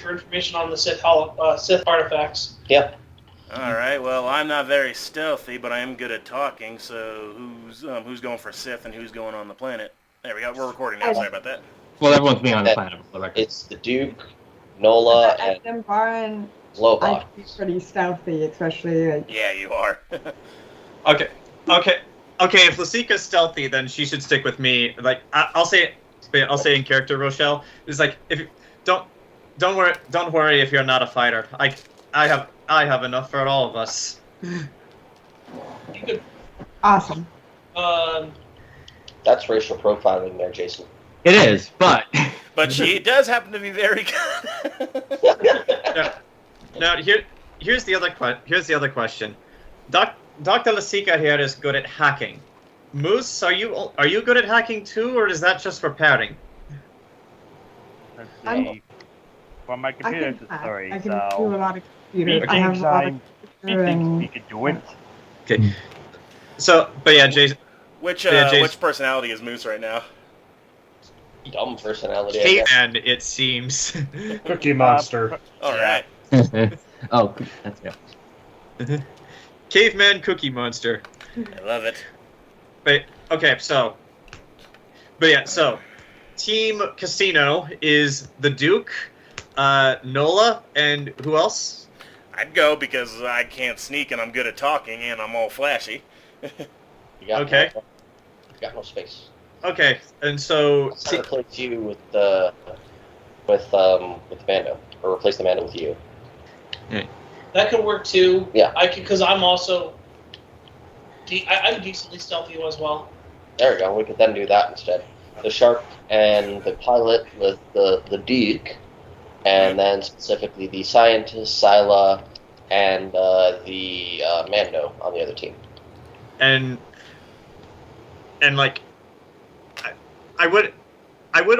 for information on the Sith artifacts. Yep. All right. Well, I'm not very stealthy, but I am good at talking. So who's going for Sith and who's going on the planet? There we go. We're recording now. Sorry about that. Well, everyone's being on the planet. For the record. It's the Duke, Nola, and Lobot. I'd be pretty stealthy, especially. Yeah, you are. Okay. If Lasica's stealthy, then she should stick with me. Like I'll say in character, Rochelle. It's like if don't worry if you're not a fighter. I have enough for all of us. You could. Awesome. That's racial profiling there, Jayson. It is, but she does happen to be very good. Now here's the other question. Dr. Lasica here is good at hacking. Moose, are you good at hacking too, or is that just for padding? Let's see. Well, my computer's I can do a lot of computers. I have Meetings, a lot of he thinks he could do it. Okay. So, but yeah, Jason. Which personality is Moose right now? Dumb personality. And it seems. Cookie Monster. All right. Oh, that's good. Caveman Cookie Monster. I love it. But okay, so Team Casino is the Duke, Nola, and who else? I'd go because I can't sneak and I'm good at talking and I'm all flashy. Okay. You got no space. Okay, and so I'll replace you with Mando, or replace the Mando with you. That could work too. Yeah. Because I'm also. I'm decently stealthy as well. There we go. We could then do that instead. The shark and the pilot with the Duke, and then specifically the scientist, Syla, and the Mando on the other team. And like, I would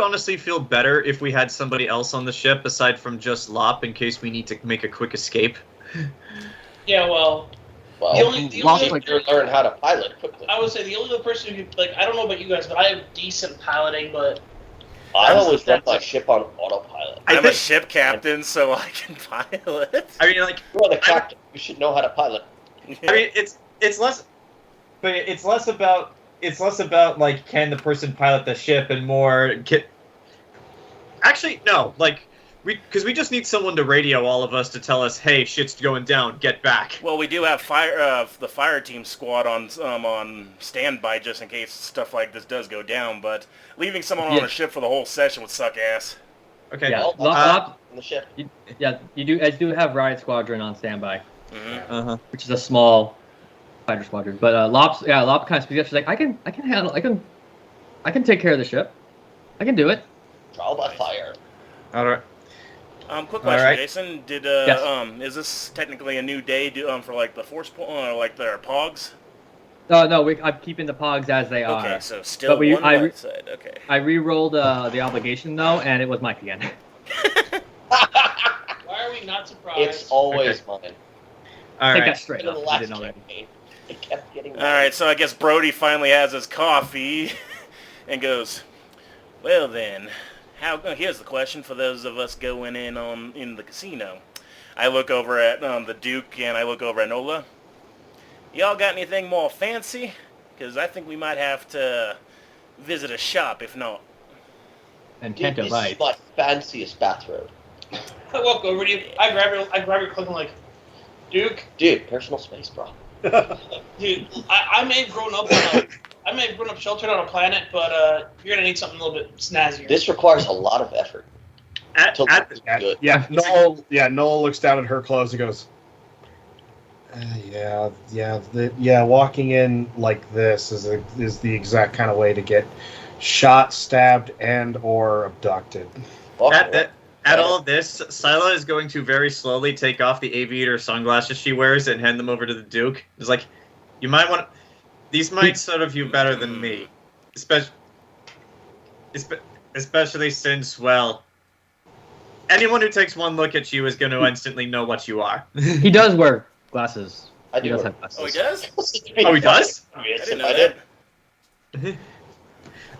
honestly feel better if we had somebody else on the ship aside from just Lop in case we need to make a quick escape. Yeah, well, the only learn how to pilot quickly. I would say the only other person who I don't know about you guys, but I have decent piloting, but I always run my ship on autopilot. I'm a ship captain, so I can pilot. I mean, like, you're the captain. You should know how to pilot. I mean, it's less about like, can the person pilot the ship, and more actually no, like, because we just need someone to radio all of us to tell us, hey, shit's going down, get back. Well, we do have the fire team squad on standby just in case stuff like this does go down, but leaving someone on a ship for the whole session would suck ass. Okay. Yeah, on the ship. You do have Riot Squadron on standby, Mm-hmm. which is a small fighter squadron. But Lop kind of speaks up. She's like, I can take care of the ship. I can do it. Trial by fire. All right. Quick question, right. Jayson. Yes. Is this technically a new day for like the force like their pogs? No, I'm keeping the pogs as they are. Okay, so still one light side. Okay. I re-rolled the obligation though, and it was Mike again. why are we not surprised? It's always mine. All Take right. that straight In the up. last I didn't know that. campaign, it kept getting. All right, so I guess Brody finally has his coffee and goes, well then, here's the question for those of us going in the casino. I look over at the Duke and I look over at Nola. Y'all got anything more fancy? Because I think we might have to visit a shop, if not. And Dude, Kento this Light. is my fanciest bathrobe. I walk over to you. I grab your cloak and like, Duke. Dude, personal space, bro. Dude, I may have grown up sheltered on a planet, but you're gonna need something a little bit snazzier. This requires a lot of effort. To look good. Yeah, Noel looks down at her clothes and goes, walking in like this is the exact kind of way to get shot, stabbed, and or abducted. At all of this, Syla is going to very slowly take off the aviator sunglasses she wears and hand them over to the Duke. It's like, you might want. These might serve you better than me, especially since, well, anyone who takes one look at you is going to instantly know what you are. He does wear glasses. I do. have glasses. Oh, he does? Oh, he does? Yes, I didn't if know I that. did.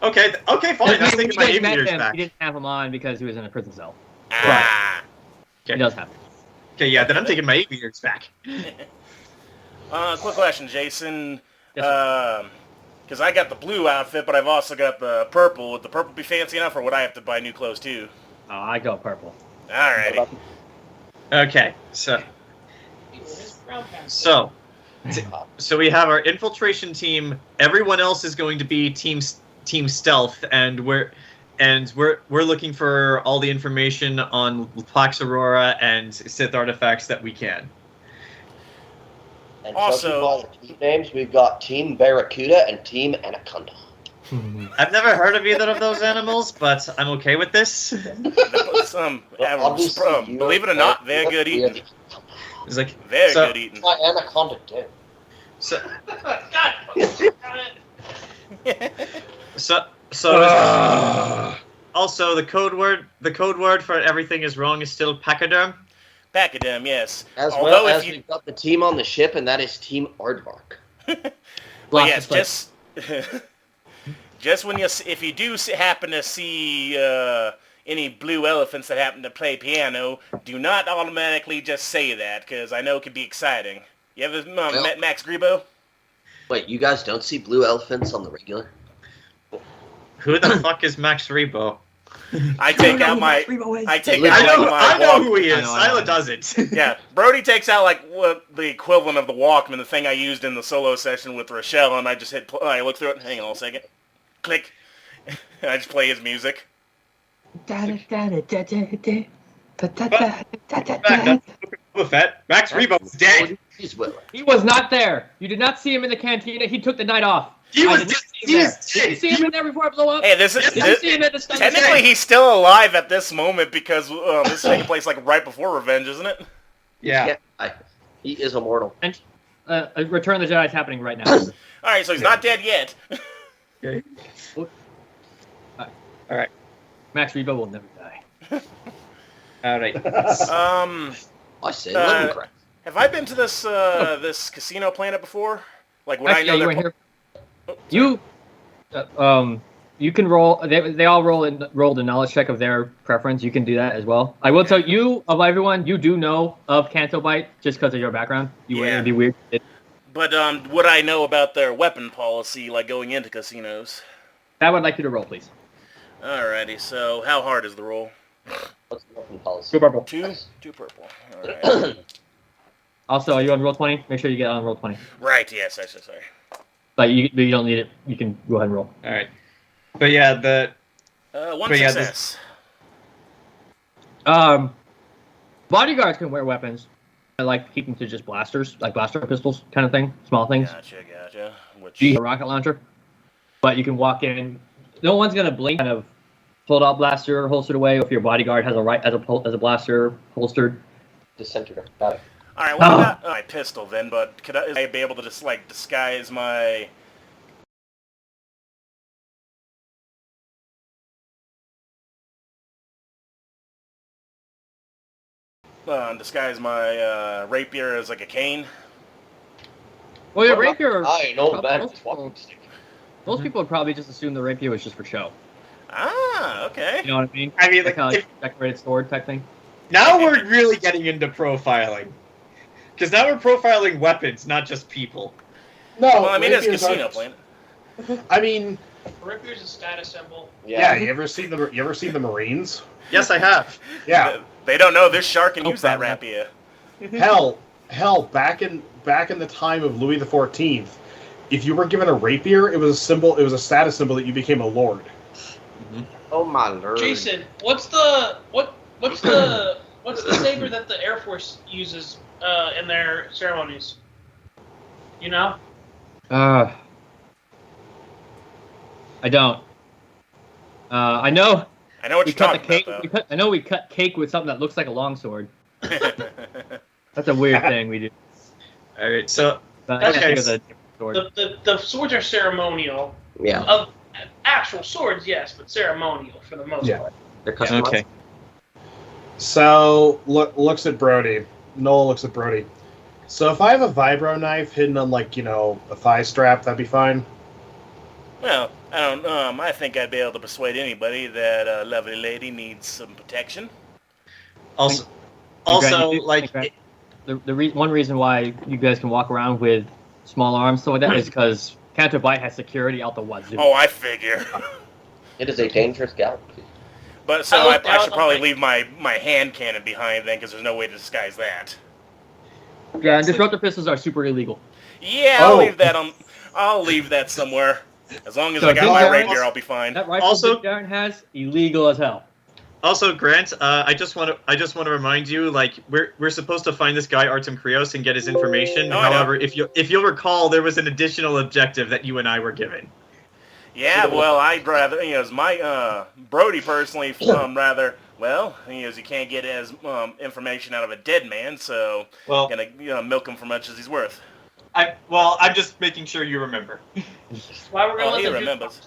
Okay, fine. I'm taking my When you met aviators him, back. he didn't have them on because he was in a prison cell. Ah. He does have it. Okay, yeah, then I'm taking my aviators back. Quick question, Jason. Yes, sir. Because I got the blue outfit, but I've also got the purple. Would the purple be fancy enough, or would I have to buy new clothes too? Oh, I go purple. Alrighty. Okay, so we have our infiltration team. Everyone else is going to be team stealth, and we're looking for all the information on Pax Aurora and Sith artifacts that we can. And Also- also, by the team names, we've got Team Barracuda and Team Anaconda. I've never heard of either of those animals, but I'm okay with this. Obviously, Believe it or not, they're good we are eating. It's like Very so- good eating. My Anaconda too. So, God damn it. also the code word for everything is wrong is still pachyderm. Pachyderm, yes. As Although well if as you- we've got the team on the ship, and that is Team Aardvark. Well, Lots yes, of places. just when if you do happen to see any blue elephants that happen to play piano, do not automatically just say that, because I know it can be exciting. You ever met Max Grebo? Wait, you guys don't see blue elephants on the regular? Who the fuck is Max Rebo? I take out my. I take out I know, like, my I know walk- who he is. I know. Syla doesn't. Yeah, Brody takes out like what the equivalent of the Walkman, the thing I used in the solo session with Rochelle, and I just hit. I look through it. Hang on a second. Click. And I just play his music. Back Boba Fett. Max Rebo is dead. He's willing. He was not there. You did not see him in the cantina. He took the night off. He I was did not see him he there. is Did you dead. see him in there before I blew up? Hey, this is Did you see him at the start? technically he's still alive at this moment because this is taking place like right before Revenge, isn't it? Yeah. He is immortal. Return of the Jedi is happening right now. All right, so he's not dead yet. Max Rebo will never die. All right. I say, let him crack. Have I been to this this casino planet before? Like, would I know you their weren't here. You can roll. They all rolled a knowledge check of their preference. You can do that as well. I will tell you, of everyone, you do know of Canto Bite just because of your background. It'd be weird. But would I know about their weapon policy, like going into casinos? I would like you to roll, please. Alrighty, so how hard is the roll? What's the weapon policy? 2 purple. Two purple. Alright. Also, are you on roll 20? Make sure you get on roll 20. Right, yes, sorry. But you don't need it. You can go ahead and roll. All right. But yeah, One But yeah, success. Bodyguards can wear weapons. I like keep them to just blasters, like blaster pistols kind of thing, small things. Gotcha. Which... A rocket launcher. But you can walk in. No one's gonna blink. Kind of pulled out blaster holstered away. If your bodyguard has a blaster holstered. Disintegrator. Got it. Alright, what about my pistol then? But could I be able to just like disguise my... disguise my rapier as like a cane? Well, your rapier. I know most that. people- Walking stick. Most people would probably just assume the rapier was just for show. Ah, okay. You know what I mean? I mean, Like like, kind of decorated sword type thing. now we're really getting into profiling. Because now we're profiling weapons, not just people. No, Well, I mean, it's rapiers casino aren't- planet. I mean, Rapier's a status symbol. yeah. You ever seen the Marines? Yes, I have. Yeah. They don't know this shark can Oh, use that probably. rapier. Hell, back in the time of Louis XIV, if you were given a rapier, it was a symbol. It was a status symbol that you became a lord. Oh my lord. Jason, what's the saber that the Air Force uses in their ceremonies? You know? I don't. I know. I know what We you're cut the talking cake. about, I know we cut cake with something that looks like a longsword. though. That's a weird thing we do. All right, so But I can't Okay. think of the different sword. The swords are ceremonial. Yeah. Of actual swords, yes, but ceremonial for the most Yeah. part. They're customized. okay. So looks at Brody. Nola looks at Brody. So if I have a vibro knife hidden on a thigh strap, that'd be fine. Well, I don't. I think I'd be able to persuade anybody that a lovely lady needs some protection. Also, Also, you do- like, Grant, one reason why you guys can walk around with small arms, stuff like that, is because Canto Bite has security out the wazoo. Oh, I figure. It is a dangerous galaxy. But so I I, looked I down should on probably my- leave my hand cannon behind then, because there's no way to disguise that. Yeah, and disruptor pistols are super illegal. Yeah, I'll leave that somewhere. As long as So I got Big my Darren- rapier, I'll be fine. That rifle Also- Big Darren has, illegal as hell. Also, Grant, I just want to remind you, like, we're supposed to find this guy Artem Krios and get his information. Oh, I know. However, if you'll recall, there was an additional objective that you and I were given. Yeah, well, I'd rather, as my, Brody personally, rather, well, you can't get as, information out of a dead man, so, Well, gonna, milk him for much as he's worth. I'm just making sure you remember. Why we're gonna Oh, let he them do- remembers.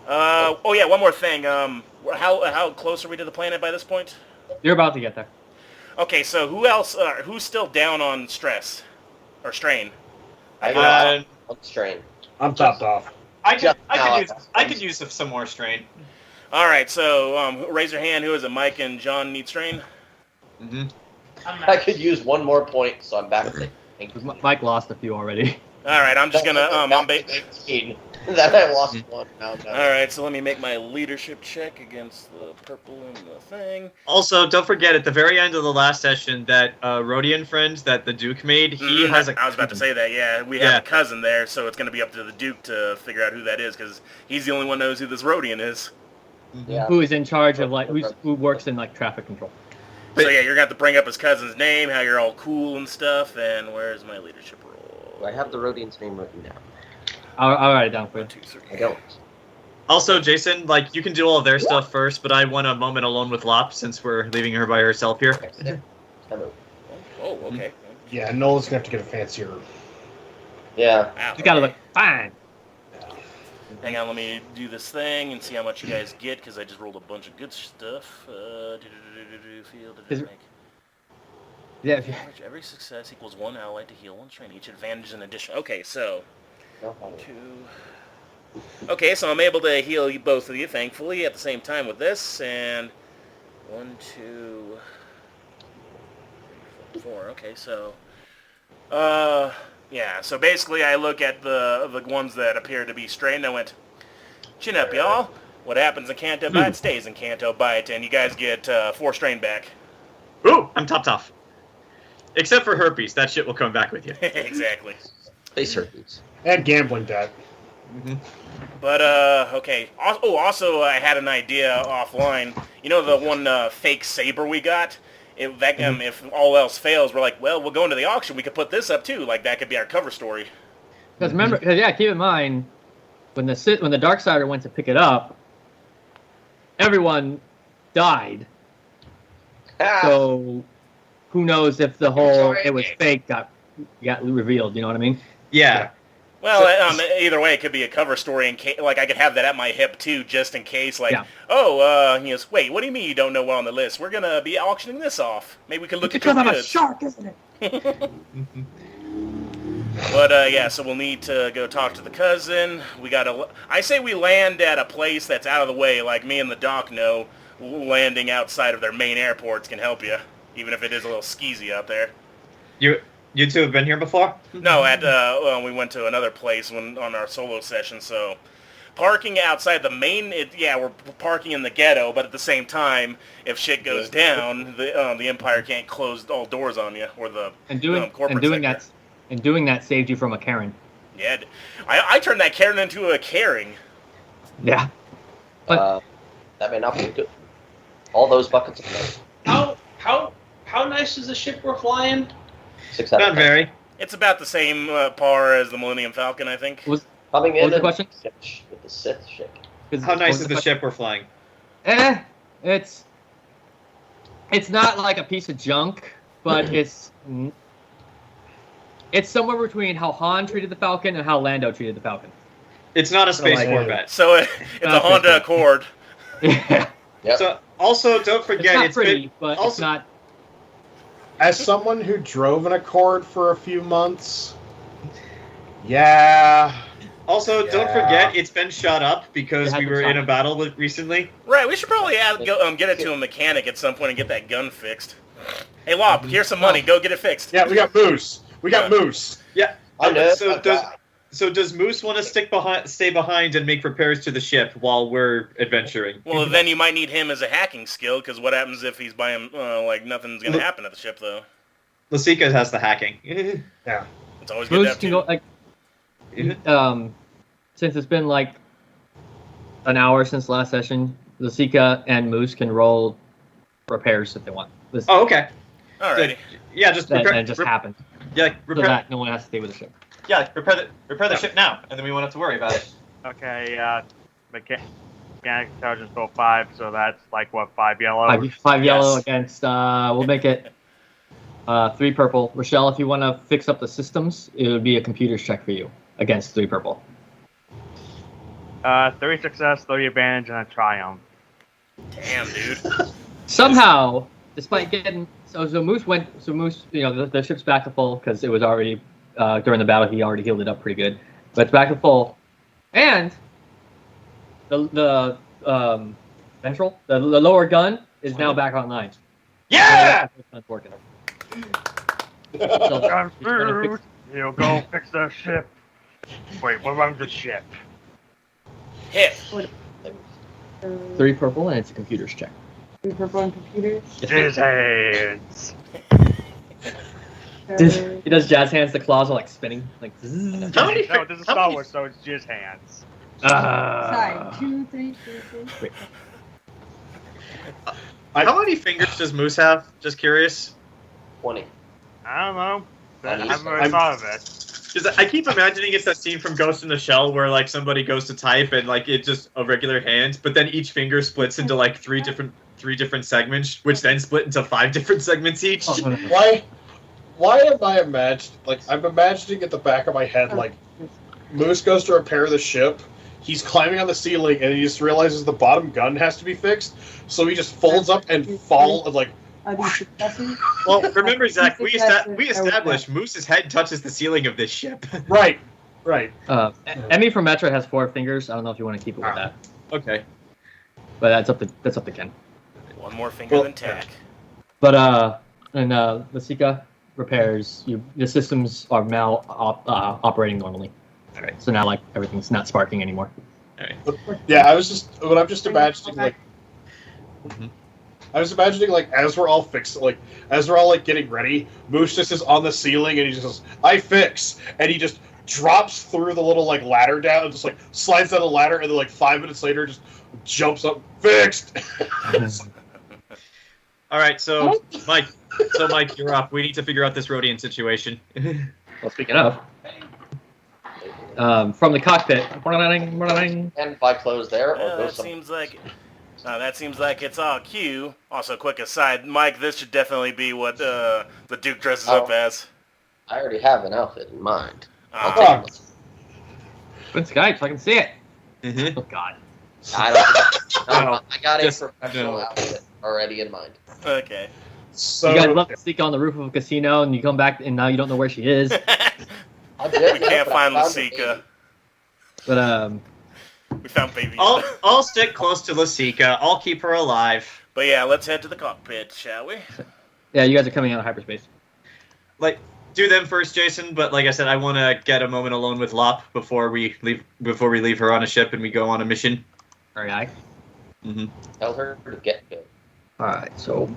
Oh yeah, one more thing. How close are we to the planet by this point? You're about to get there. Okay, so who's still down on stress or strain? I'm strained. I'm topped off. I could use some more strain. All right, so raise your hand. Who is it? Mike and John need strain. Mm-hmm. I could use one more point, so I'm back to 'Cause Mike lost a few already. All right, I'm just gonna I'm 18. Then I lost one. No. All right, so let me make my leadership check against the purple and the thing. Also, don't forget at the very end of the last session that Rhodian friend that the Duke made, he has a. I was about to say that. Yeah, we have a cousin there, so it's gonna be up to the Duke to figure out who that is, because he's the only one who knows who this Rhodian is. Yeah. Who is in charge of who works in traffic control. So yeah, you're gonna have to bring up his cousin's name, how you're all cool and stuff, and where's my leadership roll? I have the Rhodian's name written down. I'll write it down for you. 1, 2, 3. I don't. Also, Jayson, like, you can do all of their stuff first, but I want a moment alone with Lop since we're leaving her by herself here. Hello. Oh, okay. Yeah, Nola's gonna have to get a fancier. Yeah. Wow, You gotta okay. look fine. Hang on, let me do this thing and see how much you guys get, because I just rolled a bunch of good stuff. Field Is- make. Yeah, if you, Average every success equals 1 ally to heal 1 strain. Each advantage is an addition. Okay, so No problem. 2. Okay, so I'm able to heal you both of you, thankfully, at the same time with this. And 1, 2, 3, 4. Okay, so yeah. So basically, I look at the ones that appear to be strained. I went, chin up, y'all. What happens in Canto Bite stays in Canto Bite, and you guys get 4 strain back. Ooh, I'm topped off. Except for herpes, that shit will come back with you. Exactly. Face herpes. And gambling debt. But, okay. Also, I had an idea offline. You know the one fake saber we got? If all else fails, we're like, well, we'll go into the auction. We could put this up, too. Like, that could be our cover story. because remember, keep in mind when the Darksider went to pick it up, everyone died. So who knows if the whole it was fake got revealed? You know what I mean? Yeah. Well, either way, it could be a cover story. In case, like, I could have that at my hip, too, just in case. Like, he goes, wait, what do you mean you don't know what on the list? We're going to be auctioning this off. Maybe we can look at your Because I'm a goods. shark, isn't it? But, yeah, so we'll need to go talk to the cousin. I say we land at a place that's out of the way, like me and the doc know. Landing outside of their main airports can help you, even if it is a little skeezy out there. You two have been here before? No, we went to another place on our solo session, so parking outside the main, we're parking in the ghetto, but at the same time, if shit goes down, the Empire can't close all doors on you, or the corporate sector. doing that saved you from a Karen. Yeah, I turned that Karen into a caring. Yeah. But That may not be good. All those buckets of money. How nice is the ship we're flying? 6 out of Not 10. very. It's about the same par as the Millennium Falcon, I think. Coming What in was the question? with the Sith ship. How nice is the ship we're flying? It's not like a piece of junk, but it's somewhere between how Han treated the Falcon and how Lando treated the Falcon. It's not a space like- Corvette. So it's a Honda Accord. Yeah. Yep. So also don't It's forget not pretty, but it's also- not. As someone who drove an Accord for a few months, yeah. Also, don't Yeah. forget it's been shot up because It has we been were shot in a up. battle with recently. Right, we should probably get it to a mechanic at some point and get that gun fixed. Hey, Lob, here's some money. Go get it fixed. Yeah, we got Moose. We got Moose. Yeah. I know. So does Moose want to stay behind and make repairs to the ship while we're adventuring? Well, then you might need him as a hacking skill, because what happens if he's by him, like, nothing's going to happen at the ship, though? Lasica has the hacking. Yeah. It's always good to Moose have can two. go, like, since it's been, like, an hour since last session, Lasica and Moose can roll repairs if they want. Oh, okay. Alrighty. Yeah, just That, repair. and it just happened. Yeah, So repair. that no one has to stay with the ship. Yeah, repair the ship now, and then we won't have to worry about it. Okay, mechanic intelligence roll 5, so that's like what, 5 yellow? Five yellow Yes. against, we'll make it 3 purple. Rochelle, if you want to fix up the systems, it would be a computer's check for you against 3 purple. 3 success, 3 advantage, and a triumph. Damn, dude. Somehow, despite getting so Moose, you know, the ship's back to full because it was already during the battle he already healed it up pretty good, but it's back to full, and the ventral, the lower gun is now back online. Yeah! It's working. Confused. He'll go fix the ship. Wait, what runs the ship? Hit. 3 purple, and it's a computer's check. 3 purple and computers. His hands. He does jazz hands. The claws are like spinning, like. Zzz. How many? No, this is Star Wars, so it's just hands. Sorry, 2, 3, 4, 5. Wait. How many fingers does Moose have? Just curious. 20. I don't know. I I'm- haven't really thought of it. Because I keep imagining it's that scene from Ghost in the Shell where like somebody goes to type and like it's just a regular hand, but then each finger splits into like three different segments, which then split into 5 different segments each. Why am I I'm imagining at the back of my head, like, Moose goes to repair the ship, he's climbing on the ceiling, and he just realizes the bottom gun has to be fixed, so he just folds up and like... Are these successes? Well, remember, Zach, we Successes established Moose's head touches the ceiling of this ship. Right. Emmy from Metro has 4 fingers. I don't know if you want to keep it with that, Okay. but that's up to Ken. One more finger than tack. But Lasica repairs. The systems are now operating normally. All right. So now like everything's not sparking anymore. Yeah, I'm just imagining, like... I was imagining, like, as we're all getting ready, Moose just is on the ceiling and he just goes, "I fix," and he just drops through the little, like, ladder down and just, like, slides down the ladder, and then, like, 5 minutes later just jumps up, "Fixed!" All right, so Mike, you're up. We need to figure out this Rhodian situation. Well, speaking of, from the cockpit. And if I close there, or Well, go that some... seems like it's all Q. Also, quick aside, Mike, this should definitely be what the Duke dresses up as. I already have an outfit in mind. I'll Ah. take it. Twin Skype, so I can see it. Mm-hmm. Oh God. I don't No, I got a just- professional no. outfit already in mind. Okay. So, You guys left Lasica on the roof of a casino, and you come back, and now you don't know where she is. I did, We can't but I find found Lasica. But We found baby. I'll stick close to Lasica. I'll keep her alive. But yeah, let's head to the cockpit, shall we? yeah, you guys are coming out of hyperspace. Like, do them first, Jason. But like I said, I want to get a moment alone with Lop before we leave her on a ship and we go on a mission. All right. Mm-hmm. Tell her to get good. All right. So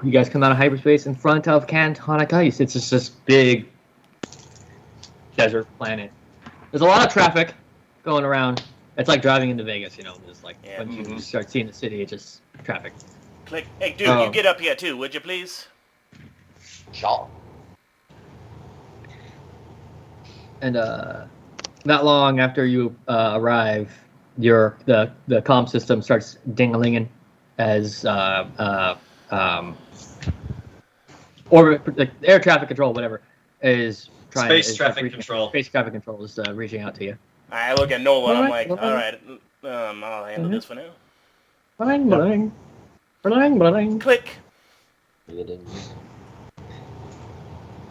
you guys come out of hyperspace in front of Cantonic Ice. It's just this big desert planet. There's a lot of traffic going around. It's like driving into Vegas, you know. Just like Yeah. once you start seeing the city, it's just traffic. Click. Hey, dude, Oh. you get up here too, would you please? Shaw. And not long after you arrive, the comm system starts ding-a-linging as orbit, like air traffic control, whatever, is trying. Space is traffic reaching- control. Space traffic control is reaching out to you. I look at Nola and I'm like, Alright, all right, I'll handle this for now. Bling, bling. Bling, bling. Click.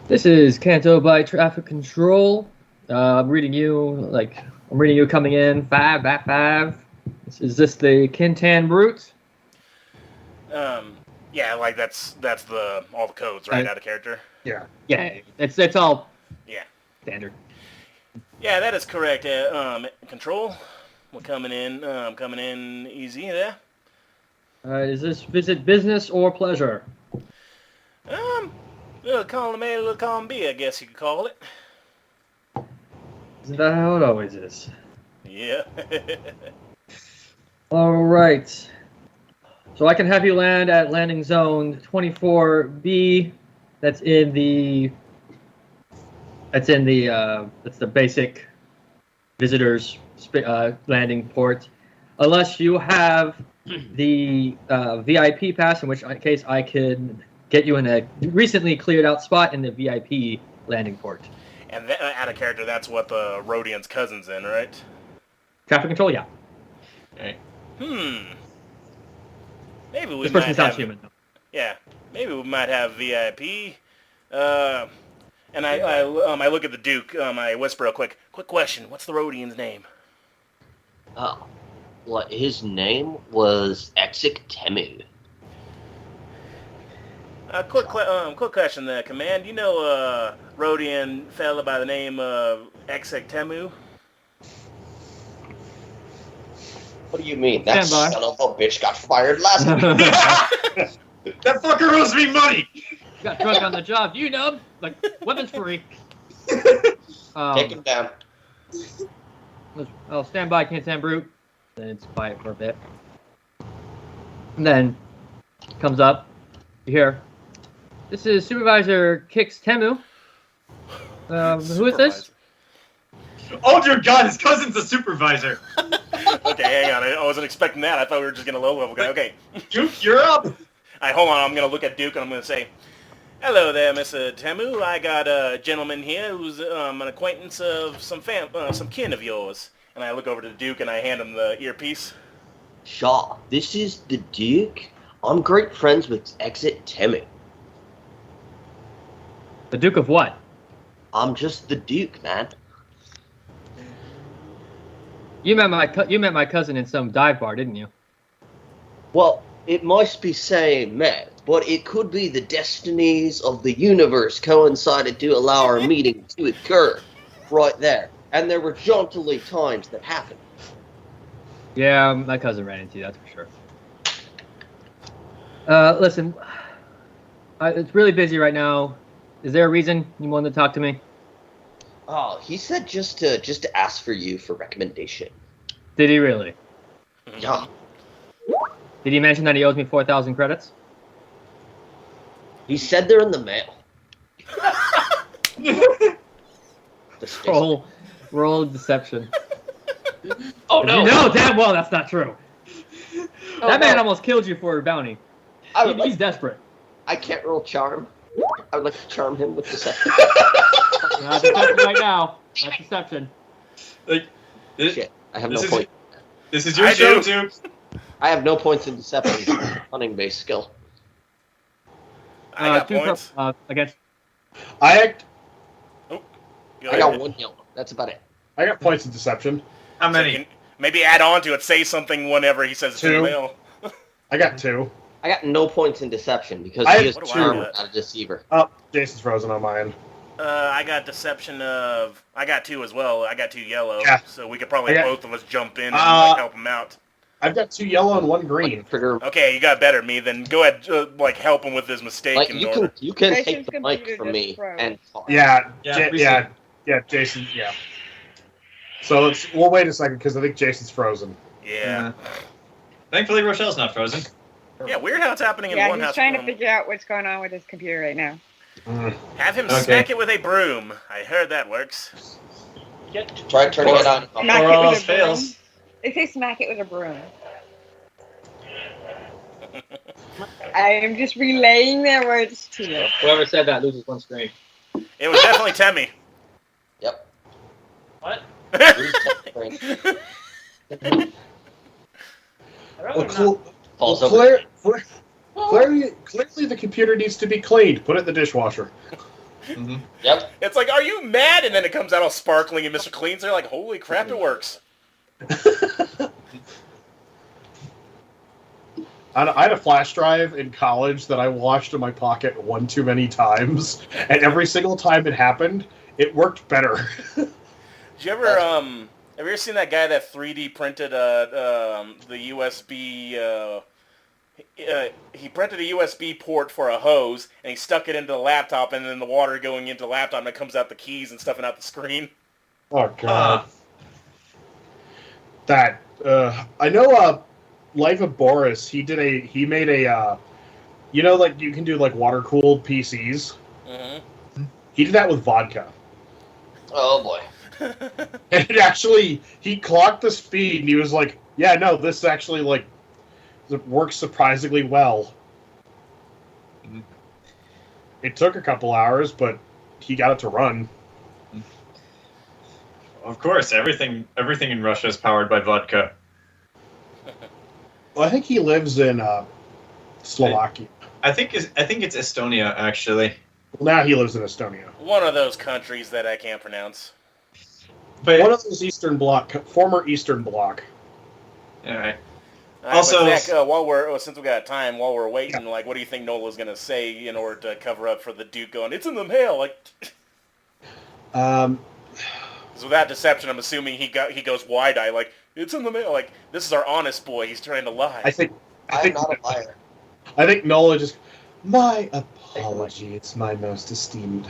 This is Kanto by traffic control. I'm reading you coming in 5 by 5. Is this the Kintan Brute? Yeah, like that's the all the codes right out of character. Yeah. Yeah, it's all Yeah. standard. Yeah, that is correct. Control, we're coming in easy there. Is this visit business or pleasure? Little column A, little column B, I guess you could call it. Isn't that how it always is? Yeah. All right. So I can have you land at landing zone 24B. That's the basic visitors landing port, unless you have the VIP pass, in which case I can get you in a recently cleared out spot in the VIP landing port. And out of character, that's what the Rodian's cousin's in, right? Traffic control, yeah. Maybe we This might person's not have human. Though. Yeah, maybe we might have VIP. And I look at the Duke. I whisper real quick. Quick question. What's the Rodian's name? Well, his name was Temme. Quick question there, Command. You know a Rodian fella by the name of Temme? What do you mean? That Stand by. son of a bitch got fired last week. That fucker owes me money. Got drunk on the job. You know, like weapons free. Take him down. I'll stand by, can't stand brute. Then it's quiet for a bit. And then comes up. You hear, this is Supervisor Kix Temu. Who is this? Oh dear God, his cousin's a supervisor. Okay, hang on. I wasn't expecting that. I thought we were just going to low-level guy. Okay. Duke, you're up. All right, hold on. I'm going to look at Duke and I'm going to say, hello there, Mr. Temu. I got a gentleman here who's an acquaintance of some kin of yours. And I look over to the Duke and I hand him the earpiece. Shaw, this is the Duke. I'm great friends with Temme. The Duke of what? I'm just the Duke, man. You met my cousin in some dive bar, didn't you? Well, it must be saying met, but it could be the destinies of the universe coincided to allow our meeting to occur right there. And there were jauntily times that happened. Yeah, my cousin ran into you, that's for sure. Listen, it's really busy right now. Is there a reason you wanted to talk to me? Oh, he said just to ask for you for recommendation. Did he really? Yeah. Did he mention that he owes me 4,000 credits? He said they're in the mail. Roll deception. Oh no! No, damn well that's not true. That man almost killed you for a bounty. He's desperate. I can't roll charm. I would like to charm him with deception. Not deception right now. That's deception. Shit, I have no point. This is your show, Duke. I have no points in deception. Hunting-based skill. I got points. Against. I got one yellow. That's about it. I got points in deception. How So many? you can maybe add on to it. Say something whenever he says it's in the Two. mail. I got 2. I got no points in deception because I he is have charm, two. not a deceiver. Oh, Jason's frozen on mine. I got deception of... I got 2 as well. I got 2 yellow. Yeah. So we could probably I got- both of us jump in and help him out. I've got 2 yellow and 1 green. Trigger. Okay, you got better than me. Then go ahead, help him with his mistake. Like in you order. can Jason's take the mic computer from just me froze. and talk. Yeah, Yeah, Jason, yeah. So we'll wait a second because I think Jason's frozen. Yeah. Thankfully, Rochelle's not frozen. Yeah, weird how it's happening in Yeah, one he's house. trying to figure out what's going on with his computer right now. Have him Okay. smack it with a broom. I heard that works. Try turning it on. Smack Or it else with a broom. fails. They say smack it with a broom. I am just relaying their words to you. Whoever said that loses 1 screen. It was definitely Temme. Yep. What? Falls Well, over. clearly the computer needs to be cleaned. Put it in the dishwasher. Yep. It's like, are you mad? And then it comes out all sparkling and Mr. Clean's there like, holy crap, it works. I had a flash drive in college that I washed in my pocket one too many times, and every single time it happened, it worked better. Did you ever have you ever seen that guy that 3D printed the USB? He printed a USB port for a hose, and he stuck it into the laptop, and then the water going into the laptop, and it comes out the keys and stuffing out the screen. Oh god. That I know. Life of Boris. He made a. You know, like you can do like water cooled PCs. Mm-hmm. He did that with vodka. Oh boy. And he clocked the speed, and he was like, "Yeah, no, this actually like it works surprisingly well." It took a couple hours, but he got it to run. Of course, everything in Russia is powered by vodka. Well, I think he lives in Slovakia. I think it's Estonia actually. Well, now he lives in Estonia. One of those countries that I can't pronounce. But One of those former Eastern Bloc. all right. Also, Also- since we got time, while we're waiting, like, what do you think Nola's gonna say in order to cover up for the Duke going, "It's in the mail"? Like, Um, 'cause without deception, I'm assuming he goes wide-eye, like, "It's in the mail." Like, this is our honest boy. He's trying to lie. I think I'm not a liar. I think Nola just. My apologies, my most esteemed.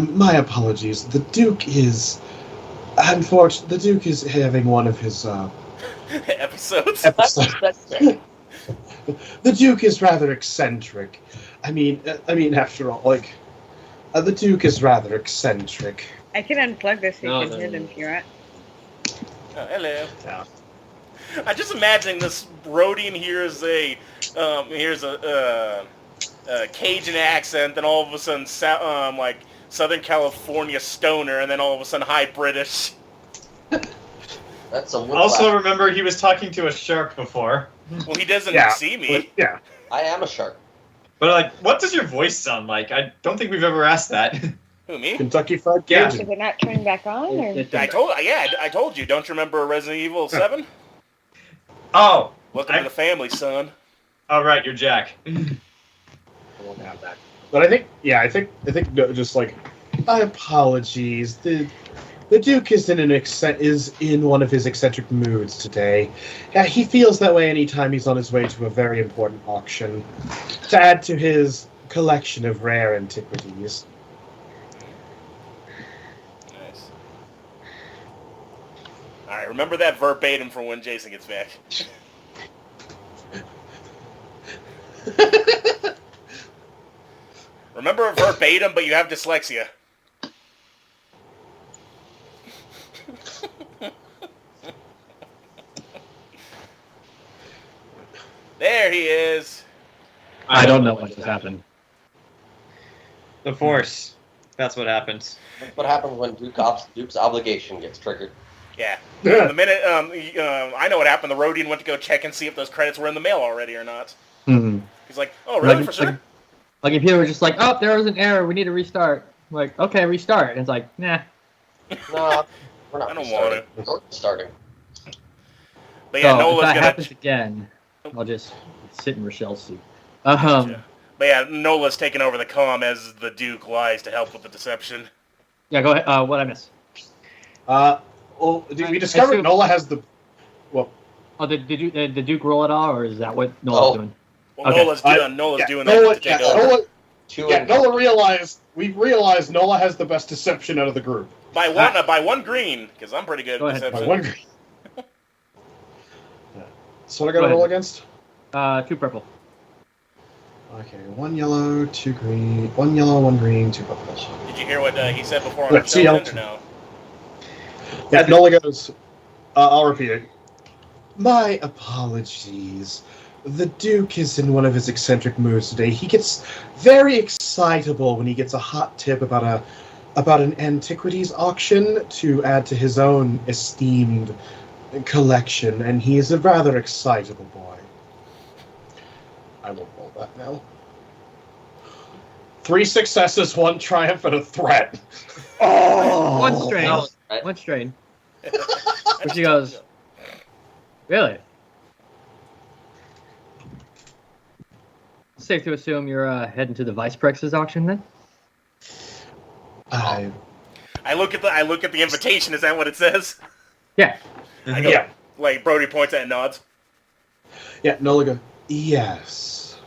My apologies. The Duke is. Unfortunately, the Duke is having one of his Episodes. episodes. The Duke is rather eccentric. I mean, after all, like, the Duke is rather eccentric. I can unplug this so No, you can no, hear them no. if you're at. Oh, hello. Yeah. I just imagine this Brody and here's a Cajun accent, then all of a sudden like Southern California stoner, and then all of a sudden high British. That's a Also, remember he was talking to a shark before. Well, he doesn't Yeah, see me. but, yeah. I am a shark. But like, what does your voice sound like? I don't think we've ever asked that. Who, me? Kentucky Fried Yeah. Cajun. Is it not turning back on? Or? I told you. Don't you remember Resident Evil 7? Oh, Welcome to the family, son. all right, you're Jack. But I think no, just like, my apologies. The Duke is in one of his eccentric moods today. He feels that way anytime he's on his way to a very important auction to add to his collection of rare antiquities. Nice. All right, remember that verbatim for when Jayson gets back. Remember it verbatim, but you have dyslexia. There he is. I don't know what just happened. The Force. That's what happens. That's what happens when Duke's obligation gets triggered. Yeah. Yeah. The minute I know what happened. The Rodian went to go check and see if those credits were in the mail already or not. Mm-hmm. He's like, "Oh, really? Like- For sure?" Like if you were just like, "Oh, there was an error. We need to restart." Like, okay, restart. And it's like, nah. No, we're not I don't restarting. want We're starting. But yeah, So Nola's if that gonna. happens again, I'll just sit in Rochelle's seat. Gotcha. But yeah, Nola's taking over the comm as the Duke lies to help with the deception. Yeah, go ahead. What I miss? Well, we discovered Nola has the. Well, Oh, did the Duke roll it all, or is that what Nola's doing? Well, Okay. Nola's doing Nola, that to take over. Nola realized Nola has the best deception out of the group. By one green, because I'm pretty good Go at ahead. By deception. one green. So what I Go gotta ahead. roll against? 2 purple. Okay, 1 yellow, 2 green, 1 yellow, 1 green, 2 purple. Did you hear what he said before on Let's see Rochelle's how- end, or no? Yeah, Nola goes. I'll repeat it. My apologies. The Duke is in one of his eccentric moods today. He gets very excitable when he gets a hot tip about an antiquities auction to add to his own esteemed collection, and he is a rather excitable boy. I will roll that now. 3 successes, 1 triumph, and a threat. Oh, One strain. Right. One strain. But she goes, really? safe to assume you're heading to the Vice Prex's auction then? I I look at the invitation. Is that what it says? Yeah. I go, Yeah. Like Brody points at and nods. Yeah, Nola goes, yes.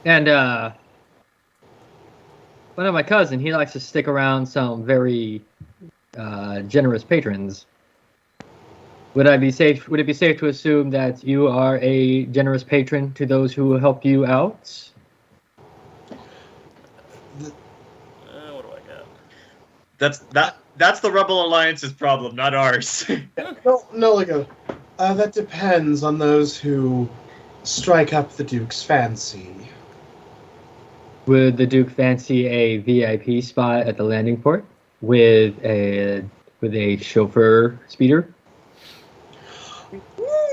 And one of my cousin, he likes to stick around some very generous patrons. Would it be safe to assume that you are a generous patron to those who help you out? What do I got? That's the Rebel Alliance's problem, not ours. Nola goes, that depends on those who strike up the Duke's fancy. Would the Duke fancy a VIP spot at the landing port with a chauffeur speeder?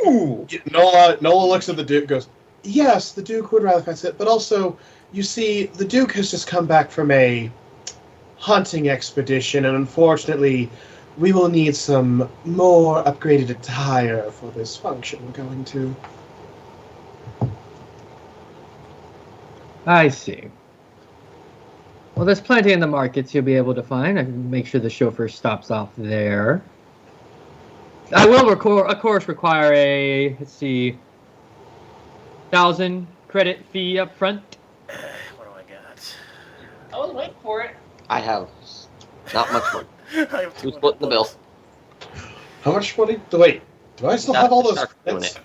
Ooh. Nola looks at the Duke and goes, yes, the Duke would rather fancy it, but also, you see, the Duke has just come back from a hunting expedition, and unfortunately, we will need some more upgraded attire for this function we're going to. I see. Well, there's plenty in the markets you'll be able to find. I can make sure the chauffeur stops off there. I will, of course, require a, 1,000 credit fee up front. What do I got? I was waiting for it. I have not much money. I have Who's splitting the bill? How much money? Wait, do I still have all those Shark's doing credits?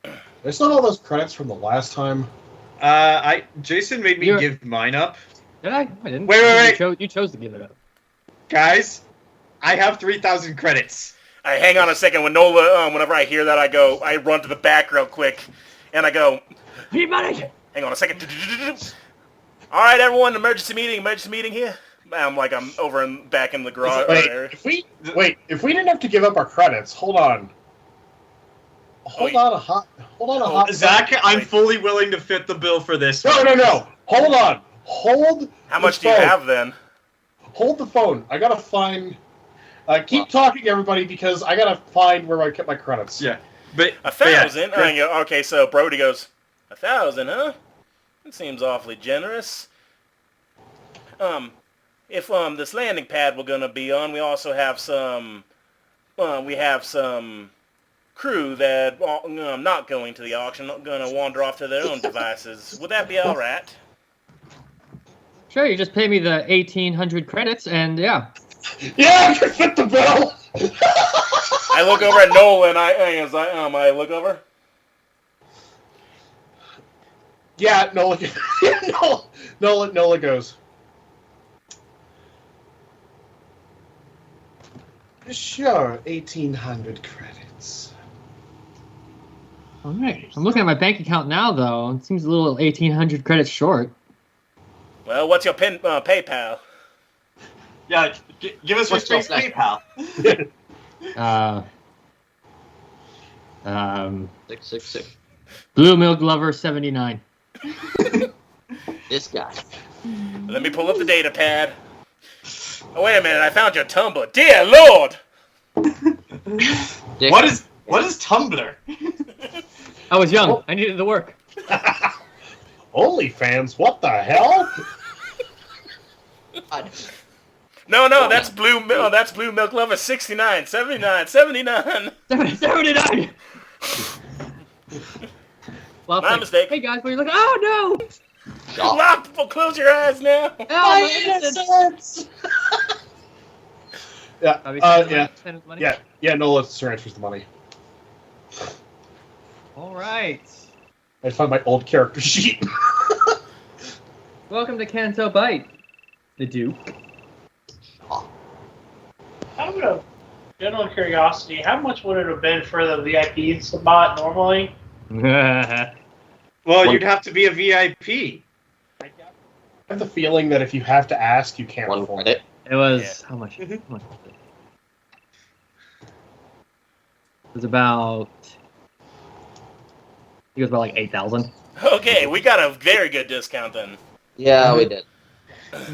Do I still have all those credits from the last time? Jason made me You're- give mine up. Did I? I didn't. Wait. You chose to give it up. Guys, I have 3,000 credits. I hang on a second. When Nola, whenever I hear that, I run to the back real quick, and I go, Need money! hang on a second. All right, everyone, emergency meeting here. I'm over back in the garage area. If we didn't have to give up our credits, hold on. Hold on a hot Zach, second. I'm fully willing to fit the bill for this. No. Hold on. Hold. How much the do you phone. have then? Hold the phone. I gotta find. Keep talking, everybody, because I gotta find where I kept my credits. Yeah, but 1,000? but yeah, Okay, so Brody goes, 1,000, huh? That seems awfully generous. If this landing pad we're gonna be on, we also have some crew that not going to the auction, not gonna wander off to their own devices. Would that be all right? Sure, you just pay me the 1,800 credits, and yeah. Yeah, I can fit the bill. I look over at Nola and I look over. Yeah, Nola. Nola goes. Sure, 1,800 credits. All right. I'm looking at my bank account now, though. It seems a little 1,800 credits short. Well, what's your PayPal? yeah. Give us your What's your space flash? PayPal. 666. Blue Milk Lover 79. This guy. Let me pull up the data pad. Oh, wait a minute, I found your Tumblr. Dear Lord! Dick. What is Tumblr? I was young. I needed the work. OnlyFans? What the hell? God. No, that's Blue Milk Lover 69, 79, 79. 79! Well, My mistake. Hey guys, what are you looking? Oh no! Lock, close your eyes now. Oh, my innocence! Yeah, Nola transfers the money. All right. I find my old character sheet. Welcome to Kanto Bite, the Duke. Out of general curiosity, how much would it have been for the VIP spot normally? Well, you'd have to be a VIP. I have the feeling that if you have to ask, you can't One afford credit. It was how much? How much was it? It was about. I think it was about like 8,000. Okay, we got a very good discount then. Yeah, we did.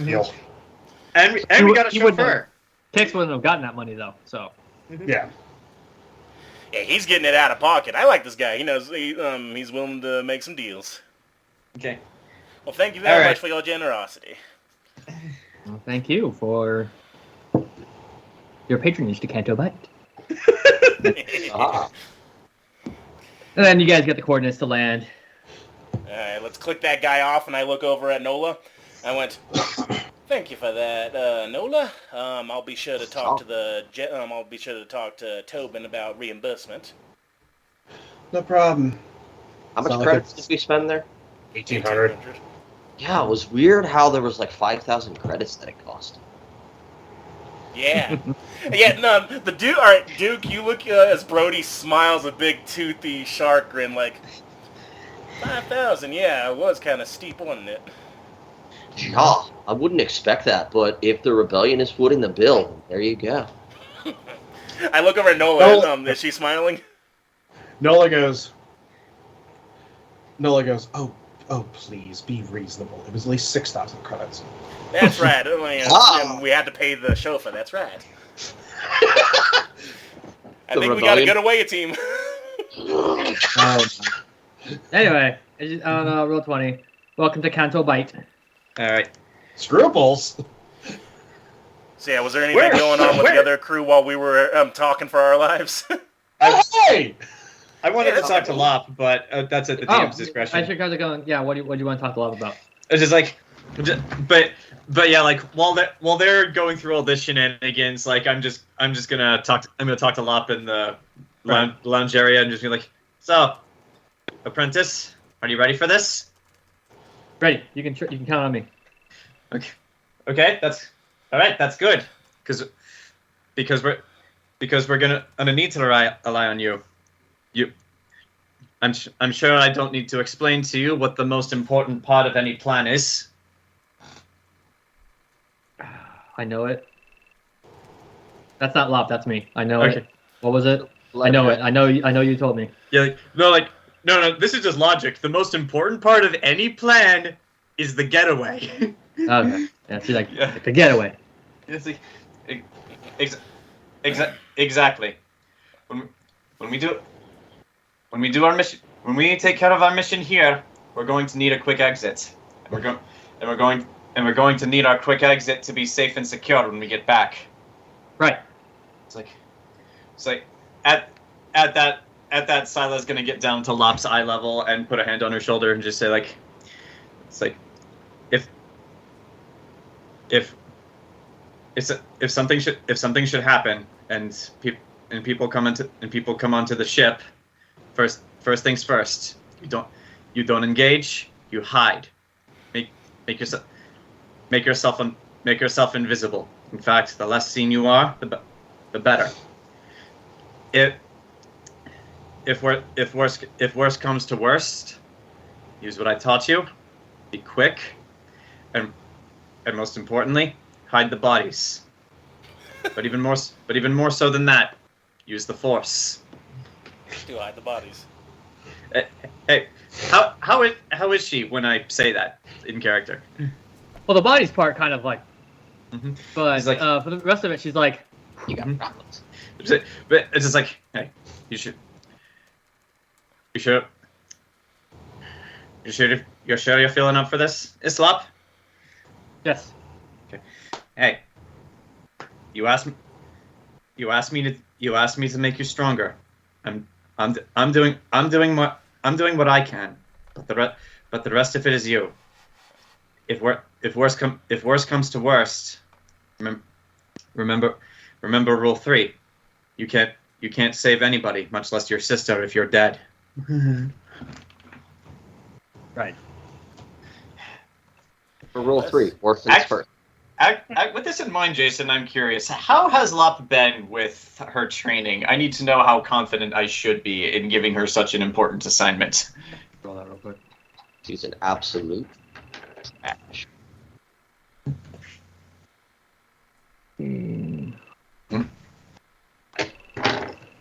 Deal. And we got a You wouldn't chauffeur. Pix wouldn't have gotten that money though. So Yeah. Yeah, he's getting it out of pocket. I like this guy. He knows he's willing to make some deals. Okay. Well, thank you very All right. much for your generosity. Well, thank you for your patronage to Canto Bite. Ah. And then you guys get the coordinates to land. Alright, let's click that guy off, and I look over at Nola. I went, thank you for that, Nola. I'll be sure to talk to Tobin about reimbursement. No problem. How much Sound like credits it's- did we spend there? 1,800. Yeah, it was weird how there was like 5,000 credits that it cost. Yeah. Yeah, no, the Duke, alright, Duke, you look as Brody smiles a big toothy shark grin like, 5,000, yeah, it was kind of steep, wasn't it? Yeah, I wouldn't expect that, but if the rebellion is footing the bill, there you go. I look over at Nola, is she smiling? Nola goes, oh, please, be reasonable. It was at least 6,000 credits. That's right, and we had to pay the chauffeur, that's right. I think we got a good away team. Anyway, on roll 20. Welcome to Canto Bite. All right. Scruples? So yeah, was there anything going on with the other crew while we were talking for our lives? Hey! I wanted Yeah, to talk to Lop, but that's at the DM's discretion. As you guys are going, yeah, what do you want to talk to Love about? It's just like, but yeah, like while they're going through all this shenanigans, like I'm just gonna talk to Lop in the lounge area and just be like, so, apprentice, are you ready for this? Ready. You can count on me. Okay, that's all right. That's good, because we're gonna need to rely on you. I'm sure I don't need to explain to you what the most important part of any plan is. I know it. That's not Lop, that's me. I know Okay. it. What was it? I know it. I know you told me. Yeah, no. This is just logic. The most important part of any plan is the getaway. Okay. Yeah, she's like, Yeah. the getaway. It's like, exactly. When we do our mission, when we take care of our mission here, we're going to need a quick exit. And we're going to need our quick exit to be safe and secure when we get back. Right. It's like at that Syla's gonna get down to Lop's eye level and put a hand on her shoulder and just say like, it's like, if something should happen and people come onto the ship, first things first. You don't engage. You hide. Make yourself invisible. In fact, the less seen you are, the better. If worse comes to worst, use what I taught you. Be quick, and most importantly, hide the bodies. But even more so than that, use the Force. Do hide the bodies. Hey, how is she when I say that in character? Well, the bodies part kind of like, Mhm. but She's like- for the rest of it, she's like, You got problems. But it's just like, hey, you're sure you're feeling up for this, Islop? yes. Hey, you asked me to make you stronger. I'm doing what I can, but the rest of it is you. If worse comes to worst, remember rule 3. You can't save anybody, much less your sister if you're dead. Right. For rule 3, worst things first. With this in mind, Jayson, I'm curious. How has Lop been with her training? I need to know how confident I should be in giving her such an important assignment. Roll that real quick. She's an absolute trash.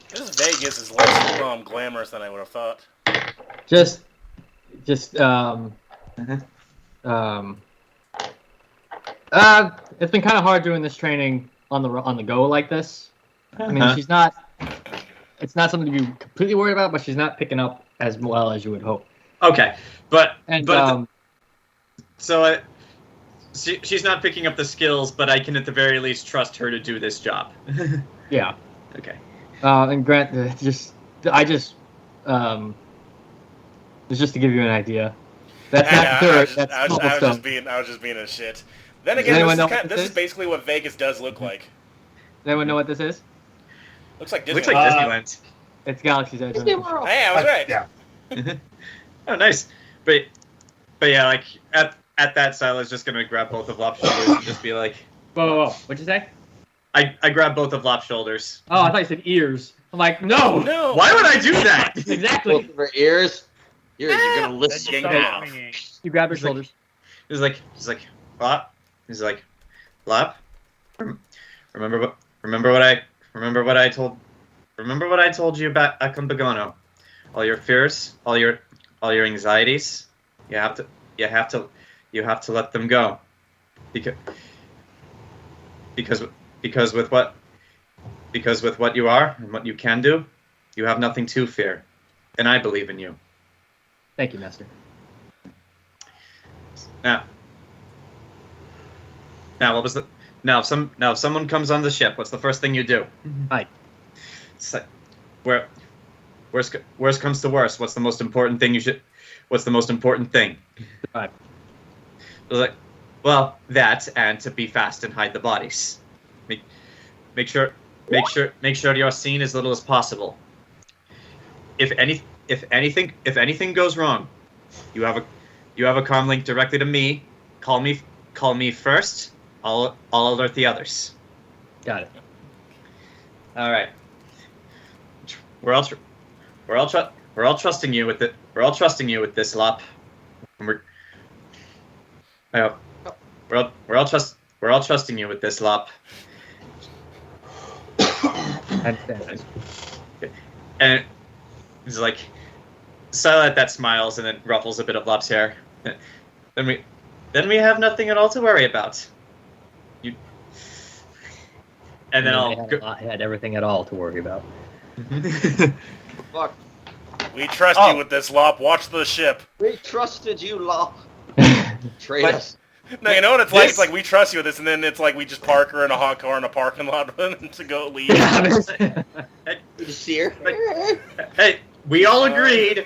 This Vegas is less glamorous than I would have thought. Just, it's been kind of hard doing this training on the go like this. I mean, she's not it's not something to be completely worried about, but she's not picking up as well as you would hope. Okay, but And she's not picking up the skills, but I can at the very least trust her to do this job. yeah. Okay. And Grant, it's just to give you an idea. That's not dirt. That's I was cobblestone. just being a shit. Then Does again, anyone know this is basically what Vegas does look like. Does anyone know what this is? Looks like Disneyland. Looks like Disneyland. It's Galaxy's Edge. Disney World. Hey, I was right. Yeah. Oh, nice. But yeah, like at that, Syla's just gonna grab both of Lop's shoulders and just be like, Whoa. What'd you say? I grab both of Lop's shoulders. Oh, I thought you said ears. I'm like, no. Why would I do that? Exactly. Both of her ears. You're gonna listen. Getting Start off. swinging. You grab her He's like- shoulders. He's like, Lop. He's like, Lop. Remember what I told you about Akambagono. All your fears, all your anxieties, you have to let them go. Because with what you are and what you can do, you have nothing to fear. And I believe in you. Thank you, Master. Now if someone comes on the ship, what's the first thing you do? Hi. It's like, worst comes to worst, what's the most important thing what's the most important thing? Right. It was like, well, that and to be fast and hide the bodies. Make sure you're seen as little as possible. If anything goes wrong, you have a comm link directly to me. Call me first. I'll alert the others. Got it. All right. We're all trusting you with it. We're all trusting you with this, Lop. We're all trusting you with this, Lop. I understand. And it's like Syla at that smiles and then ruffles a bit of Lop's hair. Then we have nothing at all to worry about. And then I had everything at all to worry about. Fuck. We trust you with this, Lop. Watch the ship. We trusted you, Lop. Trade But- us. No, you know what it's like? This- It's like we trust you with this, and then it's like we just park her in a hot car in a parking lot to go leave. You see her? Hey, we all agreed.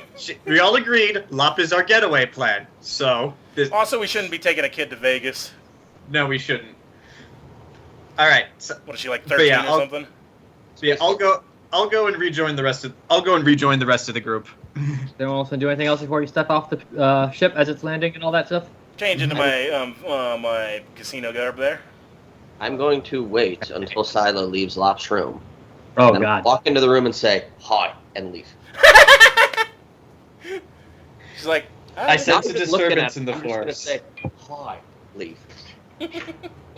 Lop is our getaway plan. So Also, we shouldn't be taking a kid to Vegas. no, we shouldn't. All right. So, What is she, like But 13 yeah, or something? I'll go and rejoin the rest of the group. Anyone else want to do anything else before you step off the ship as it's landing and all that stuff? Change into my my casino garb there. I'm going to wait until Syla leaves Lop's room. Oh, and God. walk into the room and say, hi, and leave. She's like, I sense a Not even looking disturbance at in the him, I'm just force. gonna say, hi, leave.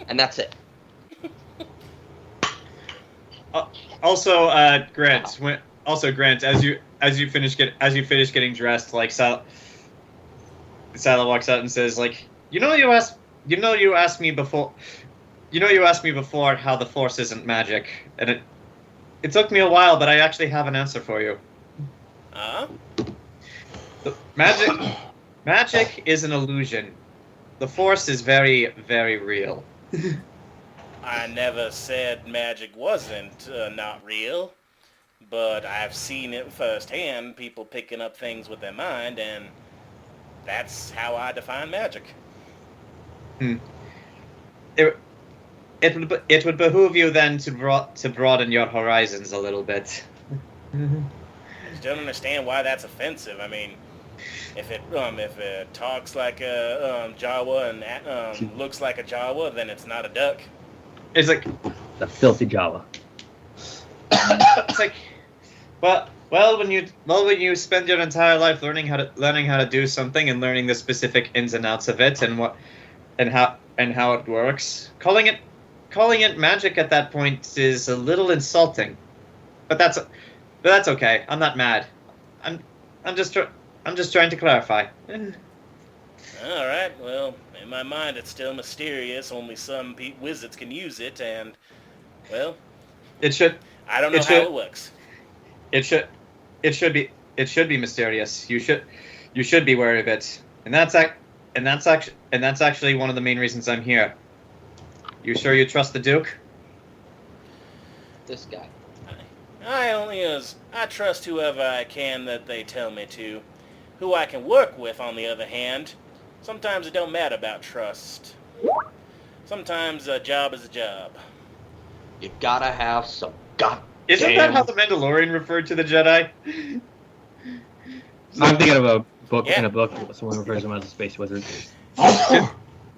And that's it. Also, Grant. Grant, as you finish getting dressed, like Syla walks out and says, like, you asked me before how the Force isn't magic, and it took me a while, but I actually have an answer for you. Magic is an illusion. The Force is very, very real. I never said magic wasn't not real, but I've seen it firsthand, people picking up things with their mind, and that's how I define magic. It would behoove you then to broaden your horizons a little bit. I just don't understand why that's offensive. I mean, if it talks like a Jawa and looks like a Jawa, then it's not a duck. It's like The filthy Java. it's like well when you spend your entire life learning how to do something and learning the specific ins and outs of it and how it works, calling it magic at that point is a little insulting. But that's okay. I'm not mad. I'm just trying to clarify. All right, well, in my mind it's still mysterious. Only some wizards can use it, and, well, It should I don't know how it works. It should be mysterious. You should be wary of it. And that's actually one of the main reasons I'm here. You sure you trust the Duke? This guy. I trust whoever I can that they tell me to. Who I can work with, on the other hand, sometimes it don't matter about trust. Sometimes a job is a job. You gotta have some goddamn... Isn't that how the Mandalorian referred to the Jedi? I'm thinking of a book Yeah. in a book. Someone refers to him as a space wizard.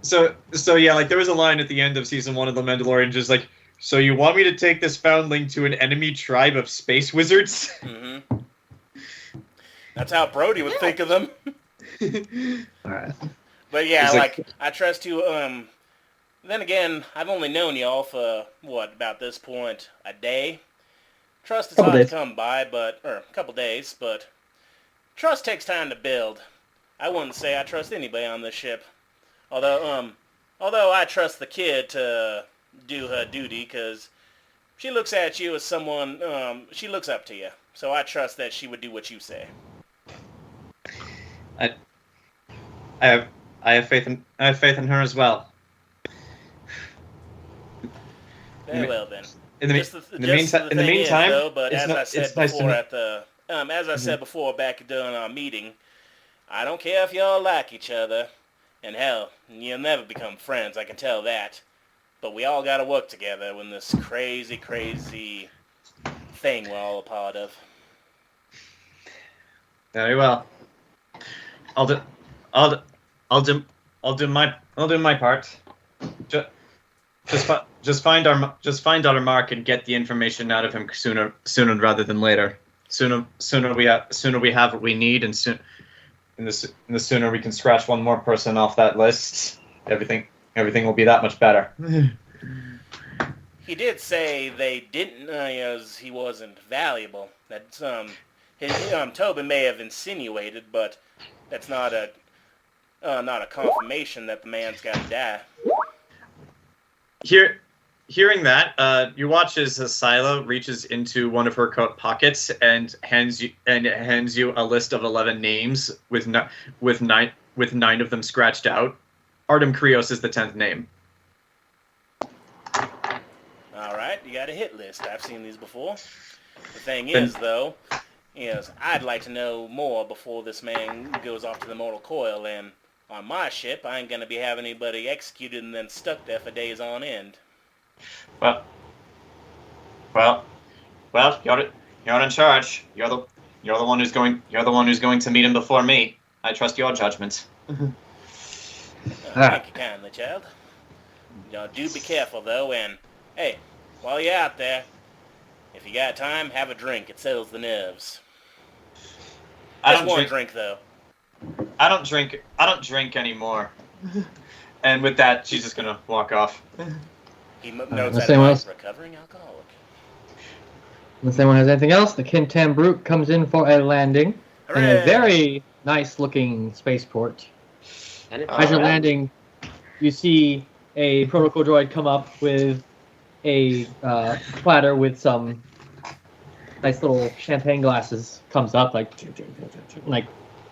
So yeah, like there was a line at the end of season 1 of the Mandalorian, just like, so you want me to take this foundling to an enemy tribe of space wizards? Mm-hmm. That's how Brody would think of them. All right. But yeah, It's like I trust you. Then again, I've only known y'all for about this point, a day. Trust is Couple hard days. to come by, or a couple days, but trust takes time to build. I wouldn't say I trust anybody on this ship. Although I trust the kid to do her duty, because she looks at you as someone, she looks up to you. So I trust that she would do what you say. I have faith in her as well. Very well then. In the meantime, though, but it's as not- I said it's nice to before meet- as I said before back during our meeting, I don't care if y'all like each other, and hell, you'll never become friends. I can tell that. But we all got to work together in this crazy, crazy thing we're all a part of. Very well. I'll do my part. Just find our mark and get the information out of him sooner rather than later. Sooner we have what we need, and the sooner we can scratch one more person off that list, everything will be that much better. He did say they didn't, as he wasn't valuable. That's Tobin may have insinuated, but that's not a confirmation that the man's got to die. Hearing that, you watch as Syla reaches into one of her coat pockets and hands you a list of 11 names with 9 of them scratched out. Artem Krios is the 10th name. All right, you got a hit list. I've seen these before. The thing is, though, I'd like to know more before this man goes off to the mortal coil, and on my ship, I ain't gonna be having anybody executed and then stuck there for days on end. Well, you're in charge. You're the one who's going to meet him before me. I trust your judgment. Thank you kindly, child. Do be careful, though, and, hey, while you're out there, if you got time, have a drink. It settles the nerves. Just one drink, though. I don't drink anymore. And with that, she's just gonna walk off. He notes unless that anyone he's else- recovering alcoholic. Unless anyone has anything else, the Kintam Brute comes in for a landing in a Hooray! very nice-looking spaceport. And it- As you're landing, you see a protocol droid come up with a platter with some nice little champagne glasses. Comes up like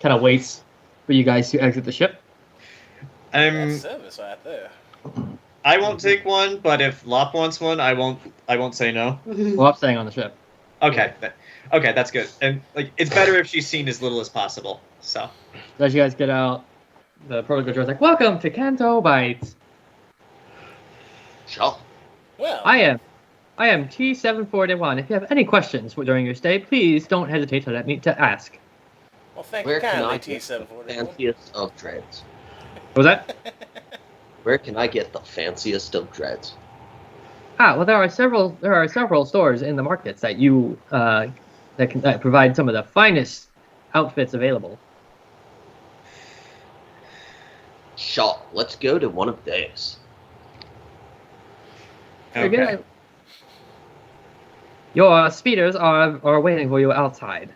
kind of waits for you guys to exit the ship. That's service right there. I won't take one, but if Lop wants one, I won't say no. Well, I'm staying on the ship. Okay, that's good. And it's better if she's seen as little as possible. So. As you guys get out, the protocol droid's like, "Welcome to Canto Bites. Sure. Well, I am T741. If you have any questions during your stay, please don't hesitate to let me to ask." thank Where you can kindly, I get the T741. fanciest of dreads? What was that? Where can I get the fanciest of dreads? Well, there are several stores in the markets that you that provide some of the finest outfits available. Sure. Let's go to one of those. Very good. Your speeders are waiting for you outside.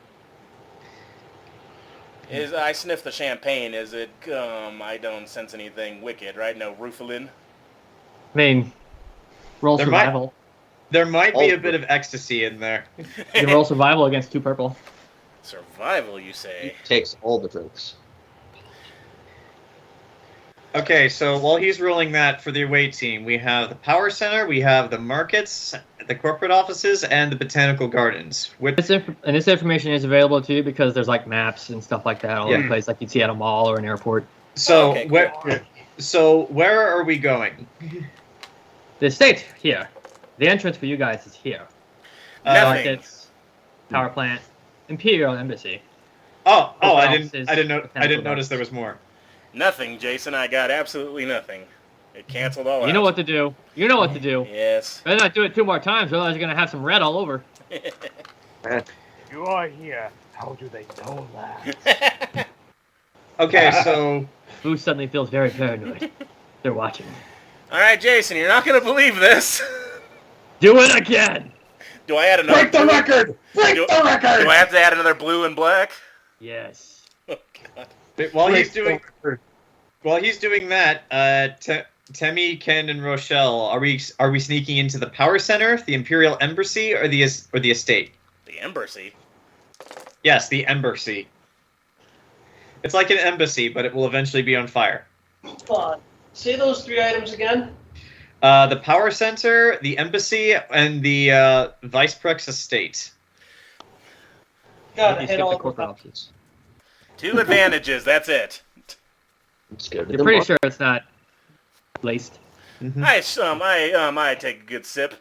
I sniff the champagne. Is it, I don't sense anything wicked, right? No Rufalin? I mean, roll There might- survival. There might be a bit of ecstasy in there. You can roll survival against 2 purple. Survival, you say? Takes all the drinks. Okay, so while he's rolling that for the away team, we have the power center, we have the markets, the corporate offices, and the botanical gardens. This information is available to you because there's like maps and stuff like that all over the place, like you'd see at a mall or an airport. So Okay, cool. where are we going? The estate's here. The entrance for you guys is here. Nothing. Markets, power plant, Imperial Embassy. I offices, didn't botanical notice there gardens. was more. Nothing, Jason. I got absolutely nothing. It canceled all out. You know what to do. You know what to do. Yes. Better not do it 2 more times, otherwise you're gonna have some red all over. You are here. How do they know that? Okay, so Boo suddenly feels very paranoid. They're watching. All right, Jason. You're not gonna believe this. Do it again! Do I add another? Break the record! Break Do- the record! Do I have to add another blue and black? Yes. Oh God. while Break he's the doing that, Temme, Ken, and Rochelle, are we sneaking into the power center, the Imperial Embassy, or the estate? The embassy. Yes, the Embassy. It's like an embassy, but it will eventually be on fire. Say those 3 items again. The power center, the embassy, and the Vice Prex estate. God, I You hit skip all the of corporate them. offices. 2 advantages. That's it. Let's go to You're the pretty market. sure it's not laced. I take a good sip.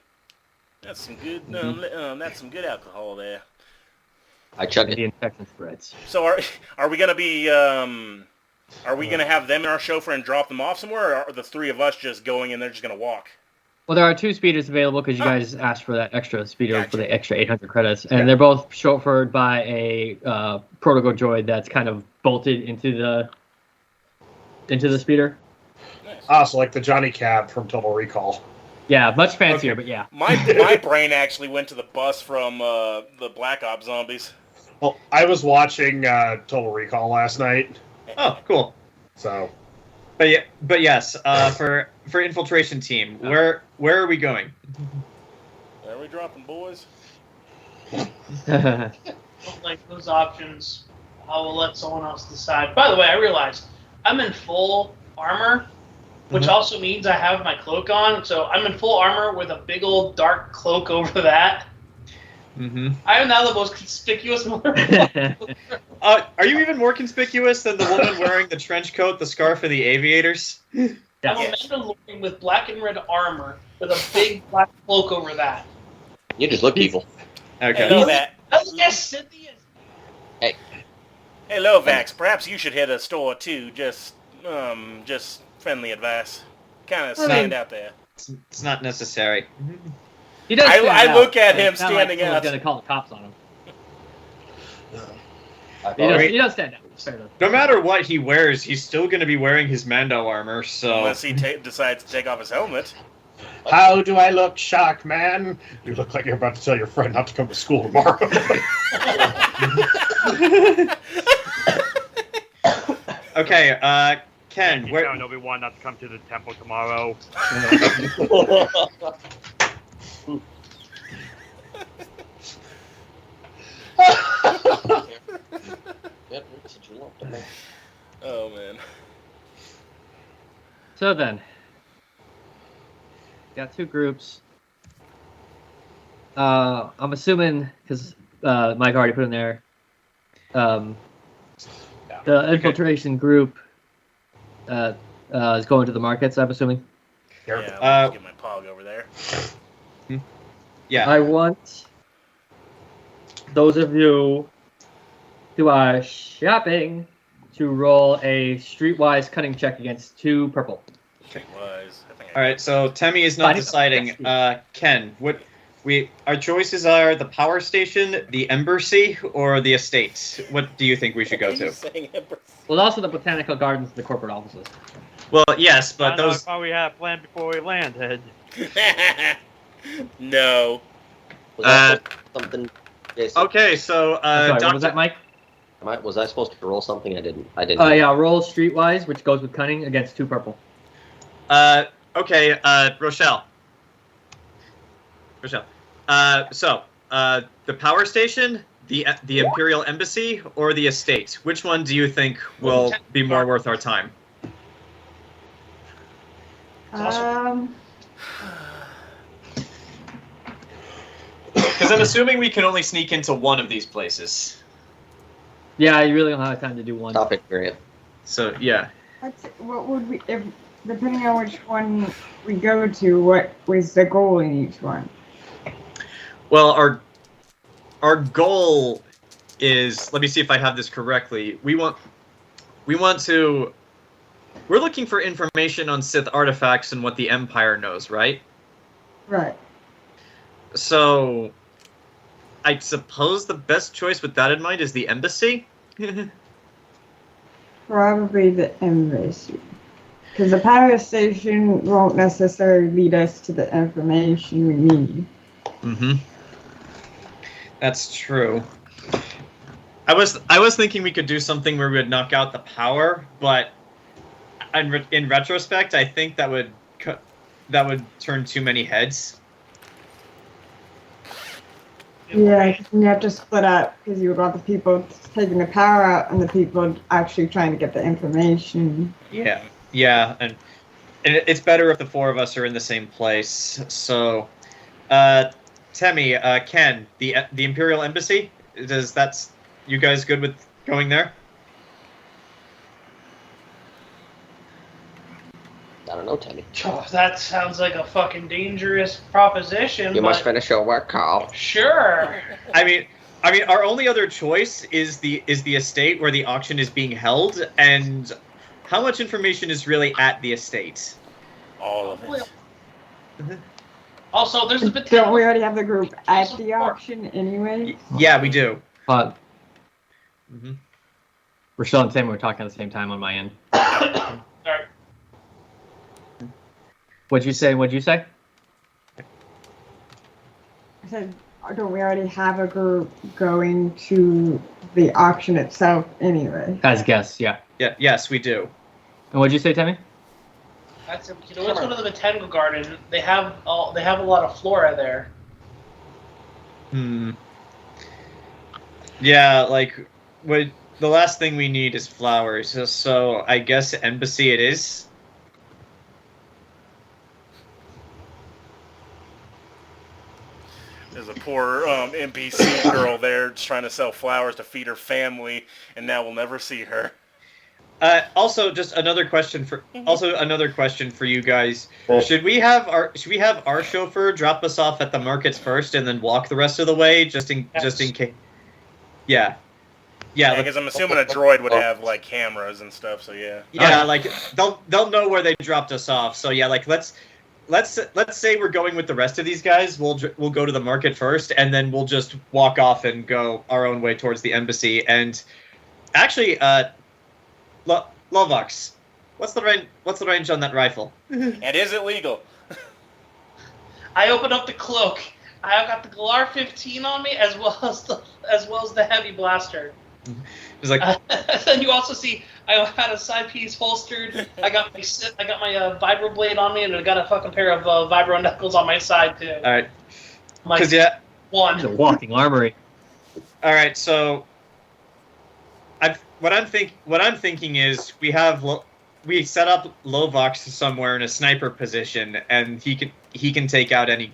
That's some good. That's some good alcohol there. I chug The it. infection spreads. So are we gonna be are we gonna have them in our chauffeur and drop them off somewhere, or are the 3 of us just going and they're just gonna walk? Well, there are 2 speeders available because you Oh. guys asked for that extra speeder Gotcha. for the extra 800 credits, and they're both chauffeured by a protogo droid that's kind of bolted into the speeder. Nice. So like the Johnny Cab from Total Recall. Yeah, much fancier, but yeah. My brain actually went to the bus from the Black Ops zombies. Well, I was watching Total Recall last night, Oh, cool. so But yes, for infiltration team, where are we going? Where are we dropping, boys? Don't like those options. I will let someone else decide. By the way, I realized I'm in full armor, which also means I have my cloak on. So I'm in full armor with a big old dark cloak over that. Mm-hmm. I am now the most conspicuous motherfucker. Are you even more conspicuous than the woman wearing the trench coat, the scarf, and the aviators? I'm Yes. a Mandalorian with black and red armor with a big black cloak over that. You just look evil. Okay. Hey, Lovax. That's just Cynthia. Hey, Lovax. Perhaps you should hit a store too. Just friendly advice. Kind of stand out there. It's not necessary. He does I stand look out, at but him it's not standing like someone's out. gonna call the cops on him. I He does, thought, he does stand out. It's fair enough. No matter what he wears, he's still going to be wearing his Mando armor, so... Unless he decides to take off his helmet. how do I look, Shock Man? You look like you're about to tell your friend not to come to school tomorrow. Okay, Ken, Keep where... telling Obi-Wan not to come to the temple tomorrow. Oh man. So then, got 2 groups. I'm assuming because Mike already put in there. The infiltration group is going to the markets. I'm assuming. Yeah, I'll just get my pog over there. Yeah. I want those of you who are shopping to roll a streetwise cunning check against 2 purple. Wise. I think I Alright, so Temme is not Fine. deciding. Ken, our choices are the power station, the embassy, or the estate. What do you think we should go to? Well, also the botanical gardens and the corporate offices. Well, yes, I but know, I those... thought we had a plan before we landed. No. was that something? Jason? Okay, so, Sorry, what Dr. was that, Mike? Was I supposed to roll something? I didn't. Yeah, roll streetwise, which goes with cunning against 2 purple. Okay, Rochelle. Rochelle. The power station, the Imperial Embassy, or the estate? Which one do you think will be more worth our time? Because I'm assuming we can only sneak into one of these places. Yeah, you really don't have time to do one. Topic period. So yeah. What would we, if depending on which one we go to, what was the goal in each one? Well, our goal is, let me see if I have this correctly. We're looking for information on Sith artifacts and what the Empire knows, right? Right. So, I suppose the best choice with that in mind is the embassy? Probably the embassy. Because the power station won't necessarily lead us to the information we need. Mm-hmm. That's true. I was thinking we could do something where we would knock out the power, but in retrospect, I think that would turn too many heads. Yeah, you have to split up because you would want the people taking the power out and the people actually trying to get the information. Yeah, and it's better if the four of us are in the same place. So, Temme, Ken, the Imperial Embassy, you guys good with going there? I don't know, Temme. Oh, that sounds like a fucking dangerous proposition. You must finish your work, Carl. Sure. I mean, our only other choice is the estate where the auction is being held, and how much information is really at the estate? All of it. Also, there's the potential. Don't we already have the group at the auction anyway? Yeah, we do. Mm-hmm. Rochelle and Tim were talking at the same time on my end. Sorry. What'd you say? I said, don't we already have a group going to the auction itself anyway? As guests, yeah. Yes, we do. And what'd you say, Temme? Let's go to the botanical garden. They have a lot of flora there. Yeah, like the last thing we need is flowers. So I guess embassy it is. There's a poor NPC girl there just trying to sell flowers to feed her family, and now we'll never see her. Also, just another question for you guys. Should we have our chauffeur drop us off at the markets first, and then walk the rest of the way, just in case? Yeah. Because I'm assuming a droid would have like cameras and stuff. So yeah. Yeah, like they'll know where they dropped us off. So yeah, like let's say we're going with the rest of these guys. We'll go to the market first, and then we'll just walk off and go our own way towards the embassy. And actually, Lovox, what's the range on that rifle? And is it legal? I open up the cloak. I've got the Galar 15 on me, as well as the heavy blaster. It's like, and you also see I had a side piece holstered. I got my vibro blade on me, and I got a fucking pair of vibro knuckles on my side too. All right. It's a walking armory. All right, so what I'm thinking is we set up Lovox somewhere in a sniper position, and he can take out any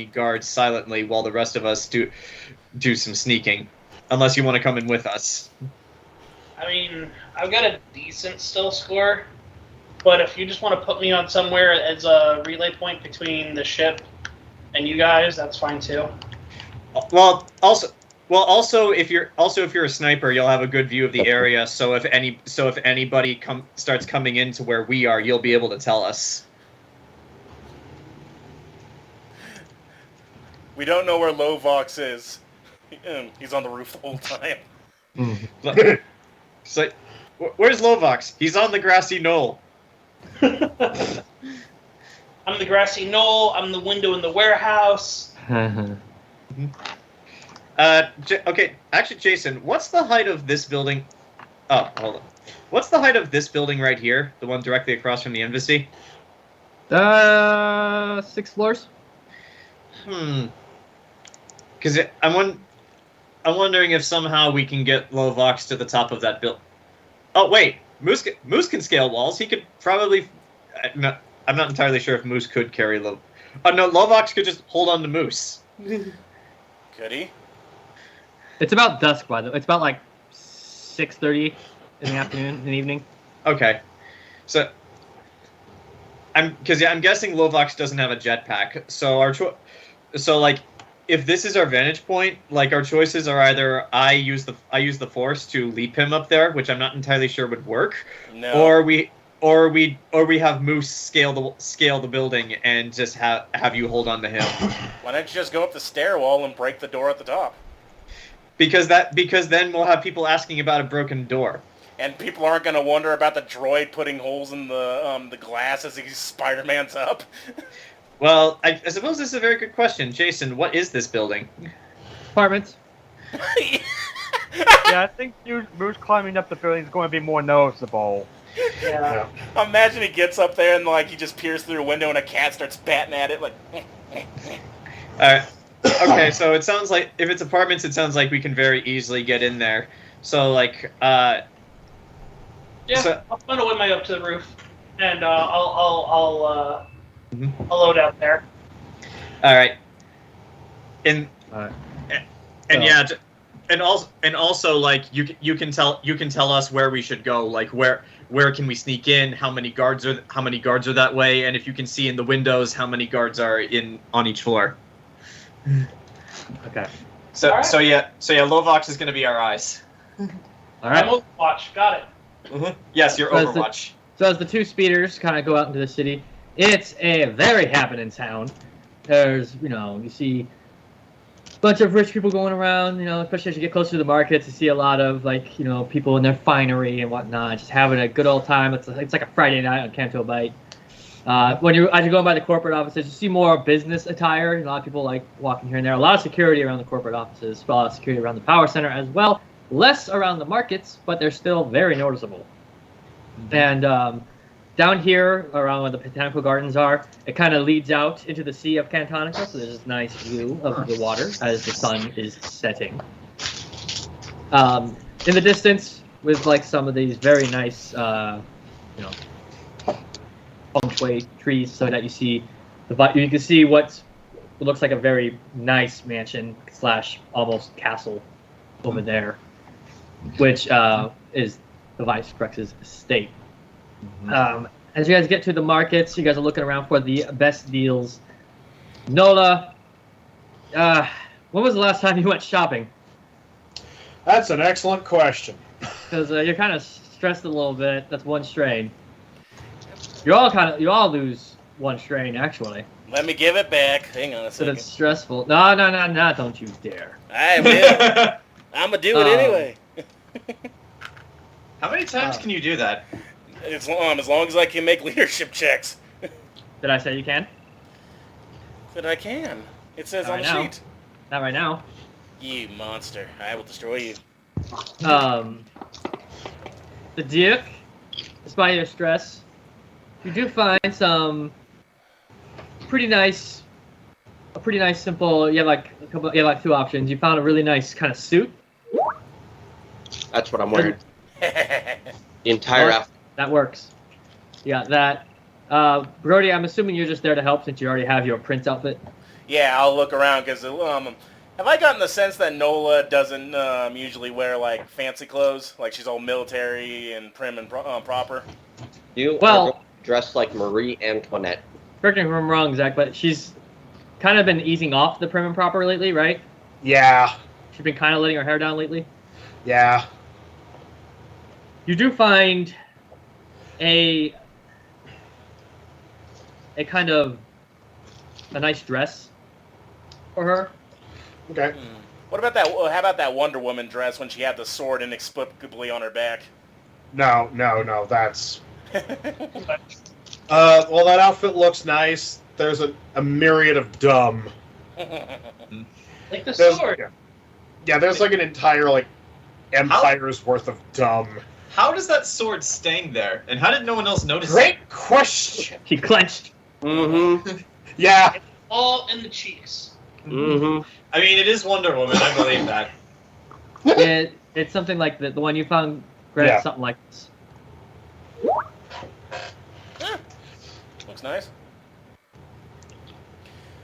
guards silently while the rest of us do some sneaking. Unless you want to come in with us. I mean, I've got a decent stealth score, but if you just want to put me on somewhere as a relay point between the ship and you guys, that's fine too. Also, if you're a sniper, you'll have a good view of the area. So if anybody starts coming into where we are, you'll be able to tell us. We don't know where Lovox is. He's on the roof the whole time. So, where's Lovox? He's on the grassy knoll. I'm the grassy knoll. I'm the window in the warehouse. Okay, actually, Jayson, what's the height of this building? Oh, hold on. What's the height of this building right here? The one directly across from the embassy? 6 floors. Because I'm wondering if somehow we can get Lovox to the top of that build. Oh wait, Moose can scale walls. He could probably. No, I'm not entirely sure if Moose could carry Oh no, Lovox could just hold on to Moose. Could he? It's about dusk, by the way. It's about like 6:30 in the afternoon, in the evening. Okay, so I'm guessing Lovox doesn't have a jetpack. So if this is our vantage point, like our choices are either I use the force to leap him up there, which I'm not entirely sure would work, No. or we have Moose scale the building and just have you hold on to him. Why don't you just go up the stairwell and break the door at the top? Because then we'll have people asking about a broken door. And people aren't going to wonder about the droid putting holes in the glass as he Spider-Man's up. Well, I suppose this is a very good question. Jayson, what is this building? Apartments. Yeah, I think Moose climbing up the building is going to be more noticeable. Yeah. Imagine he gets up there and like he just peers through a window and a cat starts batting at it like. Okay, so it sounds like if it's apartments, it sounds like we can very easily get in there. So like, Yeah, So- I'll find a way up to the roof, and I'll Mhm. load out there. all right, and Alright. and So- yeah, and also like you can tell us where we should go, like where can we sneak in, how many guards are that way, and if you can see in the windows how many guards are on each floor. Okay. So All right. so yeah Lovox is gonna be our eyes. All I'm right. Overwatch. Got it. Yes, you're So is the- Overwatch. So as the two speeders kind of go out into the city, it's a very happening town. There's, you see a bunch of rich people going around, especially as you get closer to the markets, you see a lot of, people in their finery and whatnot, just having a good old time. It's like a Friday night on Canto Bite. As you're going by the corporate offices, you see more business attire. A lot of people like walking here and there. A lot of security around the corporate offices, a lot of security around the power center as well. Less around the markets, but they're still very noticeable. And down here, around where the botanical gardens are, it kind of leads out into the Sea of Cantonica, so there's this nice view of the water as the sun is setting. In the distance, with some of these very nice, feng shui trees, so that you can see what looks like a very nice mansion / almost castle over there, which is the Vice Rex's estate. As you guys get to the markets, you guys are looking around for the best deals. Nola, when was the last time you went shopping? That's an excellent question. Because you're kind of stressed a little bit. That's one strain. You all lose one strain actually. Let me give it back. Hang on a So second. it's stressful. No, don't you dare. I will. I'm gonna do it anyway. How many times can you do that? As long as I can make leadership checks. Did I say you can? That I can. It says Not on the right now. sheet. Not right now. You monster. I will destroy you. The Duke, despite your stress, you do find some pretty nice simple. You have two options. You found a really nice kind of suit. That's what I'm wearing. The entire Well, outfit. That works. You got that. Brody, I'm assuming you're just there to help since you already have your Prince outfit. Yeah, I'll look around because have I gotten the sense that Nola doesn't usually wear fancy clothes, like she's all military and prim and proper? You Well- are dressed like Marie Antoinette. Correct me if I'm wrong, Zach, but she's kind of been easing off the prim and proper lately, right? Yeah. She's been kind of letting her hair down lately. Yeah. You do find a kind of a nice dress for her. Okay. What about that? How about that Wonder Woman dress when she had the sword inexplicably on her back? No, that's... well, that outfit looks nice. There's a myriad of dumb. Like the There's- sword. Yeah, there's an entire, empire's worth of dumb. How does that sword stain there? And how did no one else notice it? Great question! She clenched. Mm-hmm. Yeah, all in the cheeks. Mm-hmm. I mean, it is Wonder Woman. I believe that. It's something like the one you found, Greg. Yeah. Something like this. Looks nice.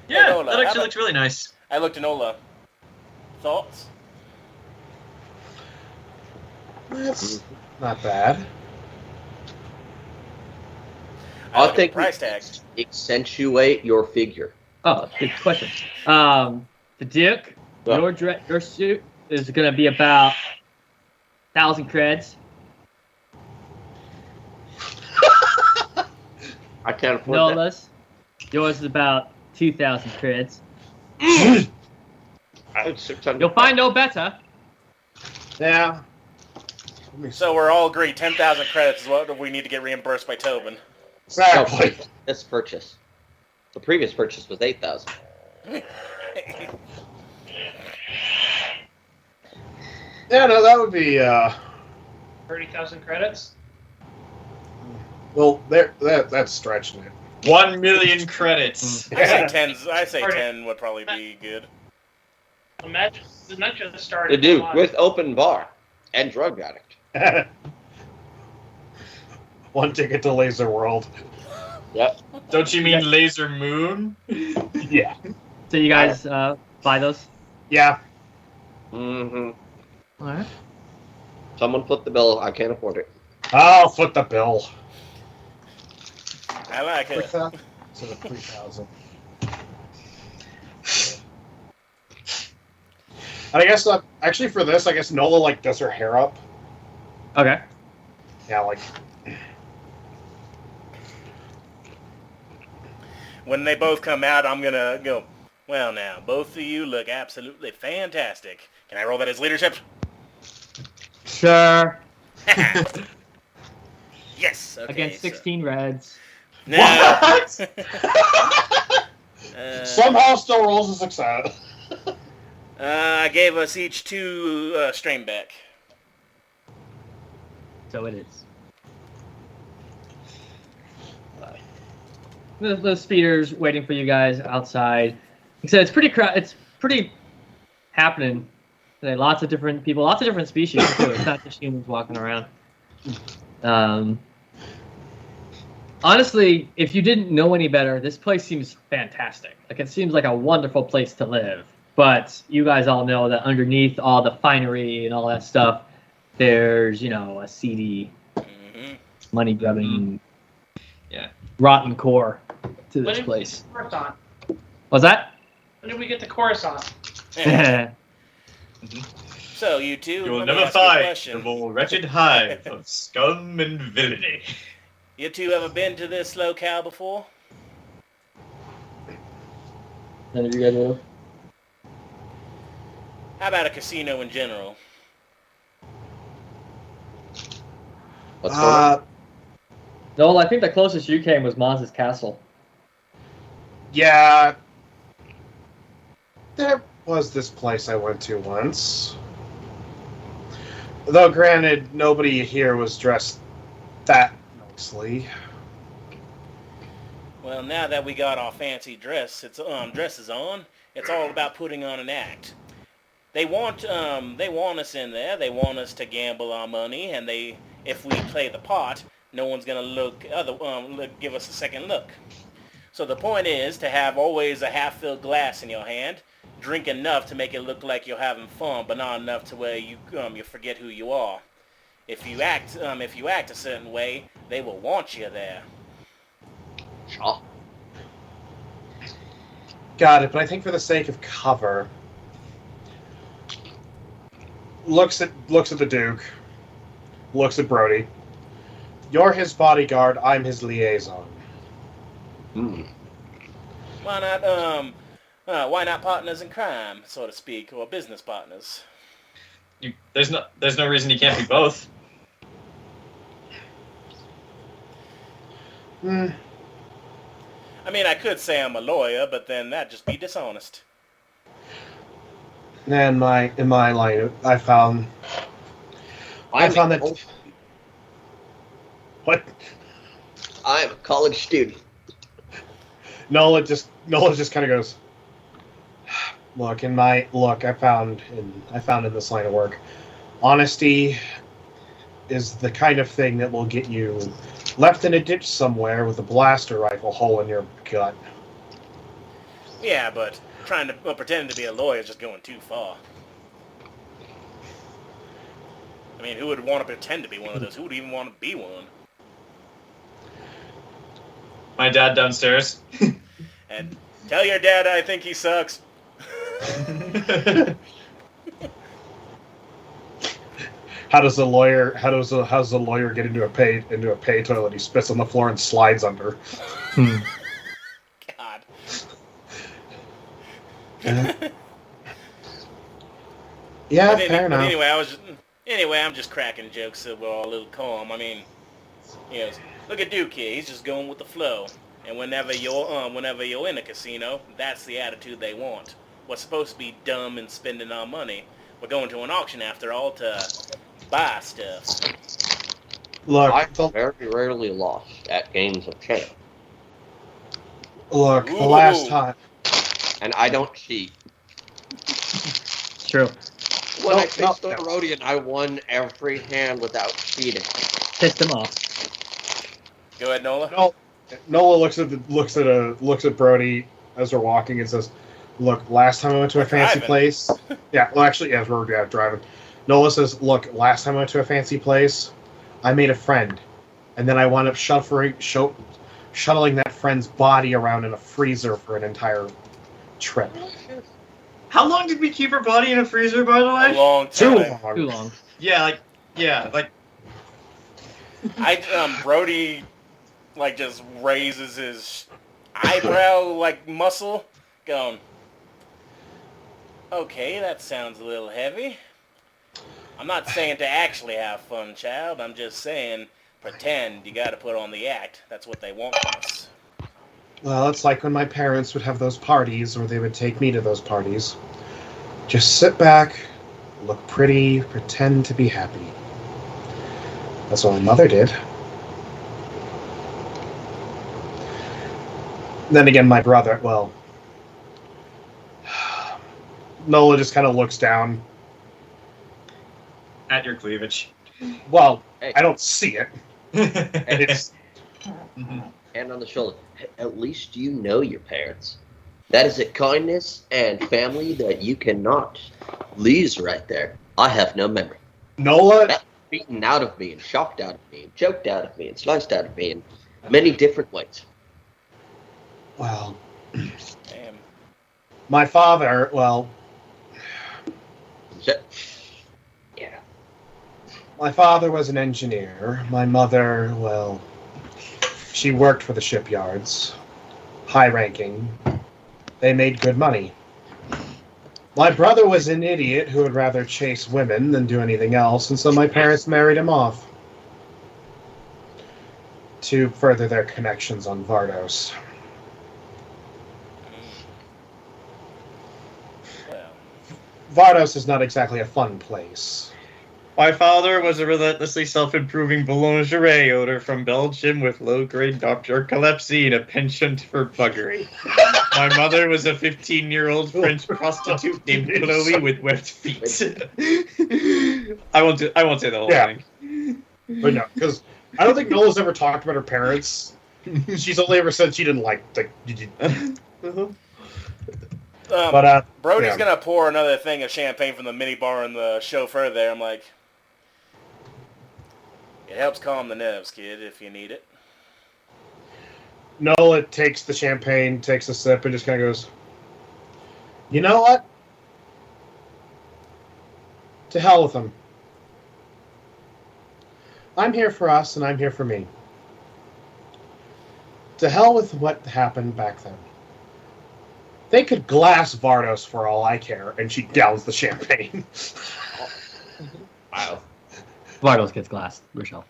Yeah, Nola, that how actually about- looks really nice. I looked at Nola. Thoughts? That's not bad. I I looked at think the price tag. accentuate your figure. Oh, good question. The Duke, Yeah. your suit is gonna be about 1,000 creds. I can't afford that. Nola's, yours is about 2,000 creds. I had 600. You'll find no better. Yeah. So we're all agreed 10,000 credits is what we need to get reimbursed by Tobin. Exactly. This purchase. The previous purchase was 8,000. Yeah, no, that would be 30,000 credits. well, that's stretching it. 1 million credits. I say 10 would probably be good. Imagine just started. The Duke with open bar and drug addict. One ticket to Laser World. Yep. Don't you mean Laser Moon? Yeah. So you guys buy those? Yeah. Mm-hmm. All right. Someone flip the bill. I can't afford it. I'll foot the bill. I like it. So the 3,000. And I guess actually for this, I guess Nola like does her hair up. Okay. Yeah, like When they both come out, I'm going to go, well, now, both of you look absolutely fantastic. Can I roll that as leadership? Sure. Yes. Okay, Against 16 reds. No. What? Somehow still rolls a success. I gave us each 2 strain back. So it is. The speeder's waiting for you guys outside. Like I said, it's pretty happening today. Lots of different people, lots of different species too. It's not just humans walking around. Honestly, if you didn't know any better, this place seems fantastic. Like it seems like a wonderful place to live. But you guys all know that underneath all the finery and all that stuff, there's, a seedy, money grubbing, rotten core to this place. What's that? When did we get the chorus on? So, you two, You will let me never ask you a find question. the more wretched hive of scum and villainy. You two ever been to this locale before? None of you guys know. How about a casino in general? What's going on? Noel, I think the closest you came was Maz's castle. Yeah. There was this place I went to once. Though granted, nobody here was dressed that nicely. Well, now that we got our fancy dresses on, it's all about putting on an act. They want us in there. They want us to gamble our money, and if we play the part, no one's gonna give us a second look. So the point is to have always a half-filled glass in your hand, drink enough to make it look like you're having fun, but not enough to where you forget who you are. If you act a certain way, they will want you there. Sure. Got it, but I think for the sake of cover, looks at the Duke, looks at Brody. You're his bodyguard. I'm his liaison. Why not partners in crime, so to speak, or business partners? There's no reason you can't be both. I mean, I could say I'm a lawyer, but then that'd just be dishonest. In my line, I found that. What? I'm a college student. Nola just kind of goes, look, I found in this line of work, honesty is the kind of thing that will get you left in a ditch somewhere with a blaster rifle hole in your gut. Yeah, but pretending to be a lawyer is just going too far. I mean, who would want to pretend to be one of those? Who would even want to be one? My dad downstairs. And tell your dad I think he sucks. How does the lawyer get into a pay toilet? He spits on the floor and slides under. God. Yeah, fair enough. Anyway, I'm just cracking jokes so we're all a little calm. I mean, look at Duke here. He's just going with the flow. And whenever you're in a casino, that's the attitude they want. What's supposed to be dumb and spending our money. We're going to an auction after all to buy stuff. Look, I've very rarely lost at games of chance. Look, the last time. And I don't cheat. It's true. When I faced the Rodian, I won every hand without cheating. Pissed him off. Go ahead, Nola. No, Nola looks at Brody as they're walking and says, "Look, last time I went to a fancy place." Yeah, well, actually, as we're driving, Nola says, "Look, last time I went to a fancy place, I made a friend, and then I wound up shuttling that friend's body around in a freezer for an entire trip." How long did we keep her body in a freezer, by the way? A long time. Too long. Yeah. Brody, just raises his eyebrow, muscle, going, okay, that sounds a little heavy. I'm not saying to actually have fun, child. I'm just saying, pretend you gotta put on the act. That's what they want from us. Well, it's like when my parents would have those parties, or they would take me to those parties. Just sit back, look pretty, pretend to be happy. That's what my mother did. Then again, my brother, well... Nola just kind of looks down. At your cleavage. Well, Hey. I don't see it. And it's... Hand on the shoulder. At least you know your parents. That is a kindness and family that you cannot lose right there. I have no memory. Nola... That's beaten out of me and shocked out of me and choked out of me and sliced out of me in many different ways. Well... Damn. My father, well... Yeah. My father was an engineer. My mother, well... She worked for the shipyards. High-ranking. They made good money. My brother was an idiot who would rather chase women than do anything else, and so my parents married him off. To further their connections on Vardos. Well, Vardos is not exactly a fun place. My father was a relentlessly self-improving boulangerie owner from Belgium with low-grade narcolepsy and a penchant for buggery. My mother was a 15-year-old French prostitute named Chloe with webbed feet. I won't say the whole thing. But no, because I don't think Nola's ever talked about her parents. She's only ever said she didn't like... Brody's gonna pour another thing of champagne from the mini bar and the chauffeur there. I'm like, it helps calm the nerves, kid, if you need it. Nola takes the champagne, takes a sip, and just kind of goes, "You know what? To hell with them. I'm here for us, and I'm here for me. To hell with what happened back then. They could glass Vardos for all I care," and she downs the champagne. Wow. Vardos gets glassed, Rochelle.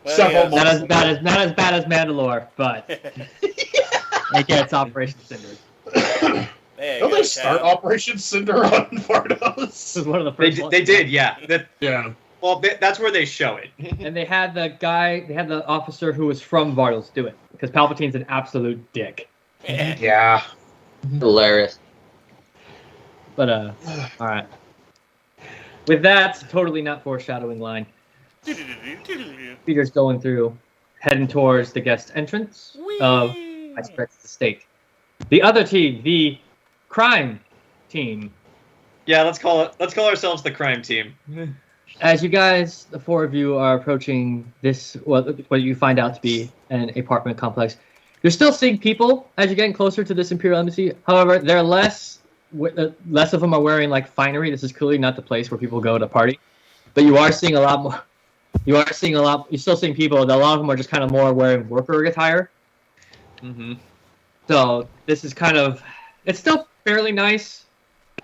Several Not months. as bad as Mandalore, but it gets Operation Cinder. There you Don't go, they start child. Operation Cinder on Vardos? This is one of the first ones. They did, yeah. Yeah. Well, that's where they show it. And they had the officer who was from Vardos do it because Palpatine's an absolute dick. Yeah. Hilarious. But all right. With that, totally not foreshadowing line. Peter's going through, heading towards the guest entrance of I Stretch the State. The other team, the crime team. Yeah, let's call ourselves the crime team. As you guys, the four of you, are approaching this, what you find out to be an apartment complex, you're still seeing people as you're getting closer to this Imperial Embassy. However, they're less of them are wearing like finery. This is clearly not the place where people go to party. But you are seeing a lot more. You're still seeing people. A lot of them are just kind of more wearing worker attire. Mm-hmm. So this is it's still fairly nice.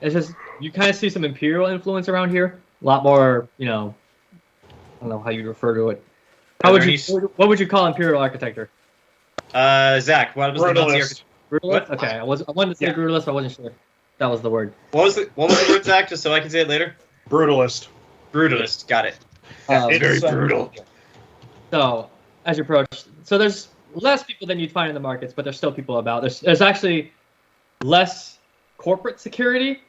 It's just, you kind of see some Imperial influence around here. A lot more, I don't know how you'd refer to it. What would you call Imperial architecture? Zach, what was the Nazi Brutalist. Brutalist? Okay, I wanted to say brutalist, but I wasn't sure that was the word. What was the word, Zach, just so I can say it later? Brutalist. Brutalist, got it. Very brutal. So, as you approach, there's less people than you'd find in the markets, but there's still people about. There's actually less corporate security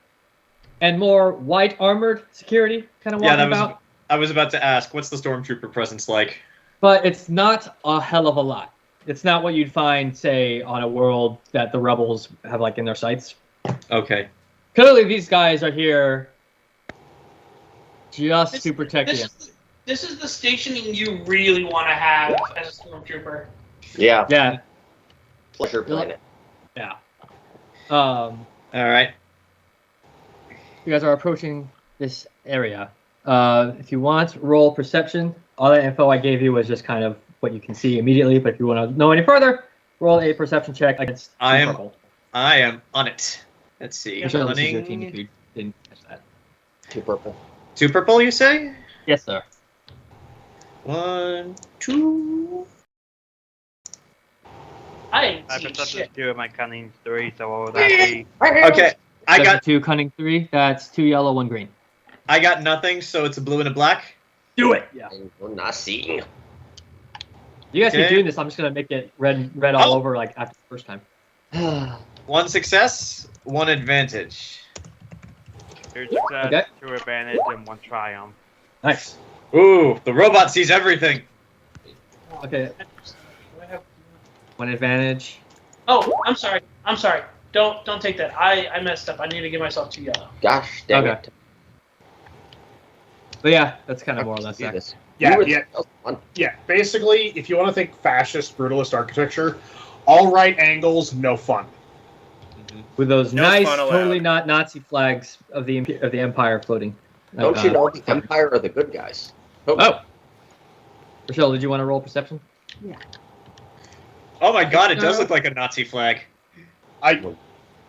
and more white armored security kind of walking about. I was about to ask, what's the stormtrooper presence like? But it's not a hell of a lot. It's not what you'd find, say, on a world that the rebels have like in their sights. Okay. Clearly, these guys are here just to protect you. This is the stationing you really want to have as a stormtrooper. Yeah. Yeah. Pleasure planet. Yeah. All right. You guys are approaching this area. If you want, roll perception. All that info I gave you was just kind of what you can see immediately, but if you want to know any further, roll a perception check against purple. I am on it. Let's see. Rochelle, this is your team if you didn't catch that. 2 purple. 2 purple, you say? Yes, sir. 1, 2. I ain't My seen perception shit. 2 and my cunning 3, so what would that be? Okay. I got 2 cunning 3. That's 2 yellow, 1 green. nothing, so it's a blue and a black. Do it. Yeah. We're not seeing. You guys Okay. keep doing this. I'm just gonna make it red all over like after the first time. 1 success, 1 advantage. 2 success, Okay. 2 advantage, and 1 triumph. Nice. Ooh, the robot sees everything. Okay. 1 advantage. Oh, I'm sorry. Don't take that. I messed up. I need to give myself 2 yellow. Gosh dang Okay. it. But yeah, that's kind of more or less Do that. this. Yeah, You were- yeah. oh, fun. Yeah, basically, if you want to think fascist, brutalist architecture, all right angles, no fun. With those No nice, fun allowed. totally not Nazi flags of the Empire floating. Don't you know the Empire are the good guys? Oh. Rochelle, did you want to roll perception? Oh my god, it does look like a Nazi flag.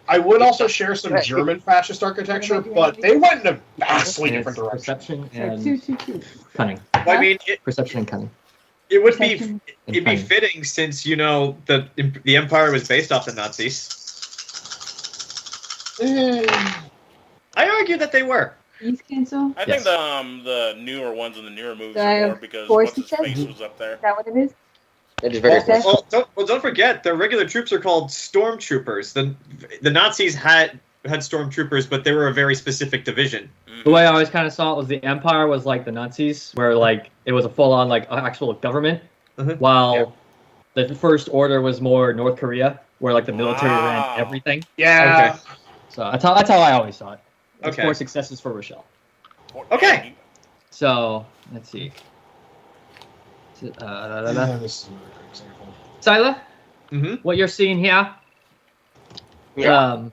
I would also share some German fascist architecture, but they went in a vastly And different it's direction. Perception and cunning. I mean, Perception and cunning. it would be Perception. it'd be fitting since the Empire was based off the Nazis. I argue that they were. Please cancel. I think the newer ones in the newer movies So I are more have because 4 what's his face successes? was up there. Is that what it is? It is very Okay. close. Well, don't forget, the regular troops are called stormtroopers. The Nazis had stormtroopers, but they were a very specific division. The way I always kind of saw it was the Empire was like the Nazis, where like it was a full-on like actual government, while the First Order was more North Korea, where like the military Wow. ran everything. Yeah. Okay. So that's how I always saw it. It's Okay. 4 successes for Rochelle. Okay. So let's see. This is another example. Syla, Mm-hmm. what you're seeing here? Yeah.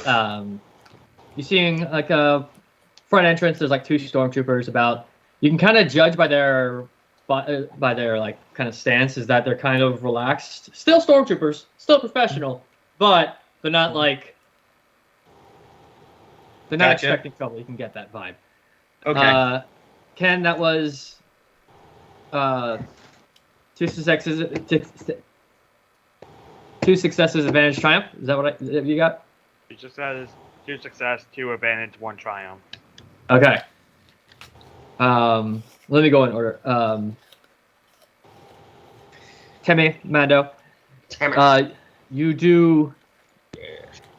You're seeing like a front entrance. There's like 2 stormtroopers about. You can kind of judge by their like kind of stance is that they're kind of relaxed. Still stormtroopers, still professional, but they're not like. They're not Gotcha. expecting trouble. You can get that vibe. Okay. Ken, that was 2 successes. 2 successes, advantage, triumph. Is that what you got? 2 success, 2 advantage, 1 triumph. Okay. Let me go in order. Temme, Mando. You do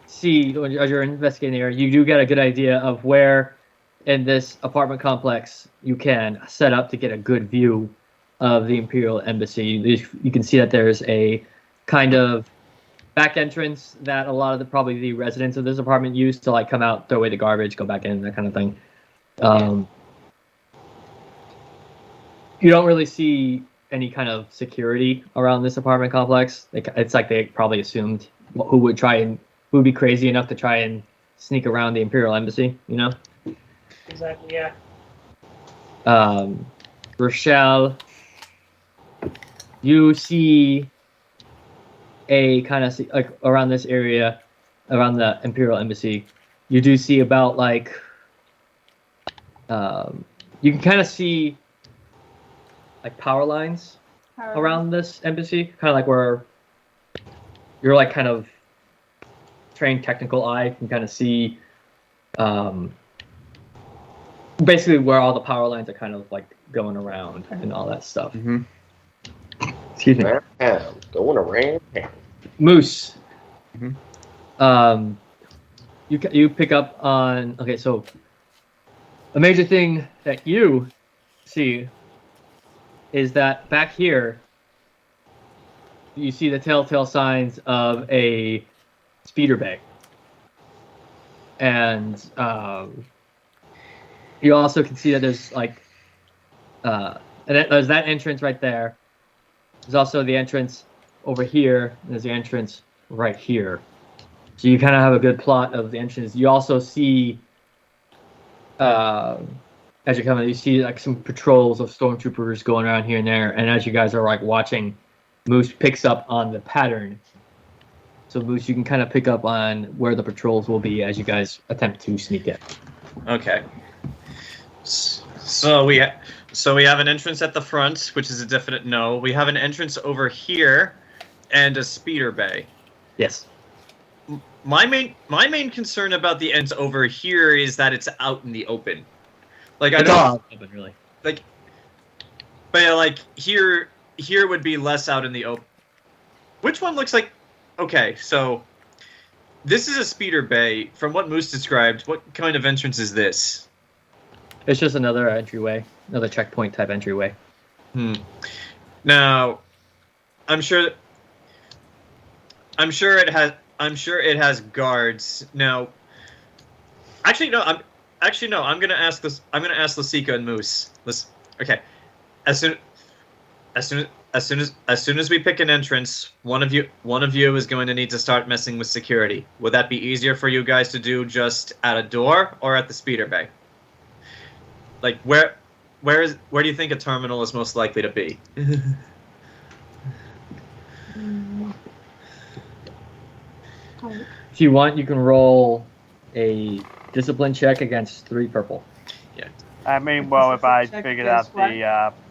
see, as you're investigating here, you do get a good idea of where in this apartment complex you can set up to get a good view of the Imperial Embassy. You can see that there's a kind of back entrance that a lot of probably the residents of this apartment use to like come out, throw away the garbage, go back in, that kind of thing. You don't really see any kind of security around this apartment complex. It's like they probably assumed who would be crazy enough to try and sneak around the Imperial Embassy, you know? Exactly, yeah. Rochelle, you see a kind of like around this area, around the Imperial Embassy, you do see about like, you can kind of see like power lines around this embassy, kind of like where you're like kind of trained technical eye can kind of see basically where all the power lines are kind of like going around and all that stuff. Mm-hmm. Excuse me. Going around. Moose. Mm-hmm. You pick up on, okay, so a major thing that you see is that back here you see the telltale signs of a speeder bay, and you also can see that there's like there's that entrance right there. There's also the entrance over here, and there's the entrance right here. So you kind of have a good plot of the entrance. You also see, as you're coming, you see like some patrols of stormtroopers going around here and there. And as you guys are like watching, Moose picks up on the pattern. So Moose, you can kind of pick up on where the patrols will be as you guys attempt to sneak in. Okay. So we have an entrance at the front, which is a definite no. We have an entrance over here, and a speeder bay. Yes. My main concern about the ends over here is that it's out in the open. Like I It's don't all open, really. like, but yeah, like here would be less out in the open. Which one looks like? Okay, so this is a speeder bay. From what Moose described, what kind of entrance is this? It's just another entryway, another checkpoint type entryway. Now, I'm sure it has guards. Now, actually no. I'm gonna ask Lasica and Moose. Okay. As soon as we pick an entrance, one of you is going to need to start messing with security. Would that be easier for you guys to do just at a door or at the speeder bay? Like where do you think a terminal is most likely to be? If you want, you can roll a discipline check against 3 purple. Yeah. I mean, well, if I Check figured this out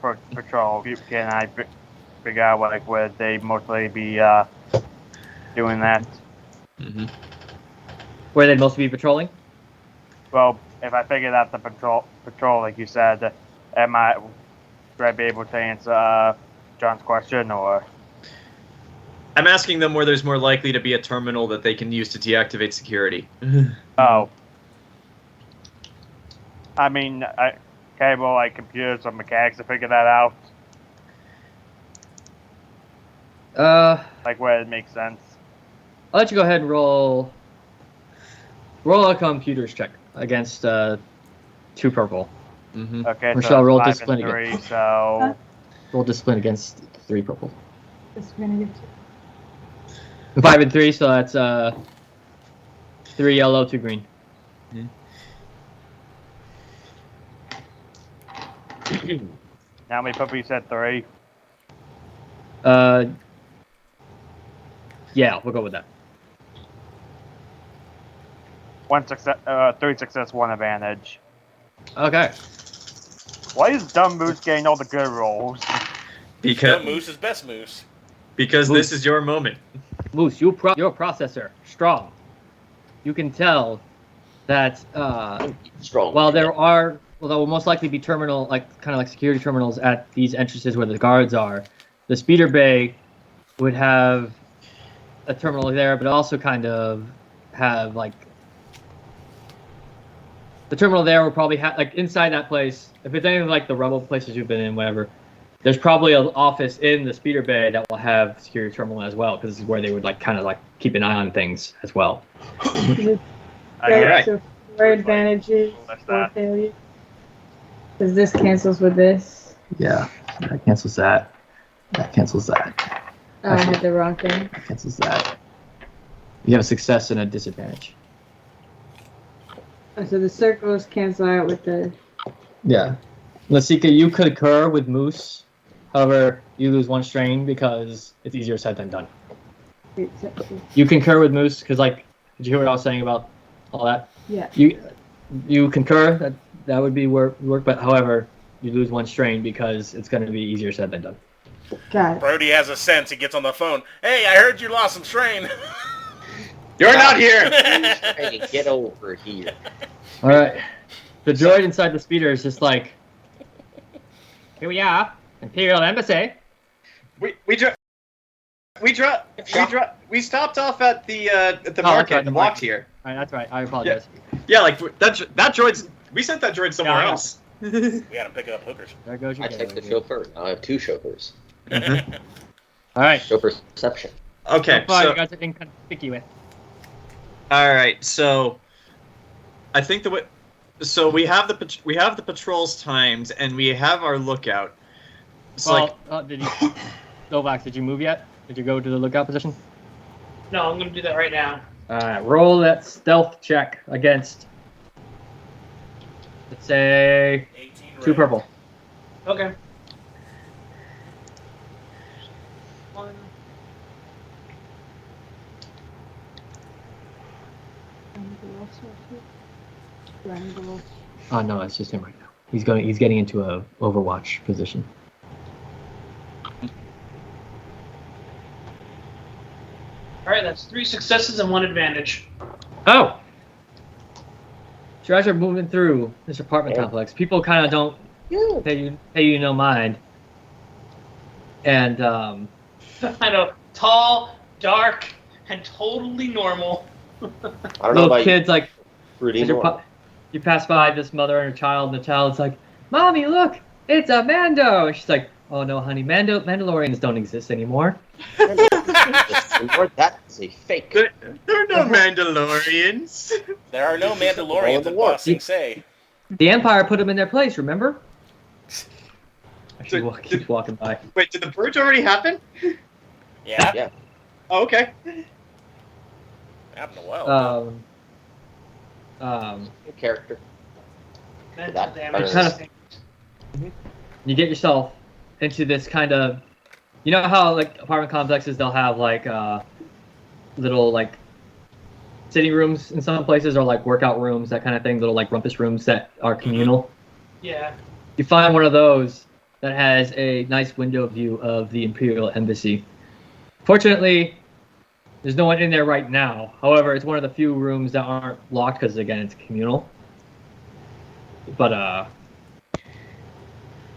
the patrol, can I figure out like where they mostly be doing that? Mm-hmm. Where they'd mostly be patrolling? Well, if I figured out the patrol, like you said, would I be able to answer John's question, or? I'm asking them where there's more likely to be a terminal that they can use to deactivate security. Oh. I mean, cable, like computers or mechanics to figure that out. Like where it makes sense. I'll let you go ahead and roll a computers check against 2 purple. Mm-hmm. Okay, Rochelle, so roll 5 and discipline 3, again. so Roll discipline against 3 purple. Just gonna get 5 and 3, so that's 3 yellow, 2 green. how many purple you said? 3? Yeah, we'll go with that. 1 success, 3 success, 1 advantage. Okay. Why is Dumb Moose getting all the good rolls? Because Moose is best Moose. Moose. This is your moment. Moose, your processor, strong. You can tell that Strong. while there are well, there will most likely be kind of like security terminals at these entrances where the guards are. The speeder bay would have a terminal there, but also kind of have like the terminal there will probably have like inside that place. If it's any of like the rubble places you've been in, whatever, there's probably an office in the speeder bay that will have security terminal as well, because this is where they would like kind of like keep an eye on things as well. Alright. So four advantages, four failures. Because this cancels with this. Yeah, that cancels that. That cancels that. Oh, I had the wrong thing. That cancels that. You have a success and a disadvantage. Oh, so the circles cancel out with the. Yeah. Lasica, you concur with Moose. However, you lose 1 strain because it's easier said than done. You concur with Moose because, like, did you hear what I was saying about all that? Yeah. You concur that would be work, but however, you lose 1 strain because it's going to be easier said than done. Got it. Brody has a sense. He gets on the phone. Hey, I heard you lost some strain. You're not here! Hey, get over here. All right. The droid inside the speeder is just like, here we are, Imperial Embassy. We stopped off at the that's market right, the and walked market. here. All right, that's right. I apologize. Yeah, like that droid's. We sent that droid somewhere Yeah, else. We gotta pick up hookers. There goes your I take the chauffeur. Now I have 2 chauffeurs. All right. Chauffeur perception. Okay, So far, so you guys are inconspicuous. all right, so I think the way. So we have the patrols timed, and we have our lookout. So Did you, Novax, did you move yet? Did you go to the lookout position? No, I'm gonna do that right now. Roll that stealth check against, let's say, 18 2 red. purple. Okay. 1. Oh no, it's just him right now. He's getting into a Overwatch position. All right, that's 3 successes and 1 advantage. Oh! So as you're moving through this apartment complex, people kind of don't pay you no mind. And I know, tall, dark, and totally normal. I don't know little about kids like Rudy as you pass by this mother and her child, and the child's like, "Mommy, look, it's a Mando!" And she's like, "Oh no, honey, Mandalorians don't exist anymore." That is a fake. there are no Mandalorians. There are no Mandalorians in Ba Sing Se. The Empire put them in their place, remember? She keeps walking by. Wait, did the purge already happen? Yeah. Yeah. Oh, okay. Happened a while ago. Good character. Mental That damage. kind You get yourself into this kind of, you know how like apartment complexes they'll have like little like sitting rooms in some places, or like workout rooms, that kind of thing, little like rumpus rooms that are communal. Yeah. You find one of those that has a nice window view of the Imperial Embassy. Fortunately, there's no one in there right now. However, it's one of the few rooms that aren't locked because, again, it's communal. But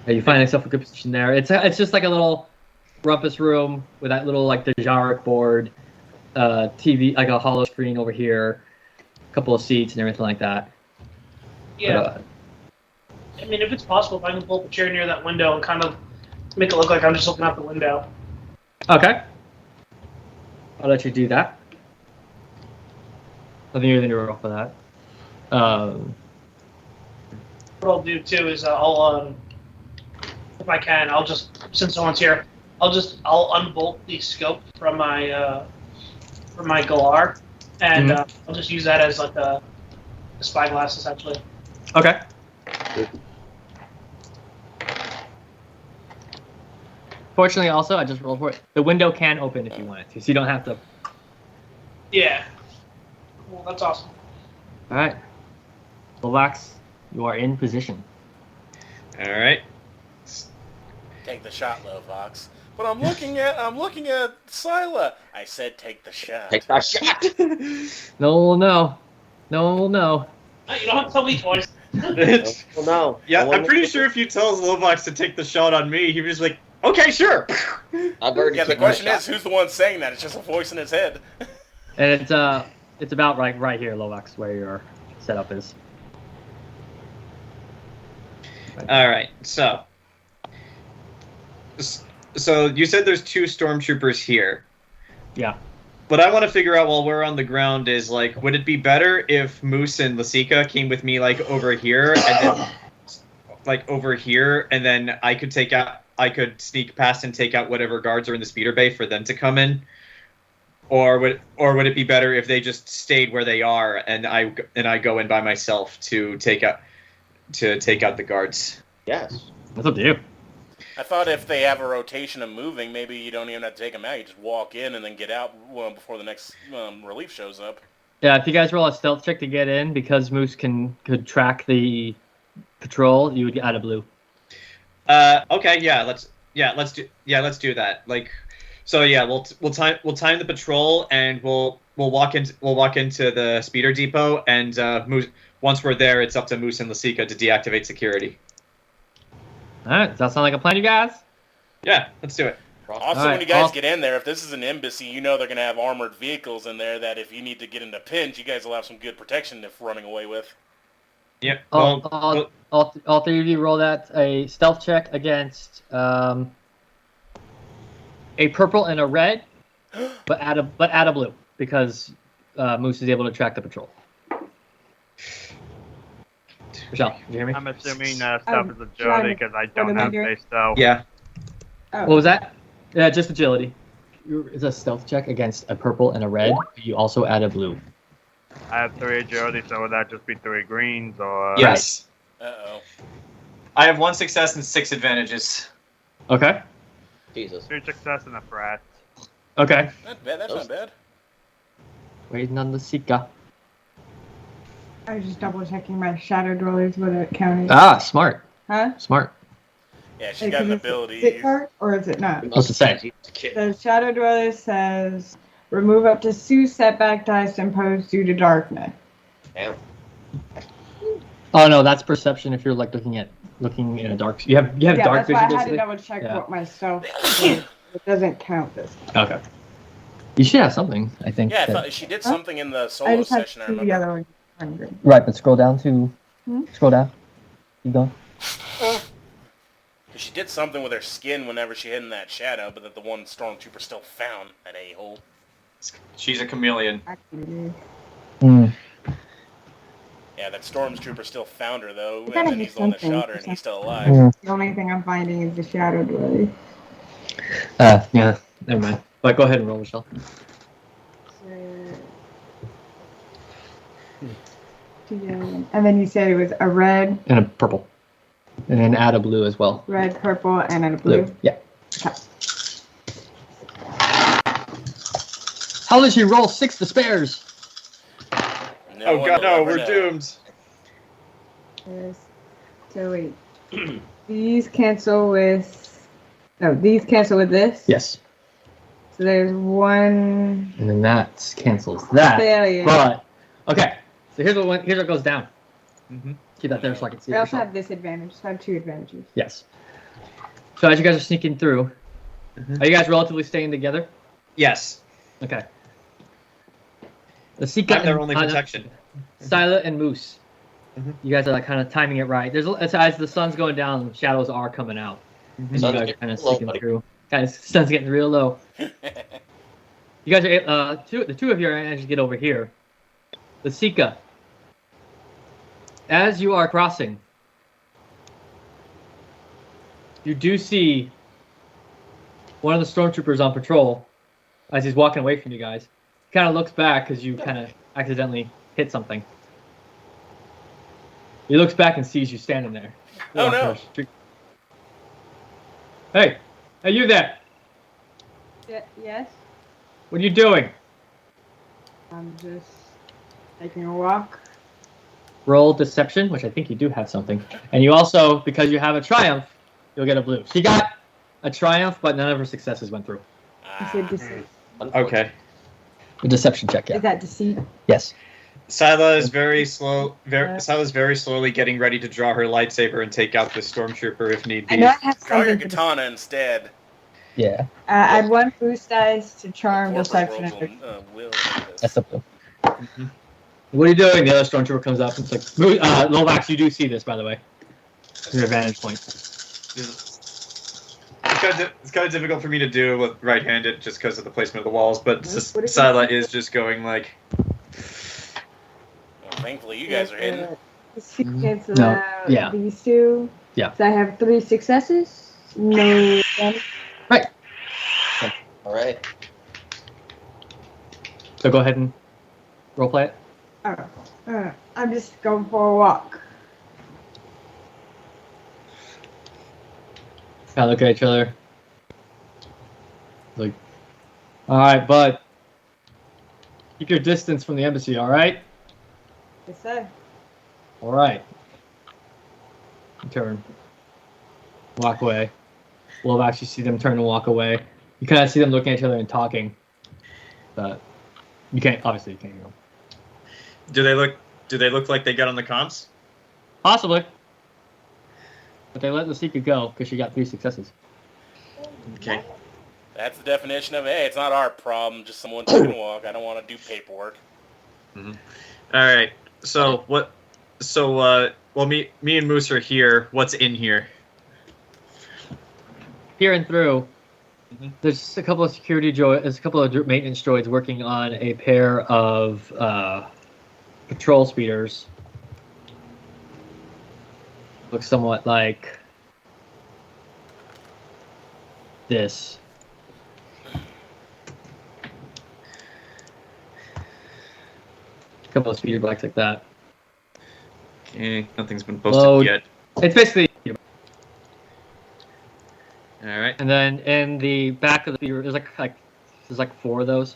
you find yourself a good position there. It's just like a little rumpus room with that little like Dejaric board, TV, like a hollow screen over here, a couple of seats and everything like that. Yeah. But, I mean, if it's possible, if I can pull up a chair near that window and kind of make it look like I'm just looking out the window. okay. I'll let you do that. I think you're going to roll for that. What I'll do too is I'll, if I can, I'll just, since no one's here, I'll unbolt the scope from my Galar, and I'll just use that as like a spyglass essentially. Okay. Fortunately, also, I just rolled for it. The window can open if you want it to, so you don't have to. Yeah. Well, that's awesome. All right. Lovax, you are in position. All right. Take the shot, Lovax. But I'm looking at Syla. I said take the shot. Take that shot. No one will know. No one will know. You don't have to tell me twice. Well, no. Yeah, No I'm one- pretty sure if you tell Lobox to take the shot on me, he was just like, okay, sure. I've already Yeah, the taken my question shot. is, who's the one saying that? It's just a voice in his head. And it's about right here, Lovax, where your setup is. All right, so you said there's 2 stormtroopers here. Yeah. What I want to figure out while we're on the ground is, like, would it be better if Moose and Lasica came with me, like, over here, and then, I could sneak past and take out whatever guards are in the speeder bay for them to come in? Or would it be better if they just stayed where they are and I go in by myself to take out the guards? Yes. That's up to you. I thought if they have a rotation of moving, maybe you don't even have to take them out. You just walk in and then get out before the next relief shows up. Yeah, if you guys roll a stealth check to get in, because Moose could track the patrol, you would add a blue. Okay, let's do that. Like, so yeah, we'll time the patrol and we'll walk into the speeder depot, and Moose, once we're there, it's up to Moose and Lasica to deactivate security. All right, does that sound like a plan, you guys? Yeah, let's do it. Also, Alright, when you guys get in there, if this is an embassy, you know they're going to have armored vehicles in there that if you need to get into pinch, you guys will have some good protection if running away with. Yeah. All three of you roll that a stealth check against a purple and a red, but add a blue because Moose is able to track the patrol. Rochelle, did you hear me? I'm assuming stuff is agility because I don't have base though. Yeah. Oh. What was that? Yeah, just agility. It's a stealth check against a purple and a red. You also add a blue. I have 3 agility, so would that just be 3 greens or? Yes. Uh-oh. I have 1 success and 6 advantages. Okay. Jesus. 3 success and a frat. Okay. Not bad. That's not bad. Waiting on the Sika. I was just double checking my shadow dwellers whether it counted. Ah, smart. Huh? Smart. Yeah, she's got an Is ability. it card or is it not? What's it say? The shadow dweller says remove up to 2 setback dice imposed due to darkness. Damn. Oh no, that's perception. If you're like looking in a dark, you have Yeah, dark that's why vision I had to basically. double check Yeah. what my stealth is. It doesn't count this. Okay. You should have something. I think. Yeah, I that- thought she did something in the I solo just had session, I 2 remember. yellow and hungry. Right, but scroll down to. Scroll down. Keep going. She did something with her skin whenever she hid in that shadow, but that the one stormtrooper still found that a-hole. She's a chameleon. Actually, Yeah, that stormtrooper still found her, though, I and gotta then do he's the one that something. shot her, and he's still alive. the only thing I'm finding is the shadow dweller. Yeah. Never mind. But go ahead and roll, Michelle. And then you said it was a red, And a purple. And then add a blue as well. red, purple, and then a blue. Yeah. Okay. How did she roll 6 despairs? No Oh one god, will no, ever we're know. doomed. Yes. So wait. These cancel with. No, these cancel with this. Yes. So there's 1 And then that cancels that. failure. But okay. So here's what goes down. Mhm. Keep that there so I can see I it. also Michelle. have this advantage. So I have 2 advantages. Yes. So as you guys are sneaking through, are you guys relatively staying together? Yes. Okay. Lasica I'm their and only protection. Syla and Moose. Mhm. You guys are like kind of timing it right. As the sun's going down, shadows are coming out. And you Sun's guys are getting kind of low, sneaking buddy. through. Guys, sun's getting real low. You guys are the 2 of you are managed to get over here. Lasica, as you are crossing, you do see one of the stormtroopers on patrol as he's walking away from you guys. He kind of looks back because you kind of accidentally hit something. He looks back and sees you standing there. Oh, no. Hey, you there? Yes. What are you doing? I'm just taking a walk. Roll deception, which I think you do have something. And you also, because you have a triumph, you'll get a blue. She got a triumph, but none of her successes went through. You said deceit. Okay. A deception check, Is yeah. that deceit? Yes. Syla is very slow. Syla's very slowly getting ready to draw her lightsaber and take out the stormtrooper if need I be. know I have Draw your something. katana instead. Yeah, Add 1 boost dice to charm, Corporate deception, world and will hate that's this. simple. What are you doing? The other stormtrooper comes up and it's like, Lovax, you do see this, by the way. Your vantage point. It's kind of difficult for me to do with right-handed just because of the placement of the walls, but What is Syla it? is just going like. Well, thankfully, you guys are hidden. Cancel No, out yeah. these 2. Yeah. So I have 3 successes. No damage. All right. So go ahead and roleplay it. I'm just going for a walk. Kind of look at each other. Like, all right, bud. Keep your distance from the embassy, all right? Yes, sir. All right. Turn. Walk away. We'll actually see them turn and walk away. You kind of see them looking at each other and talking. But you can't, obviously, you can't hear them. Do they look like they got on the comms? Possibly. But they let Lasica go because she got 3 successes. Okay. That's the definition of, hey, it's not our problem, just someone taking a walk. I don't want to do paperwork. All right. So what? So well, me and Moose are here. What's in here? Here and through, there's a couple of security droids, there's a couple of maintenance droids working on a pair of patrol speeders. Looks somewhat like this. A couple of speeder bikes like that. Okay, nothing's been posted Load. yet. It's basically. All right. And then in the back of the speeder, there's like 4 of those.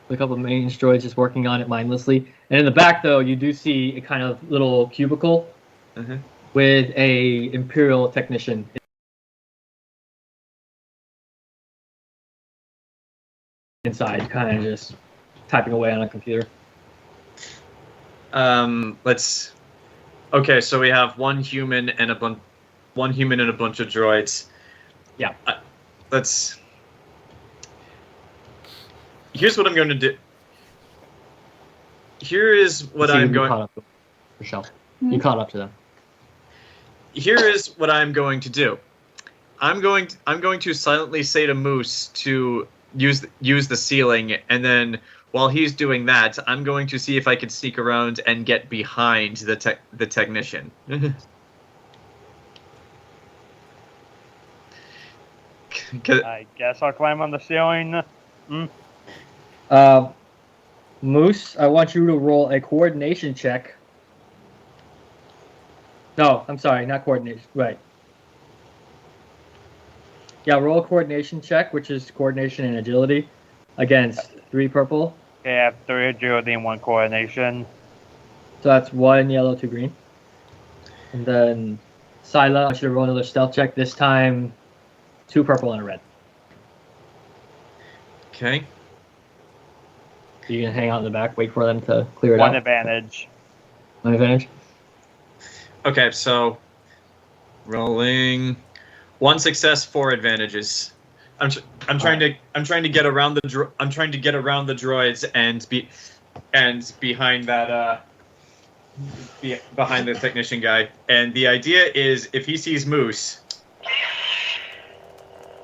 A couple of maintenance droids just working on it mindlessly. And in the back, though, you do see a kind of little cubicle with a Imperial technician. Inside, kind of just typing away on a computer. Let's. Okay, so we have one human and a bunch of droids. Yeah. Let's. Here's what I'm going to do. Here is what I'm going. Caught up to Rochelle. You caught up to them. Here is what I'm going to do. I'm going to silently say to Moose to use the ceiling, and then while he's doing that, I'm going to see if I can sneak around and get behind the technician. I guess I'll climb on the ceiling. Moose, I want you to roll a coordination check. No, I'm sorry, not coordination. Right. Yeah, roll a coordination check, which is coordination and agility, against 3 purple. Okay, I have 3 agility and 1 coordination. So that's 1 yellow, 2 green. And then Syla, I want you to roll another stealth check. This time, 2 purple and a red. Okay. So you can hang out in the back, wait for them to clear it 1 out. advantage. 1 advantage. Okay, so rolling 1 success, 4 advantages. I'm trying to get around the droids and behind that behind the technician guy. And the idea is if he sees Moose.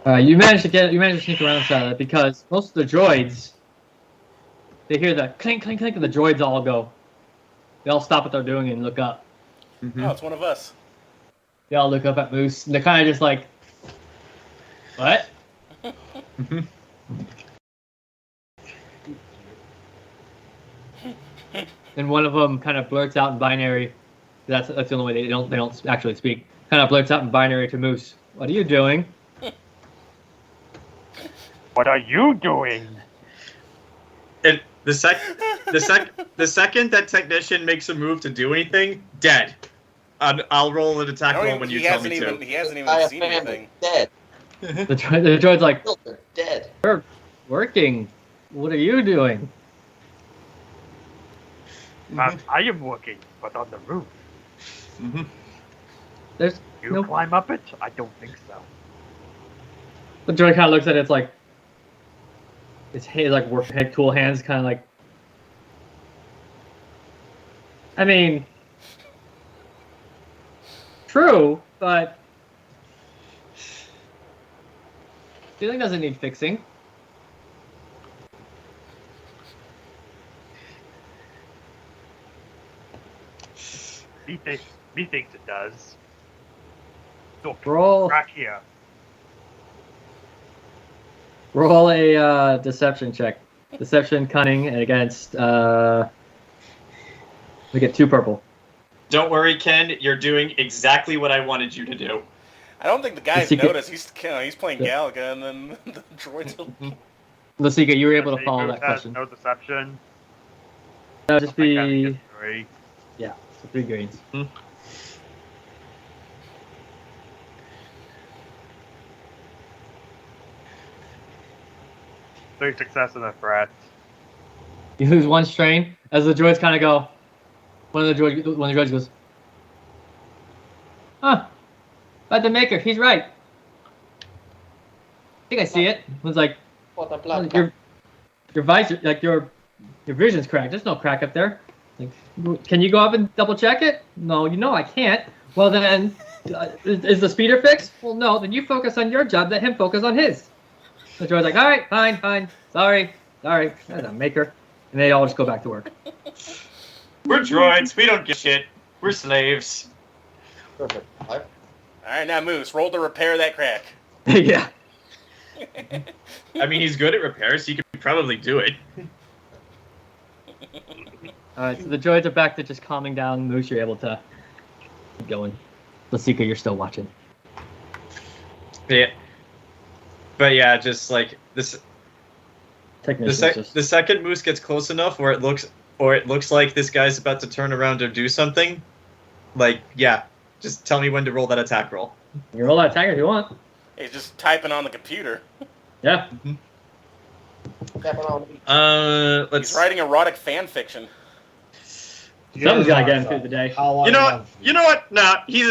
You managed to sneak around Syla because most of the droids, they hear the clink, clink, clink, and the droids all go. They all stop what they're doing and look up. Oh, it's one of us. They all look up at Moose, and they're kind of just like, what? And one of them kind of blurts out in binary. That's the only way they don't actually speak. Kind of blurts out in binary to Moose. What are you doing? What are you doing? And the second that technician makes a move to do anything, dead. I'll roll an attack roll when you tell me to. He hasn't even I seen have anything. dead. The droid's like, They're dead. we're working. What are you doing? I am working, but on the roof. Mm-hmm. There's You no. climb up it? I don't think so. The droid kind of looks at it. It's like his like work tool hands, kind of like. I mean, true, but ceiling doesn't need fixing. Me thinks it does. Look, Roll right here. a deception check. Deception, cunning, and against. We get 2 purple. Don't worry, Ken. You're doing exactly what I wanted you to do. I don't think the guy's Lasica- noticed. He's playing Galaga, and then the droids. Lasica, you were able to See, follow Moose that has question. No deception. No, just I gotta be get 3. so 3 greens. 3 success and a threat. You lose 1 strain as the droids kind of go. One of the droids goes, huh? About the maker, he's right. I think I see it. It's like your visor, like your vision's cracked. There's no crack up there. Like, can you go up and double check it? No, I can't. Well then, is the speeder fixed? Well, no. Then you focus on your job. Let him focus on his. The droid's like, all right, fine. Sorry. That's a maker. And they all just go back to work. We're droids. We don't give shit. We're slaves. Perfect. All right, now Moose, roll to repair that crack. Yeah. I mean, he's good at repairs. He could probably do it. All right, so the droids are back to just calming down. Moose, you're able to keep going. Lasica, you're still watching. Yeah. But yeah, just like this. The second Moose gets close enough where it looks like this guy's about to turn around or do something, like, yeah, just tell me when to roll that attack roll. You can roll that attack if you want. He's just typing on the computer. Yeah. Let's. He's writing erotic fan fiction. Something's gotta get him through the day. You know what? Nah, he's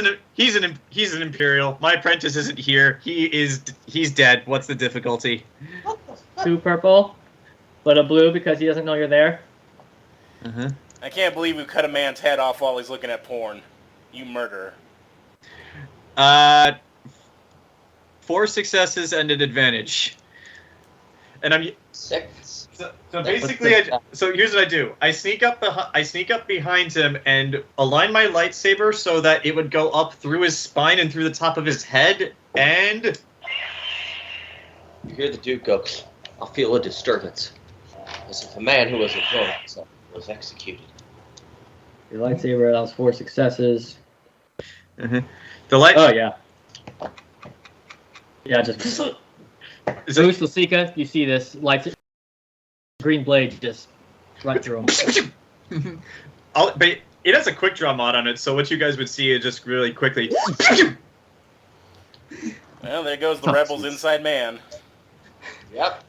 an Imperial. My apprentice isn't here. He's dead. What's the difficulty? 2 purple, but a blue because he doesn't know you're there. I can't believe we cut a man's head off while he's looking at porn. You murderer. 4 successes and an advantage. And I'm 6. So basically, so here's what I do. I sneak up behind him and align my lightsaber so that it would go up through his spine and through the top of his head, and you hear the Duke go, I feel a disturbance. As if a man who was enjoying himself was executed. Your lightsaber allows 4 successes. The light. Oh yeah. Yeah, just. Moose, Lasica, you see this lightsaber, green blade just right through him. But it has a quick draw mod on it, so what you guys would see is just really quickly. Well, there goes the rebel's inside man. Yep.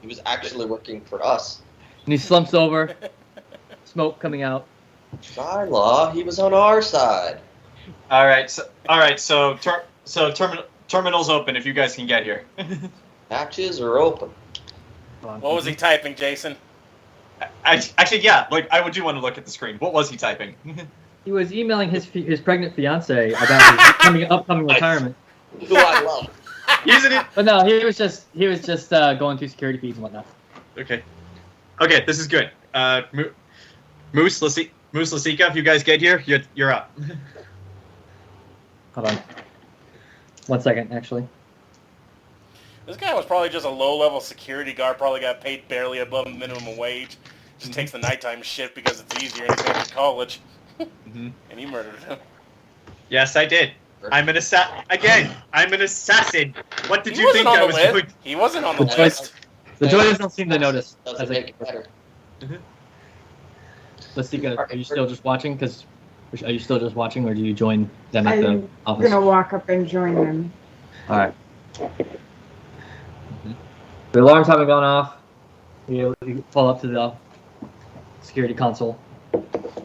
He was actually working for us. And he slumps over, smoke coming out. Syla, he was on our side. All right, so terminal's open if you guys can get here. Hatches are open. What was he typing, Jayson? Actually, yeah. Like, I would do want to look at the screen. What was he typing? He was emailing his pregnant fiance about his upcoming retirement. Who I love. But no, he was just going through security feeds and whatnot. Okay, this is good. Moose, Lasica, if you guys get here, you're up. Hold on. 1 second, actually. This guy was probably just a low-level security guard, probably got paid barely above minimum wage. Just takes the nighttime shift because it's easier and he's going to college. And he murdered him. Yes, I did. I'm an assassin. Again, I'm an assassin. What did you think I was doing? He wasn't on the list. The droids don't seem to notice. Doesn't make it better. Lasica, are you still just watching? Are you still just watching, or do you join them at the I'm office? gonna walk up and join them. All right. The alarms haven't gone off. You pull up to the security console.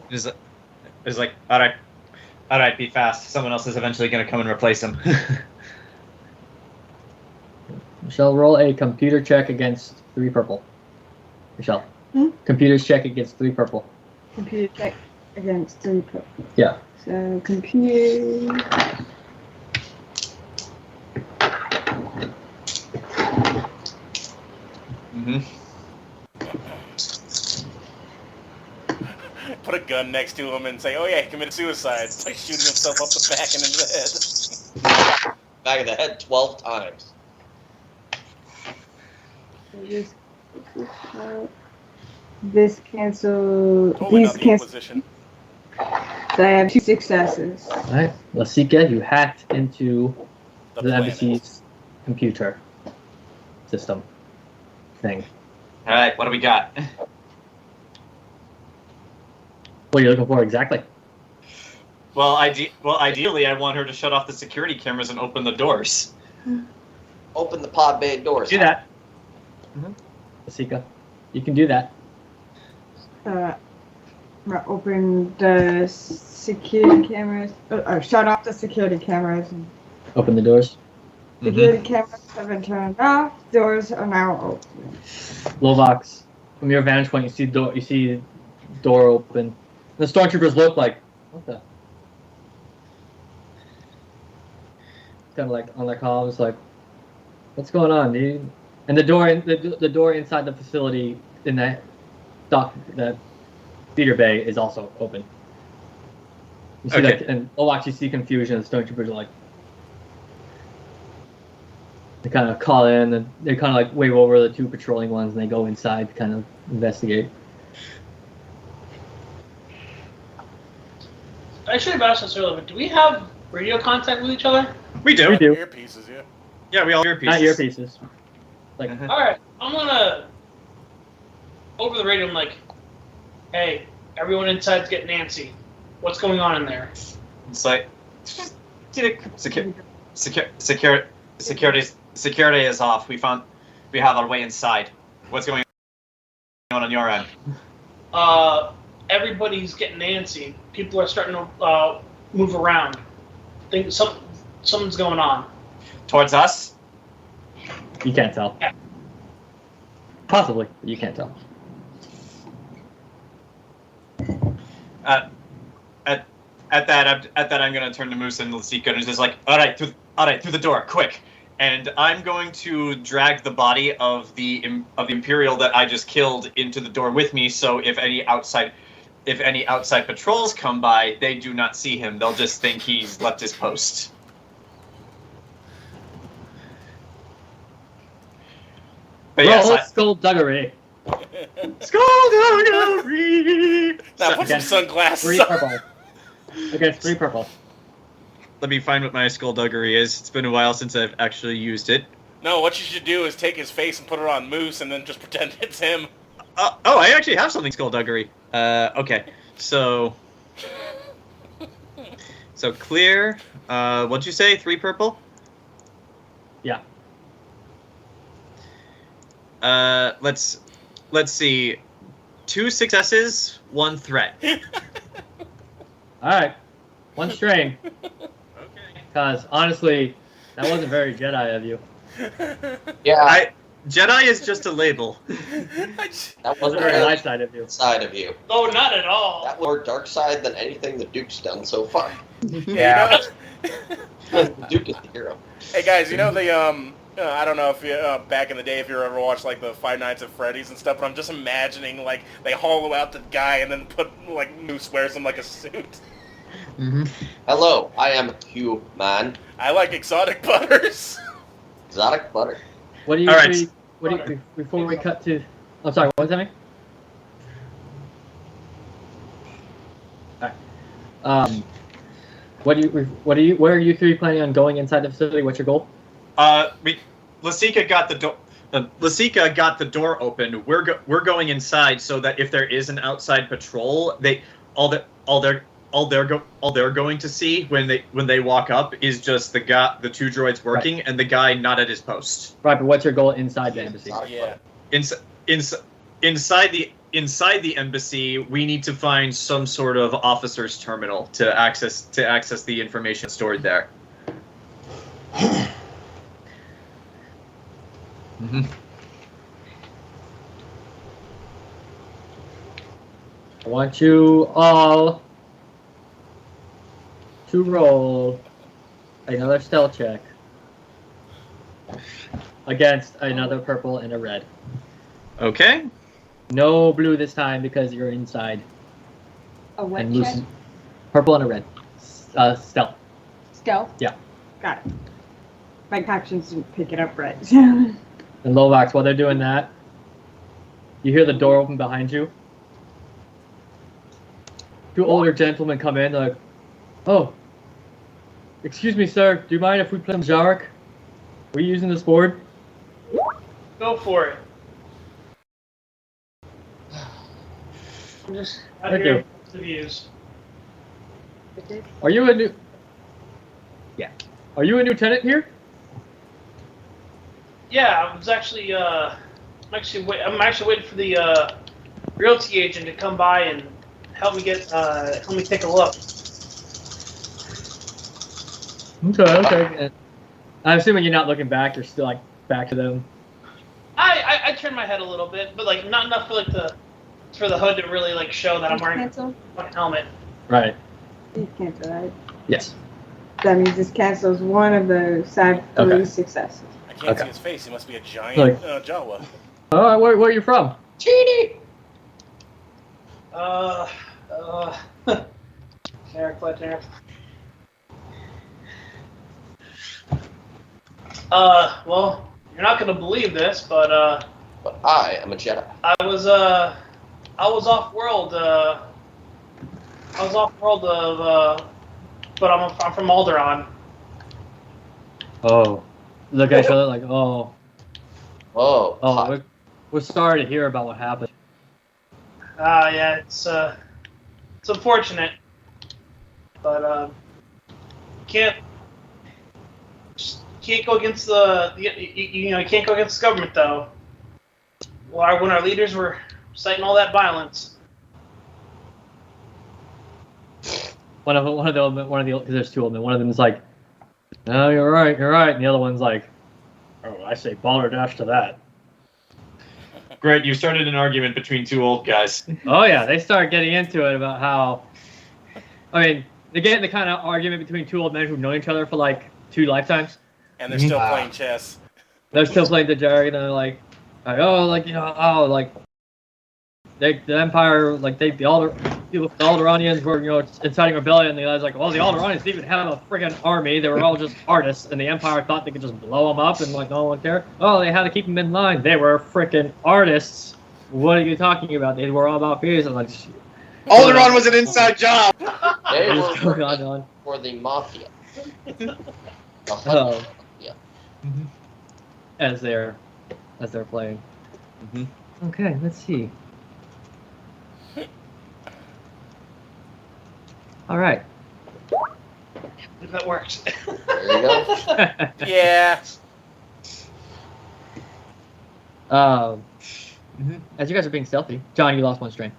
It's like, all right, be fast. Someone else is eventually going to come and replace him. Michelle, roll a computer check against 3 purple. Michelle. Computer's check against 3 purple. Computer check against 3 purple. Yeah. So computer. Put a gun next to him and say, "Oh yeah, he committed suicide." It's like shooting himself up the back and into the head. Back of the head 12 times. This cancel. Totally These not the cancel. Inquisition. So I have 2 successes. Alright. Lasica, you hacked into the planet. embassy's computer system thing. All right, what do we got? What are you looking for exactly? Well, ideally, I want her to shut off the security cameras and open the doors. Open the pod bay doors. Do that. Lasica, you can do that. I'm gonna open the security cameras. Shut off the security cameras. Open the doors. Security cameras have been turned off. Doors are now open. Lovax, from your vantage point, you see door open. The stormtroopers look like, what the? Kind of like on their comms, like, what's going on, dude? And the door inside the facility in that theater bay is also open. You see, Okay. like, and Lovax, you see confusion. The stormtroopers are like, they kind of call in and they kind of like wave over the 2 patrolling ones and they go inside to kind of investigate. I should have asked this earlier, but do we have radio contact with each other? We do. We do. Earpieces, yeah. Yeah, we all earpieces. Not earpieces. Like, Alright, I'm gonna. Over the radio, I'm like, hey, everyone inside's getting antsy. What's going on in there? It's like, security is off. We have our way inside. What's going on your end? Everybody's getting antsy. People are starting to move around. Think something's going on. Towards us? you can't tell. Yeah. Possibly, but you can't tell. At that, I'm gonna turn to Moose and Lasica and just like, all right, through the door, quick. And I'm going to drag the body of the Imperial that I just killed into the door with me. So if any outside patrols come by, they do not see him. They'll just think he's left his post. But yes, Skullduggery. Skullduggery. Now put some sunglasses 3 on. purple. Against 3 purple. Let me find what my skullduggery is. It's been a while since I've actually used it. No, what you should do is take his face and put it on Moose and then just pretend it's him. I actually have something skullduggery. Okay. So clear. What'd you say? 3 purple? Yeah. Let's see. 2 successes, 1 threat. Alright. 1 strain. Okay. Because, honestly, that wasn't very Jedi of you. Yeah, Jedi is just a label. that Wasn't wasn't very really light side of you. side of you. Oh, not at all. That was more dark side than anything the Duke's done so far. Yeah. The Duke is the hero. Hey guys, you know the I don't know if you back in the day if you ever watched like the Five Nights at Freddy's and stuff, but I'm just imagining like they hollow out the guy and then put like Moose wears him like a suit. Mm-hmm. Hello, I am human. I like exotic butters. Exotic butter. What do you All right. see? What do you, before we cut to? I'm sorry. What was that mean? All right. Where are you 3 planning on going inside the facility? What's your goal? Lasica got the door. Lasica got the door open. We're going inside so that if there is an outside patrol, all they're going to see when they walk up is just the 2 droids working and the guy not at his post. Right, but what's your goal inside the embassy? Yeah. Inside inside the embassy, we need to find some sort of officer's terminal to access the information stored there. Mm-hmm. I want you all to roll another stealth check against another purple and a red. Okay. No blue this time because you're inside. A what And check? purple and a red. Stealth. Stealth? Yeah. Got it. My captions didn't pick it up right. And Lovax, while they're doing that, you hear the door open behind you. Two older gentlemen come in, they're like, oh, excuse me, sir, do you mind if we play Jarek? Are we using this board? Go for it. I'm just out Thank here you. the views. Are you a new... Yeah. Are you a new tenant here? Yeah, I was actually I'm actually waiting for the realty agent to come by and help me take a look. Okay. And I'm assuming you're not looking back, you're still like back to them. I turned my head a little bit, but like not enough for the hood to really like show that I'm wearing Cancel? a fucking helmet. Right. You cancel, right? Yes. That means this cancels one of those side 3 Okay. successes. I can't see Okay. his face. He must be a giant Like- Jawa. Oh, where are you from? Cheaty! Eric, what there? Well, you're not gonna believe this, but But I am a Jedi. I was off world. But I'm from Alderaan. Oh. Look at each other like, oh. Whoa. Oh, we're sorry to hear about what happened. Yeah, it's unfortunate, but can't go against you can't go against the government though. When our leaders were citing all that violence. One of the because there's two of them. One of them is like, "No, you're right," and the other one's like, "Oh, I say balderdash to that." Great, you started an argument between two old guys. Oh yeah, they start getting into it about how. I mean, they get in the kind of argument between two old men who've known each other for like 2 lifetimes. And they're still playing chess. They're still playing the jargon, and they're like, the Empire, like the Alderanians were, inciting rebellion. And the guy's like, well, the Alderanians didn't even have a friggin' army. They were all just artists, and the Empire thought they could just blow them up, and like no one cared. Oh, they had to keep them in line. They were frickin' artists. What are you talking about? They were all about peace. I'm like, Alderaan was an inside job. They what's were going on? for the mafia. Oh. Yeah. As they're playing. Okay, let's see. All right. If that works. There you go. Yeah. As you guys are being stealthy, John, you lost 1 strain.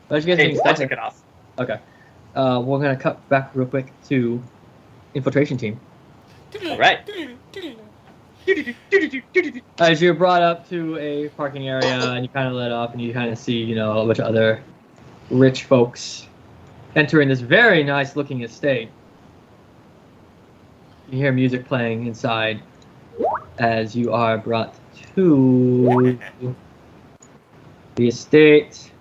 But as you guys are Hey, being I'll stealthy, take it off. okay. We're gonna cut back real quick to infiltration team. All right. As you're brought up to a parking area and you kind of let off and you kind of see, a bunch of other rich folks entering this very nice looking estate. You hear music playing inside as you are brought to the estate.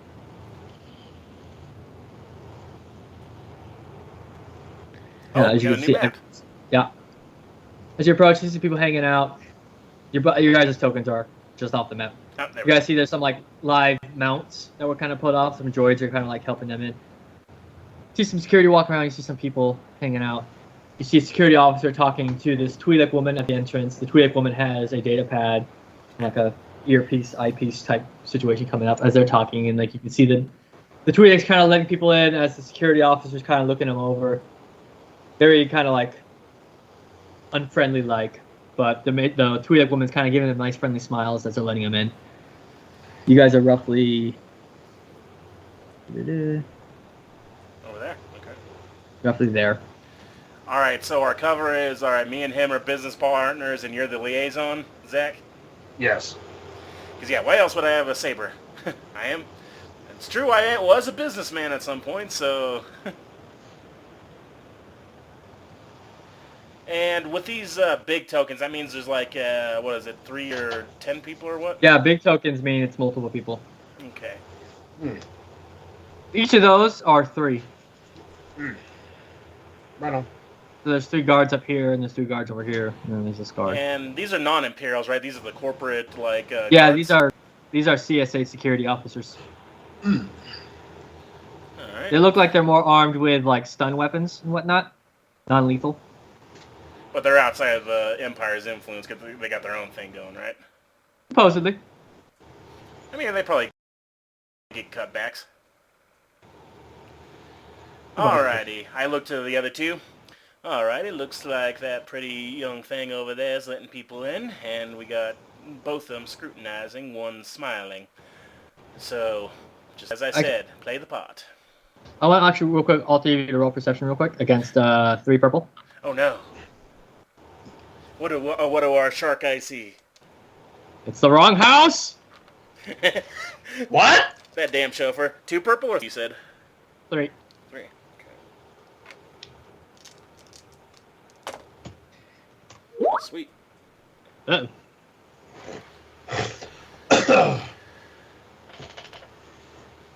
As you can see, as you approach, you see people hanging out. Your guys' tokens are just off the map. Oh, there You we guys see there's some like live mounts that were kind of put off. Some droids are kind of like helping them in. You see some security walk around. You see some people hanging out. You see a security officer talking to this Twi'lek woman at the entrance. The Twi'lek woman has a data pad, like a earpiece, eyepiece type situation coming up as they're talking, and like you can see the Twi'lek's kind of letting people in as the security officer's kind of looking them over. Very kind of like unfriendly like, but the Twi'lek woman's kind of giving them nice friendly smiles as they're letting them in. You guys are roughly Over there. Okay. Roughly there. All right. So our cover is all right. Me and him are business partners, and you're the liaison, Zach. Yes. Because yeah, why else would I have a saber? I am. It's true. I was a businessman at some point. So. And with these big tokens, that means there's like, what is it, 3 or 10 people or what? Yeah, big tokens mean it's multiple people. Okay. Each of those are 3. Right on. So there's 3 guards up here, and there's 2 guards over here, and then there's this guard. And these are non-Imperials, right? These are the corporate, like, yeah, guards? these are CSA security officers. All right. They look like they're more armed with, like, stun weapons and whatnot. Non-lethal. But they're outside of the Empire's influence because they got their own thing going, right? Supposedly. I mean, they probably get cutbacks. Alrighty, I look to the other 2. Alrighty, looks like that pretty young thing over there is letting people in, and we got both of them scrutinizing, one smiling. So, just as I said, play the part. I want actually real quick, all 3 of you to roll perception real quick against 3 purple. Oh no. What do our shark eyes see? It's the wrong house! What? That damn chauffeur. 2 purple, or you said? 3. 3. Okay. Sweet. Uh-oh.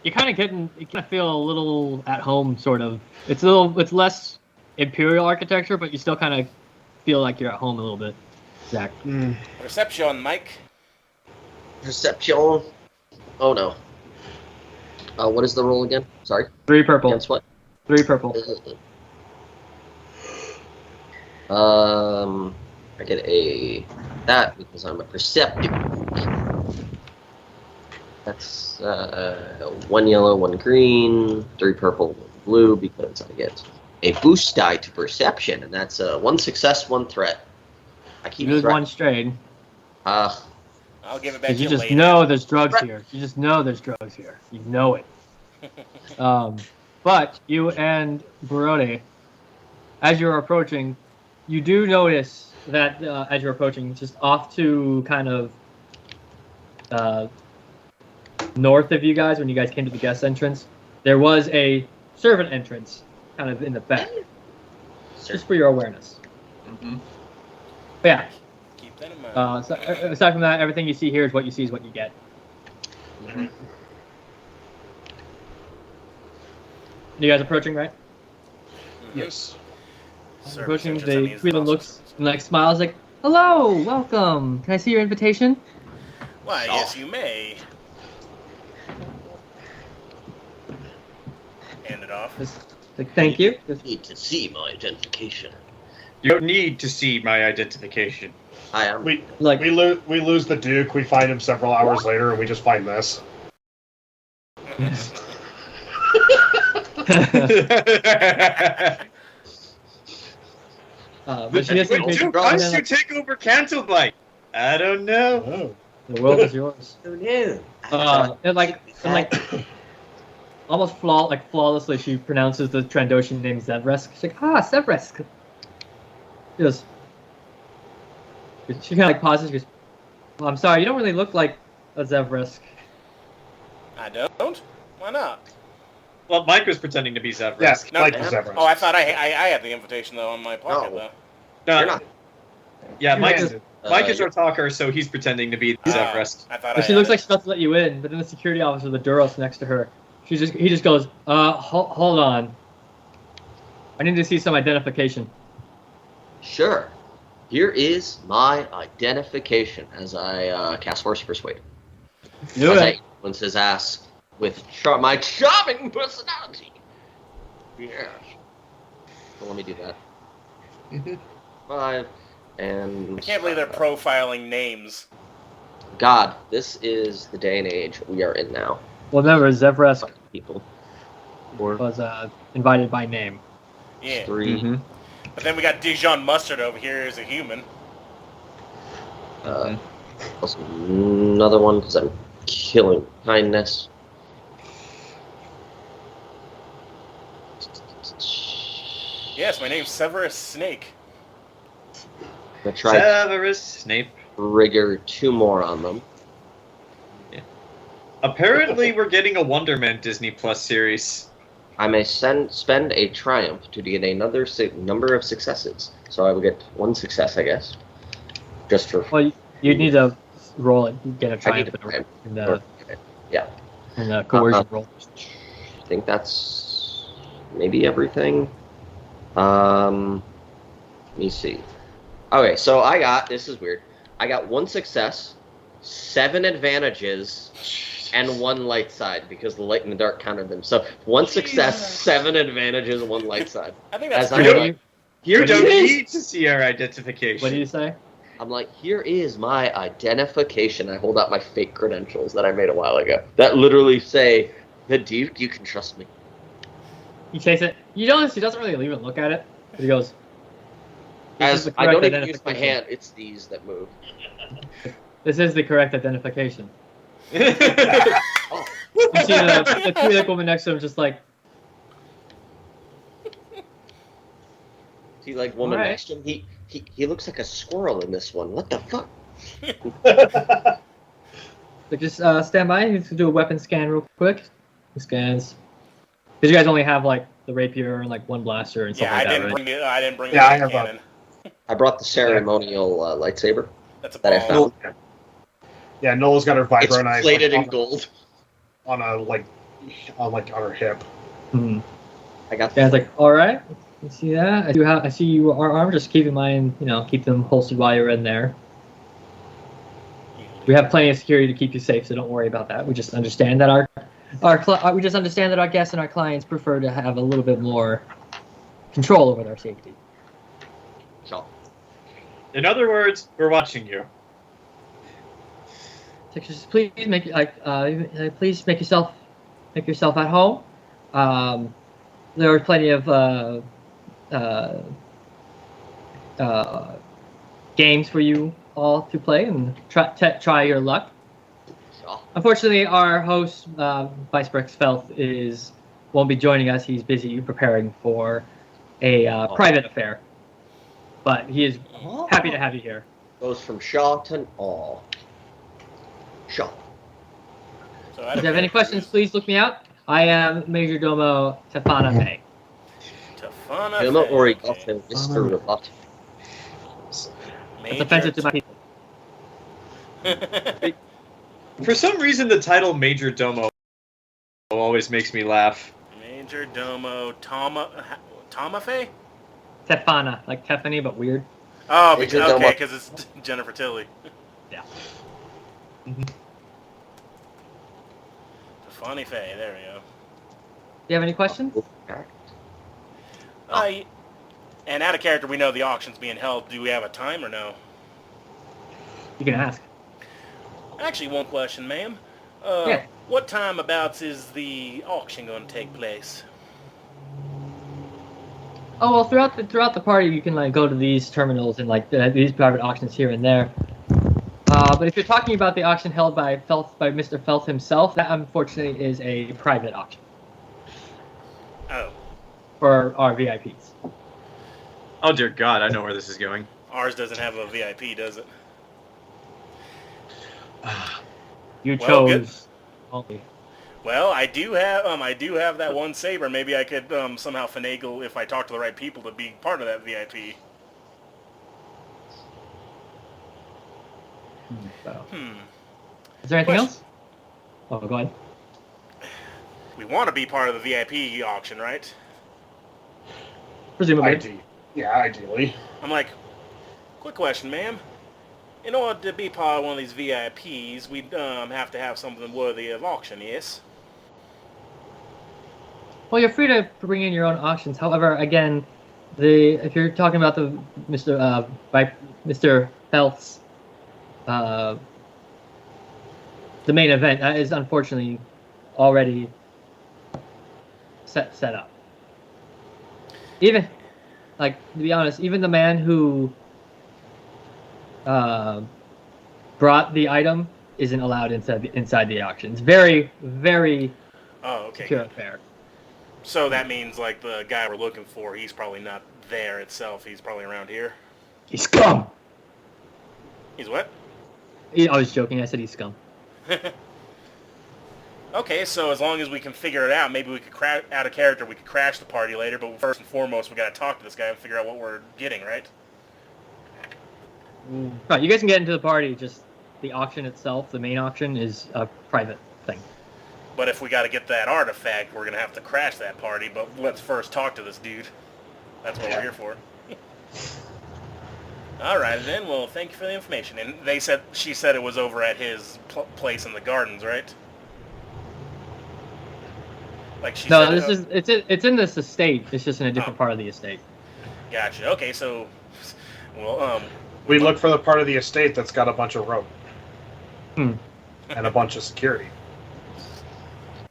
You kind of feel a little at home, sort of. It's less Imperial architecture, but you still kind of feel like you're at home a little bit. Zach. Perception, Mike. Perception. Oh no. What is the roll again? Sorry. 3 purple. Against what? 3 purple. I get that because I'm a perceptive. That's 1 yellow, 1 green, 3 purple, 1 blue because I get a boost die to perception, and that's 1 success, 1 threat. I keep You lose 1 strayed. I'll give it back to you You just later. know there's drugs here. You just know there's drugs here. You know it. But you and Brody, as you're approaching, you do notice that as you're approaching, just off to kind of north of you guys, when you guys came to the guest entrance, there was a servant entrance kind of in the back. Just for your awareness. Mm-hmm. But yeah. Keep that in mind. Aside from that, everything you see here is what you see is what you get. Mm-hmm. You guys approaching, right? Yes. Approaching, the Queen looks and like smiles like, "Hello, welcome. Can I see your invitation?" Why, yes, you may. Hand it off. Just like, thank you. You need to see my identification. You don't need to see my identification. Hi, I'm. We Like- we lose the Duke. We find him several hours later, and we just find this. But she has When invitation. Duke wants to take over Cantobite. I don't know. Oh. The world is yours. Who knew? And almost flawlessly, she pronounces the Trandoshan name Zevresk. She's like, Zevresk. She goes. She kind of like pauses. She goes, "Well, I'm sorry, you don't really look like a Zevresk." I don't? Why not? Well, Mike was pretending to be Zevresk. Yes, No, like man. the Zevras. Oh, I thought I had the invitation, though, on my pocket, No. though. No, You're not. Yeah, Mike Handed. is our talker, so he's pretending to be Zevresk. I thought But I she had looks it. like she's about to let you in, but then the security officer, the Duros next to her, he just goes, hold on. I need to see some identification. Sure. Here is my identification as I cast Force Persuade. Do As I it. influence his ass with my charming personality. Yes. So let me do that. 5 and. I can't believe they're profiling names. God, this is the day and age we are in now. Well, remember, Zevresk Fucking people. was invited by name. Yeah. 3. But then we got Dijon Mustard over here as a human. Plus another one because I'm killing kindness. Yes, my name's Severus Snake. I tried Severus Snape. to rigor 2 more on them. Apparently, we're getting a Wonderman Disney Plus series. I may spend a triumph to get another number of successes. So I will get 1 success, I guess. Just for... Well, you need to roll it. Get a I need triumph to triumph. in the Yeah. coercion roll. I think that's maybe everything. Let me see. Okay, so this is weird. I got 1 success, 7 advantages, and 1 light side, because the light and the dark counted them. So 1 success, 7 advantages, 1 light side. I think that's As I'm pretty like, You don't Jeez. need to see our identification. What do you say? I'm like, here is my identification. I hold out my fake credentials that I made a while ago. That literally say, the Duke, you can trust me. He takes it. He doesn't really even look at it. But he goes. "This is As the I correct don't even use my identification. hand, it's these that move. This is the correct identification." Oh, You see the Twi'lek woman next to him, just like, see, like, woman Alright. next to him, he looks like a squirrel in this one. What the fuck? just stand by. You can do a weapon scan real quick. He scans. Because you guys only have like the rapier and like 1 blaster and stuff Yeah, like I that, didn't right? bring it. I didn't bring Yeah, I the have a- cannon. I brought the ceremonial lightsaber That's a that I ball. found. Yeah, Nola's got her It's vibro knife plated in on, gold. on her hip. Hmm. I got Guys, like, all right. You see that? I see you are armed. Just keep in mind, keep them holstered while you're in there. We have plenty of security to keep you safe, so don't worry about that. We just understand that our guests and our clients prefer to have a little bit more control over their safety. So, In other words, we're watching you. So just please please make yourself at home. There are plenty of games for you all to play and try your luck. so. Unfortunately, our host, Vice Brix Felth, won't be joining us. He's busy preparing for a private affair, but he is happy to have you here. Goes from Shaw to Aw. Shaw. So If you have any questions, please look me out. I am Major Domo Tefana May. Tefana Emma Faye, Origoto, Mr. Robot. It's Major offensive to my people. For some reason, the title Major Domo always makes me laugh. Major Domo Tama Faye? Tefana, like Tiffany, but weird. Oh, Major because Domo. it's Jennifer Tilly. Yeah. Tefani Faye, there we go. Do you have any questions? And out of character, we know the auction's being held. Do we have a time or no? You can ask. Actually, one question, ma'am. Yeah. What time abouts is the auction going to take place? Oh well, throughout the party, you can like go to these terminals and like these private auctions here and there. But if you're talking about the auction held by Mr. Felth himself, that unfortunately is a private auction Oh, for our VIPs. Oh dear God, I know where this is going. ours doesn't have a VIP, does it? You Well, chose only. Well, I do have that one saber. Maybe I could somehow finagle if I talk to the right people to be part of that VIP. So. Hmm. Is there anything Question. else? Oh, go ahead. We want to be part of the VIP auction, right? Presumably. Ideally. I'm like, quick question, ma'am. In order to be part of one of these VIPs, we'd have to have something worthy of auction, yes? Well, you're free to bring in your own auctions. However, again, if you're talking about the Mr. Felth's the main event, that is unfortunately already set up. Even, like, to be honest, even the man who brought the item isn't allowed inside the auction. It's very, very Oh, okay. secure affair. So that means, like, the guy we're looking for, he's probably not there itself. He's probably around here. He's scum. He's what? I was joking. I said he's scum. Okay, so as long as we can figure it out, maybe we could out of character, we could crash the party later, but first and foremost, we gotta talk to this guy and figure out what we're getting, right? Right, you guys can get into the party, just the auction itself, the main auction, is a private thing. But if we gotta get that artifact, we're gonna have to crash that party, but let's first talk to this dude. That's what we're here for. Alright then, well, thank you for the information. And she said it was over at his place in the gardens, right? Like she No, said, it's in this estate. It's just in a different part of the estate. Gotcha. Okay, so, well, We look for the part of the estate that's got a bunch of rope. Hmm. And a bunch of security.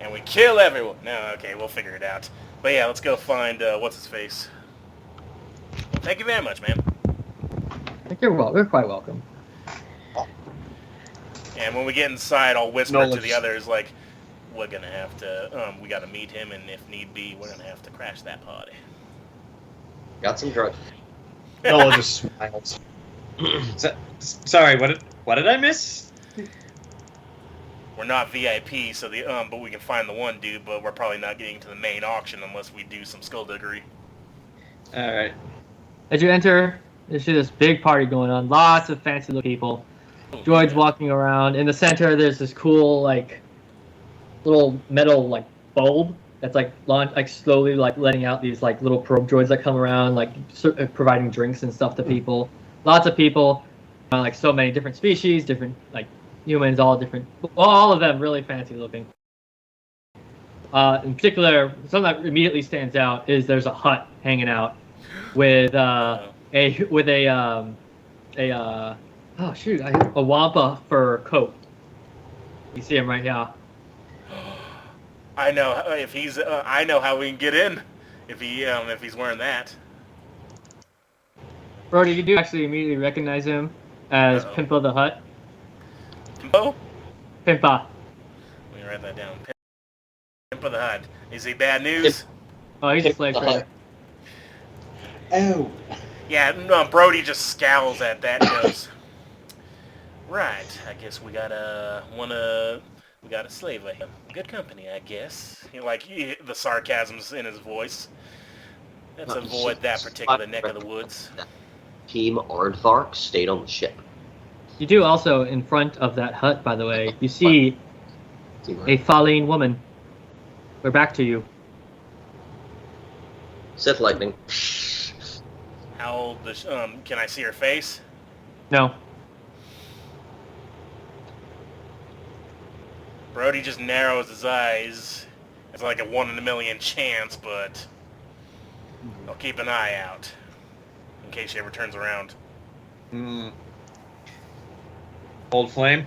And we kill everyone. No, okay, we'll figure it out. But yeah, let's go find, what's his face. Well, thank you very much, man. I think you're quite welcome. And when we get inside, I'll whisper Nola to the others, like, we're gonna have to, we gotta meet him, and if need be, we're gonna have to crash that party. Got some drugs. Nola just smiles. Sorry, what did I miss? We're not VIP, so but we can find the one dude, but we're probably not getting to the main auction unless we do some skullduggery. Alright. As you enter, there's this big party going on. Lots of fancy looking people. Droids walking around. In the center, there's this cool, like, little metal, like, bulb that's, like, slowly, like, letting out these, like, little probe droids that come around, like, providing drinks and stuff to people. Lots of people, like, so many different species, different, like, humans, all of them really fancy looking. In particular, something that immediately stands out is there's a hut hanging out with a wampa fur coat. You see him right here. I know if he's. I know how we can get in if he's wearing that. Brody, you do actually immediately recognize him as Pimpa the Hutt. Pimpo? Pimpa. Let me write that down. Pimpa the Hutt. Is he bad news? Oh, he's a slave trader. Oh. Yeah, no, Brody just scowls at that and goes, right, I guess we got a slave of him. Good company, I guess. The sarcasm's in his voice. Let's avoid that particular neck of the woods. Team Aardvark stayed on the ship. You do also, in front of that hut, by the way, you see a Faline woman. We're back to you. Sith lightning. How old can I see her face? No. Brody just narrows his eyes. It's like a 1 in a million chance, but I'll keep an eye out in case she ever turns around. Old flame?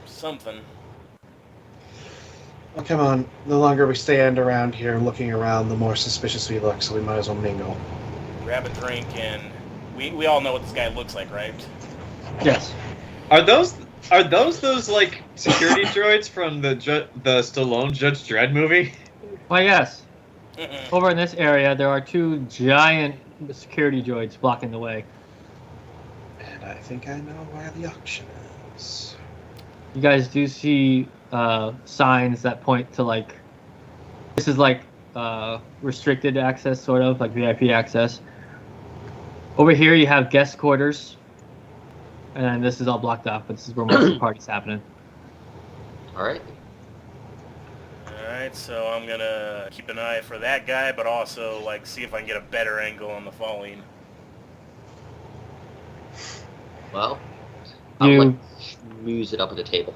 Something. Well, come on. The longer we stand around here looking around, the more suspicious we look, so we might as well mingle. Grab a drink, and we all know what this guy looks like, right? Yes. Are those like security droids from the Stallone Judge Dredd movie? Why, yes. Over in this area, there are 2 giant security droids blocking the way. And I think I know where the auction is. You guys do see signs that point to, like, this is like restricted access, sort of, like VIP access. Over here you have guest quarters, and this is all blocked off, but this is where most of the party's happening. Alright. Alright, so I'm gonna keep an eye for that guy, but also, like, see if I can get a better angle on the Faline. Well, I'm like schmooze it up at the table.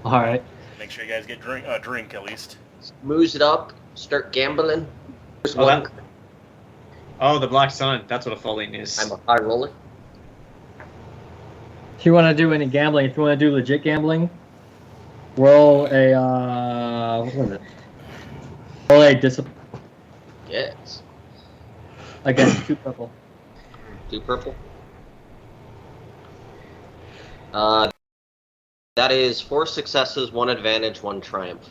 Alright. Make sure you guys get a drink at least. Schmooze it up, start gambling. Oh, the Black Sun. That's what a Faline is. I'm a high roller. If you want to do any gambling, if you want to do legit gambling, roll a, what was it? Roll a discipline. Yes. Against 2 purple. 2 purple. That is 4 successes, 1 advantage, 1 triumph.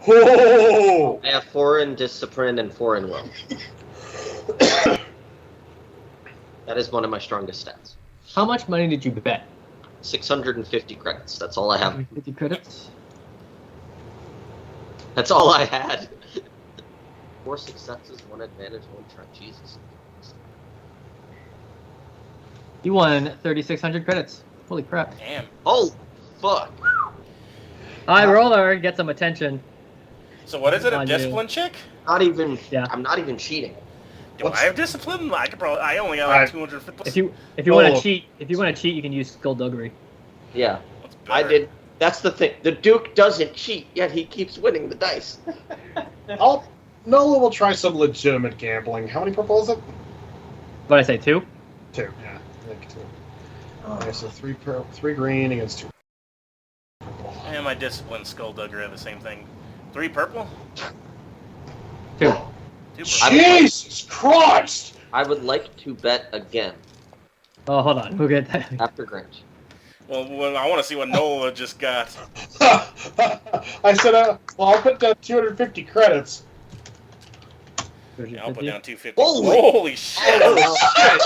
Oh! I have 4 in discipline and 4 in will. That is one of my strongest stats. How much money did you bet? 650 credits. That's all I have. 50 credits. That's all I had. 4 successes, 1 advantage, 1 triumph. Jesus. You won 3,600 credits. Holy crap! Damn. Oh, fuck. High roller, get some attention. So what is it? A On you. discipline check? Not even. Yeah. I'm not even cheating. Do I have discipline? I could probably. I only got like 250. If you want Oh. to cheat, you can use skullduggery. Yeah. That's I better. did. That's the thing. The Duke doesn't cheat, yet he keeps winning the dice. Nola will try some legitimate gambling. How many purple is it? What did I say, 2? 2. Yeah, I think 2. Okay, so 3 green against 2 purple. And my discipline skulldugger have the same thing. 3 purple? 2. 2 purple. Jesus Christ! I would like to bet again Oh, hold on. We'll get that. after Grinch. Well, I want to see what Nola just got. I said, I'll put down 250 credits. Yeah, I'll put down 250. Holy- Holy shit!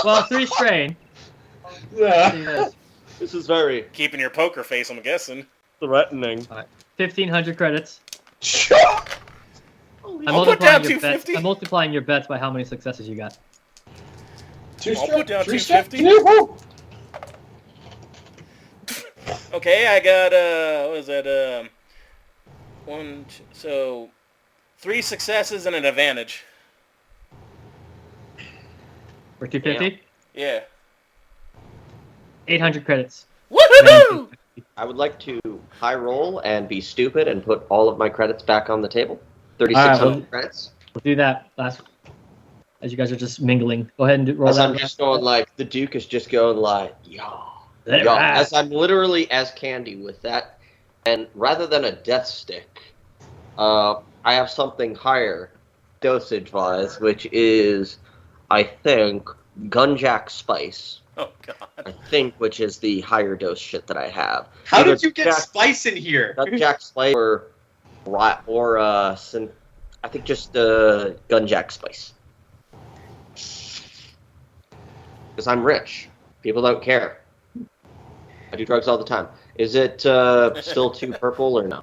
Well, 3 strain. Yeah. Yes. This is very Keeping your poker face, I'm guessing. threatening. 1,500 credits. I'll put down 250. I'm multiplying your bets by how many successes you got. I'll put down 250. 250. Okay, I got what is that? 3 successes and an advantage. For 250? Yeah. 800 credits. Woohoo! I would like to high roll and be stupid and put all of my credits back on the table. All 3,600 right, well- credits. We'll do that last. As you guys are just mingling, go ahead and roll As that. I'm just going like, the Duke is just going like, yo. Let it Yo, ride. as I'm literally as candy with that, and rather than a death stick, I have something higher dosage-wise, which is, I think, Gunjack Spice. Oh god. I think, which is the higher dose shit that I have. How Either did you get Gunjack- spice in here? Gunjack Spice or I think just Gunjack Spice. Because I'm rich. People don't care. I do drugs all the time. Is it still 2 purple or no?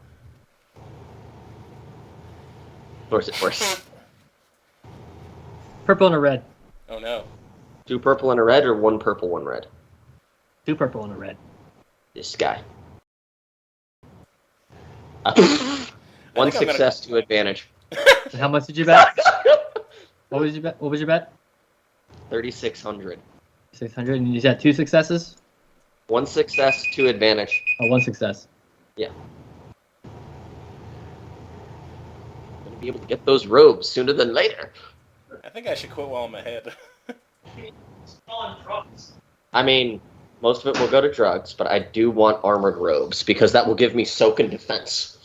Or is it worse? Purple and a red. Oh no. 2 purple and a red or 1 purple, 1 red? 2 purple and a red. This guy. I 1 think I'm success, 2 advantage. And how much did you bet? What was your bet? 3,600. 600. And you had 2 successes? 1 success, 2 advantage. Oh, 1 success. I'm gonna be able to get those robes sooner than later. I think I should quit while I'm ahead. I mean, most of it will go to drugs, but I do want armored robes because that will give me soak and defense.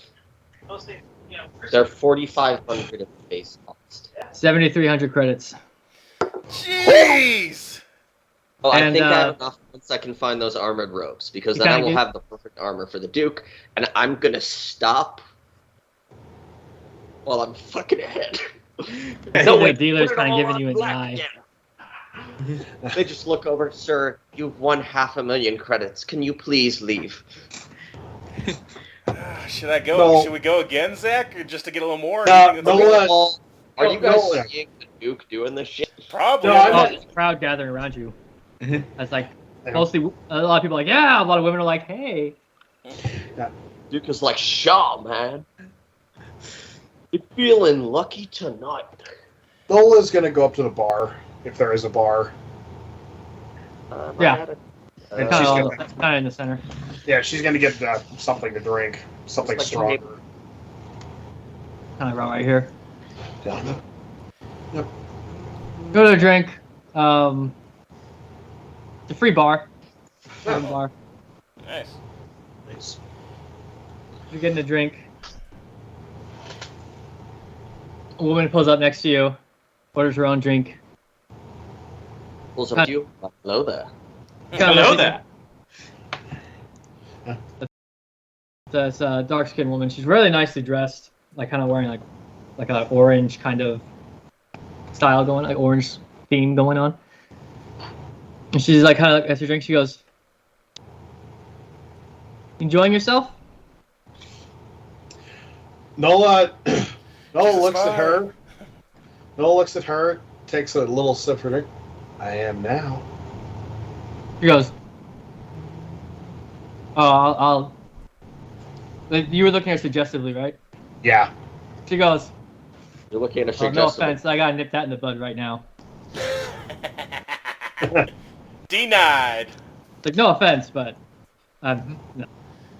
They're 4,500 at the base cost. 7,300 credits. Jeez! Oh, I And, think I have enough once I can find those armored robes because You then I kinda will get- have the perfect armor for the Duke, and I'm gonna stop while I'm fucking ahead. The dealer's put it kinda all giving on you an black eye. again. They just look over, sir, you've won 500,000 credits. Can you please leave? Should I go? No. Should we go again, Zach, or just to get a little more? Or No, do you think no, it's okay? Well, are you guys No. seeing the Duke doing this shit? Probably. No, I I'm don't Oh, not- know. there's a crowd gathering around you. Mhm. That's like Yeah. mostly a lot of people are like, yeah. A lot of women are like, hey. Duke is like, Shaw, man. You feeling lucky tonight? Nola's gonna go up to the bar, if there is a bar. Yeah. And Kind she's of gonna, in the center. yeah, she's gonna get something to drink, something Just stronger. like Kind of right here. Yeah. Go to a drink. It's a free bar. Free bar. Nice. Nice. You're getting a drink. A woman pulls up next to you, orders her own drink. Pulls up to you. Hello there. Kinda Hello looks at there. you. This dark-skinned woman. She's really nicely dressed, like kind of wearing like an orange kind of style going, like orange theme going on. And she's like kind of as she drinks, she goes, "Enjoying yourself?" Nola She's a looks spy. at her. Nola looks at her, takes a little sip for drink. I am now. She goes, "Oh, I'll." Like, you were looking at her suggestively, right? Yeah. She goes, You're looking at a "Oh, no suggestion. offense, I gotta nip that in the bud right now." Denied. Like, no offense, but no,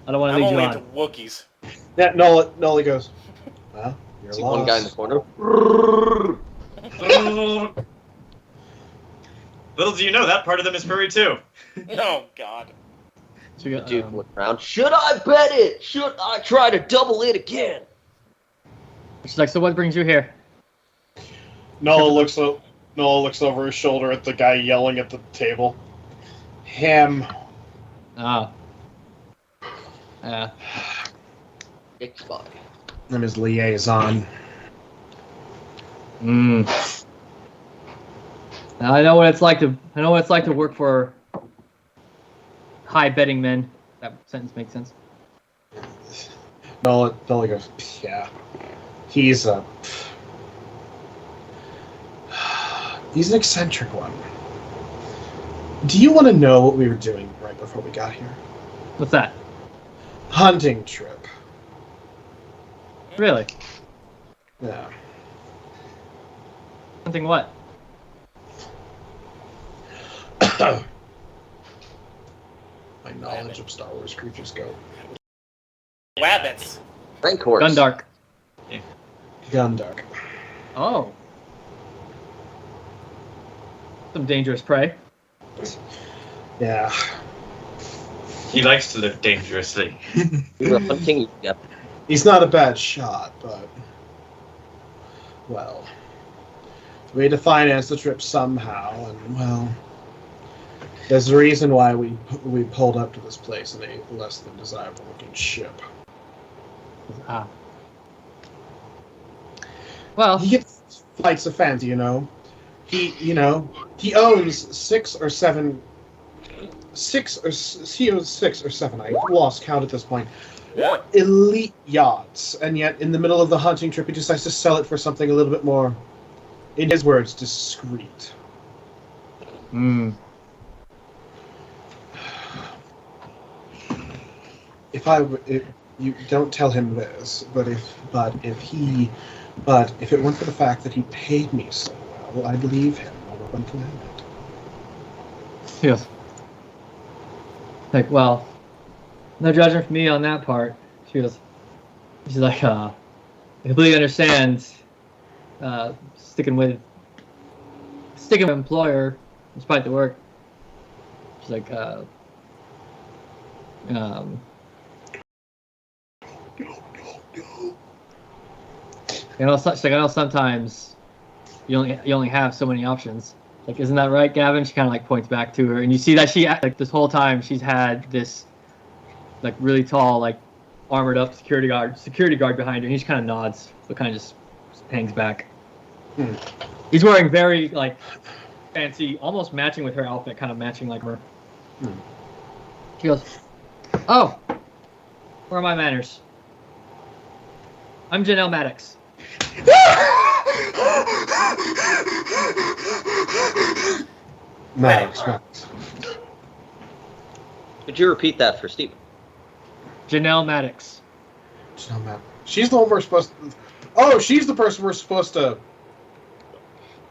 I don't want to I'm lead you only on. into Wookiees. Yeah, Nola goes, well, you're See lost. one guy in the corner. Little do you know, that part of them is furry too. Oh God. She The goes, Duke looked around. Should I bet it? Should I try to double it again? she's like, "So what brings you here?" Nola looks over his shoulder at the guy yelling at the table. Him. Oh. Yeah. Dick spy. I'm his liaison. Now I know what it's like to work for high betting men. That sentence makes sense. Nola goes, yeah. He's an eccentric one. Do you want to know what we were doing right before we got here? What's that? Hunting trip. Really? Yeah. Something what? My knowledge of Star Wars creatures go. Wabbits. Rancors. Gundark. Gundark. Oh. Some dangerous prey. Yeah. He likes to live dangerously. We were hunting. Yep. He's not a bad shot, but well, we had to finance the trip somehow, and well, there's a reason why we pulled up to this place in a less than desirable looking ship. Ah. Well, He gets flights of fancy, you know. He owns six or seven. I lost count at this point. Yeah. Elite yachts, and yet in the middle of the hunting trip, he decides to sell it for something a little bit more, in his words, discreet. If you don't tell him this, but if it weren't for the fact that he paid me so well, I'd leave him on one planet. yes. Like, well, no judgment from me on that part. She's like, I completely understand sticking with employer despite the work. She's like, I know sometimes you only have so many options. Like, isn't that right, Gavin? She kind of like points back to her, and you see that she like this whole time she's had this like really tall, like armored up security guard behind her, and he just kind of nods, but kind of just hangs back. He's wearing very like fancy, almost matching with her outfit, kind of matching like her. She goes, "Oh, where are my manners? I'm Janelle Maddox." Maddox. Could you repeat that for Steve? Janelle Maddox. She's the one we're supposed to... Oh, she's the person we're supposed to...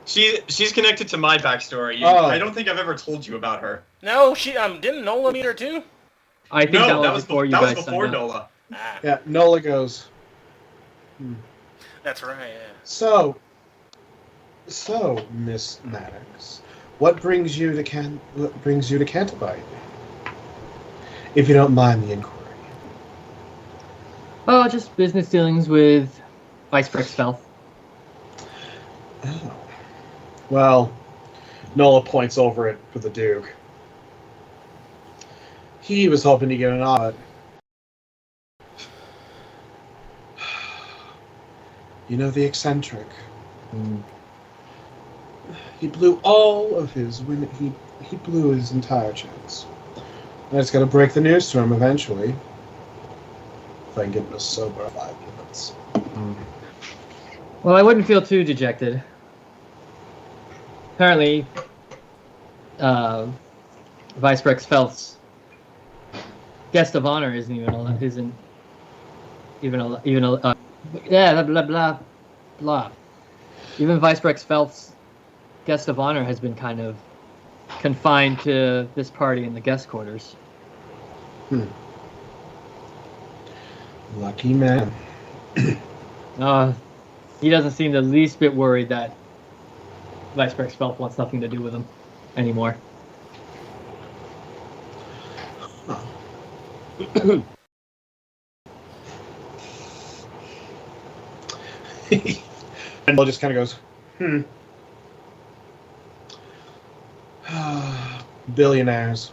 She's connected to my backstory. Oh. I don't think I've ever told you about her. No, she didn't Nola meet her too? I think No, that was before you that guys was before signed up. Nola. Ah, Yeah, Nola goes... that's right. Yeah. So, Miss Maddox, what brings you to Cantabite? If you don't mind the inquiry. Oh, just business dealings with Vice Brixfell. Oh. Well, Nola points over it for the Duke. He was hoping to get an audit. You know, the eccentric. Mm. He blew all of his he blew his entire chance. I just gotta break the news to him eventually. If I can get him to sober 5 minutes. Well, I wouldn't feel too dejected. Apparently, Vice Rex Phelps' guest of honor isn't even blah blah blah blah. Even Vice Rex Phelps' guest of honor has been kind of confined to this party in the guest quarters. Lucky man. He doesn't seem the least bit worried that Vice Rex Phelps wants nothing to do with him anymore. And Nola just kind of goes, Billionaires.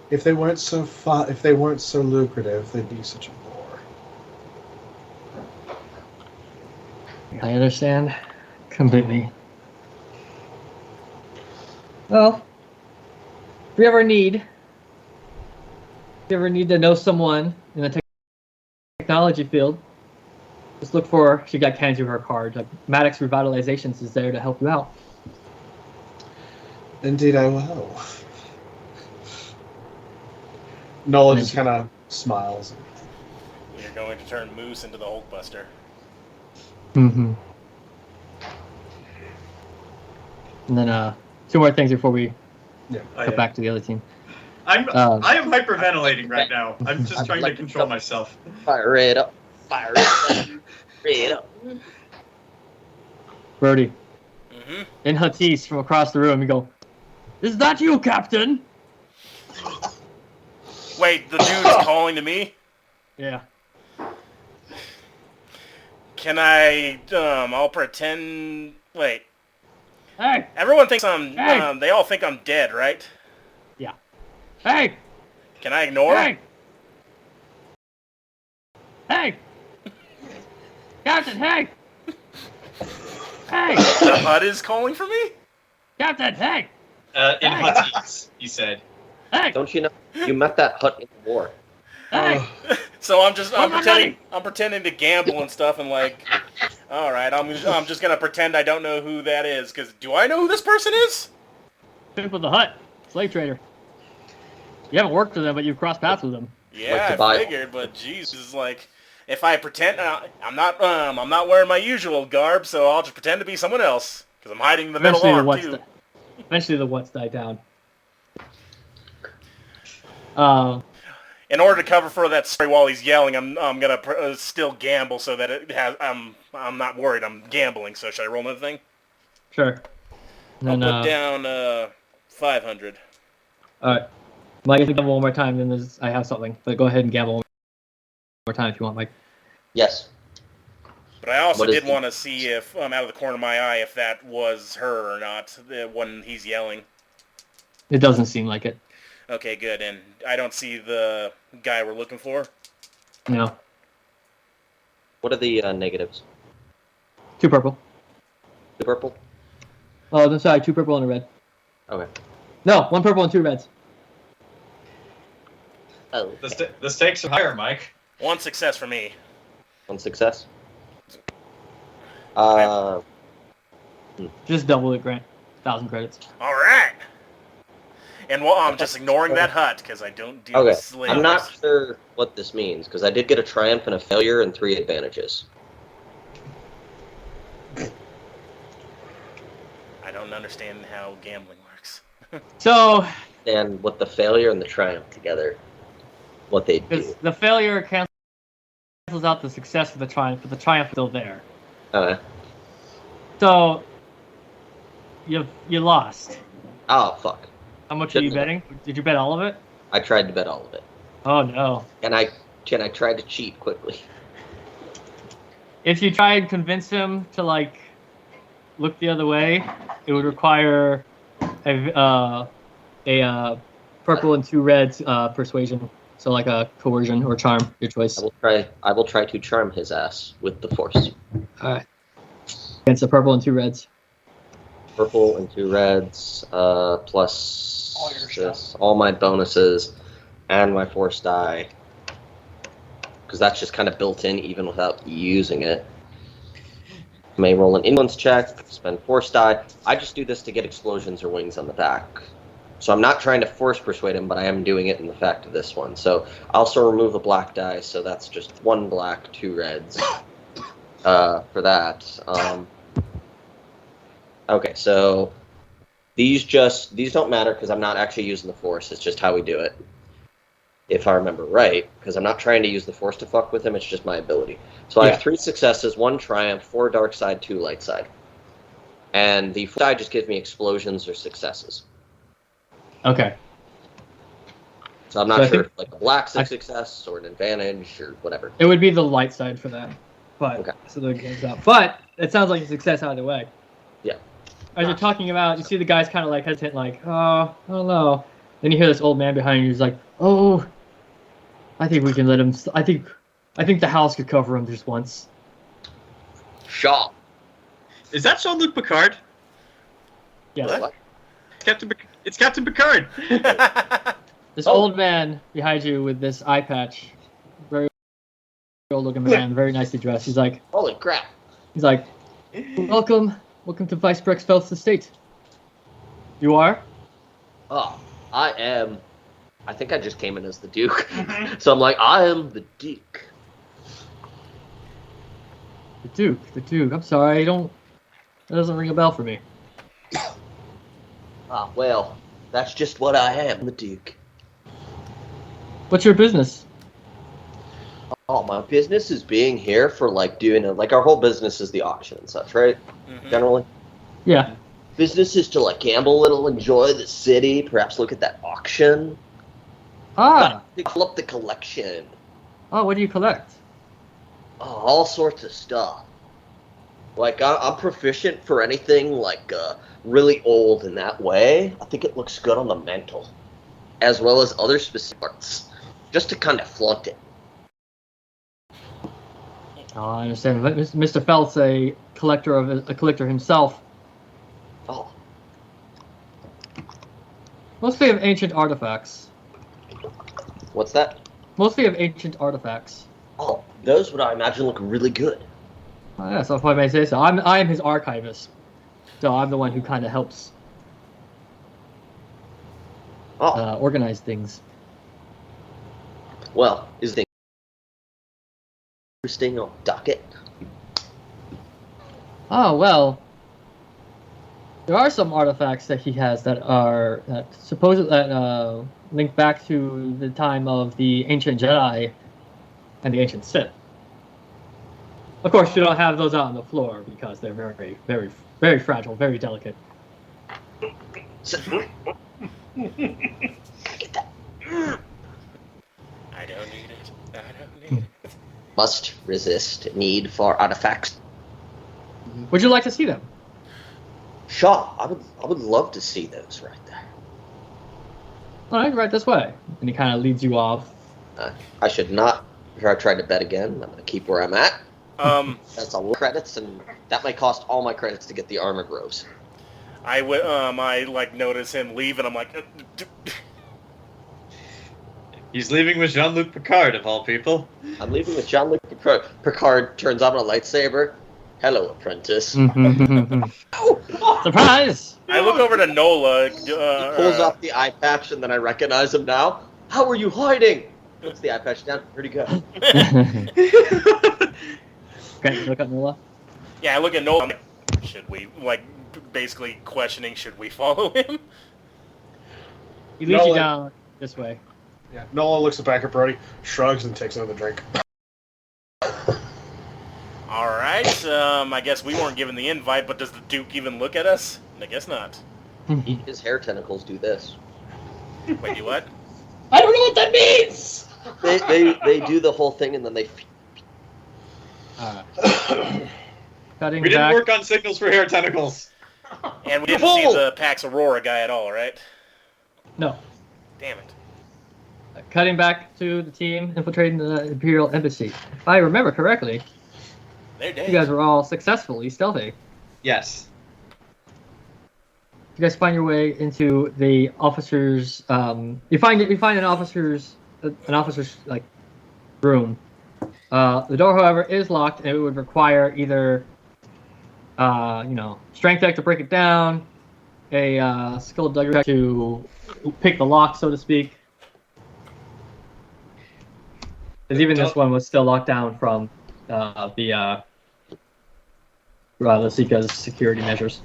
If they weren't so lucrative, they'd be such a bore. I understand completely. Well, if you ever need to know someone in the technology field, just look for, she got hands you her card. Like Maddox Revitalizations is there to help you out. Indeed, I will. Nola just kind of smiles. You're going to turn Moose into the Hulkbuster. Mm-hmm. And then 2 more things before we go back to the other team. I am hyperventilating right now. I'm just trying to control myself. Fire it up. Fire it up. Brody. Mm-hmm. And Hatis from across the room, you go, "Is that you, Captain?" Wait, the dude's calling to me? Yeah. Can I, I'll pretend, wait. Hey! Everyone thinks I'm, Hey! they all think I'm dead, right? Yeah. Hey! Can I ignore? Hey! Hey! Captain, hey! Hey! The HUD is calling for me? Captain, hey! In Huttese, he said. Hey! Don't you know you met that hut in the war? Hey! So I'm pretending, money? I'm pretending to gamble and stuff, and like, all right, I'm just gonna pretend I don't know who that is, because do I know who this person is? People with the hut. Slave trader. You haven't worked with them, but you've crossed paths with them. Yeah, I figured, but Jesus, like, if I pretend, I'm not wearing my usual garb, so I'll just pretend to be someone else, because I'm hiding the middle arm, too. Eventually the what's die down. In order to cover for that story while he's yelling, I'm gonna still gamble so that it has, I'm not worried, I'm gambling, so should I roll another thing? Sure. I'll put down, 500. Alright. Mike, if you gamble one more time, then I have something. But go ahead and gamble one more time if you want, Mike. Yes. But I also did want to see if, out of the corner of my eye, if that was her or not, when he's yelling. It doesn't seem like it. Okay, good. And I don't see the guy we're looking for? No. What are the negatives? 2 purple. 2 purple? Oh, I'm sorry, 2 purple and a red. Okay. No, 1 purple and 2 reds. Oh. The stakes are higher, Mike. 1 success for me. 1 success. Just double it, Grant. 1,000 credits. All right. And I'm just ignoring that hut because I don't do slaves. I'm not sure what this means because I did get a triumph and a failure and 3 advantages. I don't understand how gambling works. So. And what the failure and the triumph together, what they do. The failure cancels out the success of the triumph, but the triumph is still there. So. You lost. Oh, fuck. How much are you betting? Did you bet all of it? I tried to bet all of it. Oh, no. And I tried to cheat quickly. If you try and convince him to, like, look the other way, it would require a purple and 2 reds persuasion So like a coercion or charm, your choice. I will try to charm his ass with the force. All right. Against a purple and 2 reds. Purple and 2 reds, plus All your stuff. all my bonuses, and my force die. Because that's just kind of built in even without using it. May roll an influence check, spend force die. I just do this to get explosions or wings on the back. So I'm not trying to force persuade him, but I am doing it in the fact of this one. So I also remove a black die, so that's just 1 black, 2 reds for that. Okay, so these don't matter because I'm not actually using the force. It's just how we do it. If I remember right, because I'm not trying to use the force to fuck with him, it's just my ability. So I have 3 successes, 1 triumph, 4 dark side, 2 light side. And the force die just gives me explosions or successes. Okay. So I'm not sure if like a black success or an advantage or whatever. It would be the light side for that. But Okay. so the game's up. But it sounds like a success either way. Yeah. As you're talking about, you see the guy's kind of like hesitant, like, oh, I don't know. Then you hear this old man behind you who's like, oh, I think we can let him. I think the house could cover him just once. Shaw. Is that Jean-Luc Picard? Yes. What? It's Captain Picard. This old man behind you with this eye patch, very old looking man, very nicely dressed. He's like, Holy crap. welcome to Vice Brexfeld's estate. You are? Oh, I am. I think I just came in as the Duke. So I'm like, I am the Duke. The Duke. I'm sorry, that doesn't ring a bell for me. Ah, well, that's just what I am, the Duke. What's your business? Oh, my business is being here for doing our whole business is the auction and such, right? Mhm. Generally. Yeah. Business is to gamble a little, enjoy the city, perhaps look at that auction. Ah. Fill up the collection. Oh, what do you collect? Oh, all sorts of stuff. I'm proficient for anything really old in that way. I think it looks good on the mantle, as well as other specific parts, just to kind of flaunt it. Oh, I understand. Mr. Felt's a collector himself. Oh, Mostly of ancient artifacts. what's that? Mostly of ancient artifacts. Oh, those would I imagine look really good. Oh, yeah, so if I may say so. I am his archivist. So I'm the one who kind of helps Oh, organize things. well, is the interesting on docket? Oh, well. There are some artifacts that he has that link back to the time of the ancient Jedi and the ancient Sith. Of course, you don't have those out on the floor because they're very, very, very fragile, very delicate. Get that. I don't need it. Must resist need for artifacts. Would you like to see them? Shaw, I would love to see those right there. All right this way. And he kind of leads you off. I should not try to bet again. I'm going to keep where I'm at. That's a lot of credits, and that might cost all my credits to get the armor grows. I notice him leave, and I'm like, He's leaving with Jean-Luc Picard, of all people. I'm leaving with Jean-Luc Picard. Picard turns on a lightsaber. Hello, apprentice. Surprise! I look over to Nola. He pulls off the eye patch, and then I recognize him now. How are you hiding? Puts the eye patch down. Pretty good. Okay, look at Nola. Yeah, I look at Nola. I'm like, should we, basically questioning, should we follow him? He leads you Nola. down this way. Yeah. Nola looks back at Brody, shrugs, and takes another drink. Alright, I guess we weren't given the invite, but does the Duke even look at us? I guess not. His hair tentacles do this. Wait, you what? I don't know what that means! They do the whole thing, and then they... Cutting We didn't back. work on signals for hair tentacles. And we didn't see the Pax Aurora guy at all, right? No. Damn it. cutting back to the team infiltrating the Imperial Embassy. If I remember correctly, They're dead. you guys were all successfully stealthy. Yes. You guys find your way into the officers. You find an officer's like room. The door, however, is locked, and it would require either strength check to break it down, a skill check to pick the lock, so to speak. Because even this one was still locked down from the Lasica's security measures.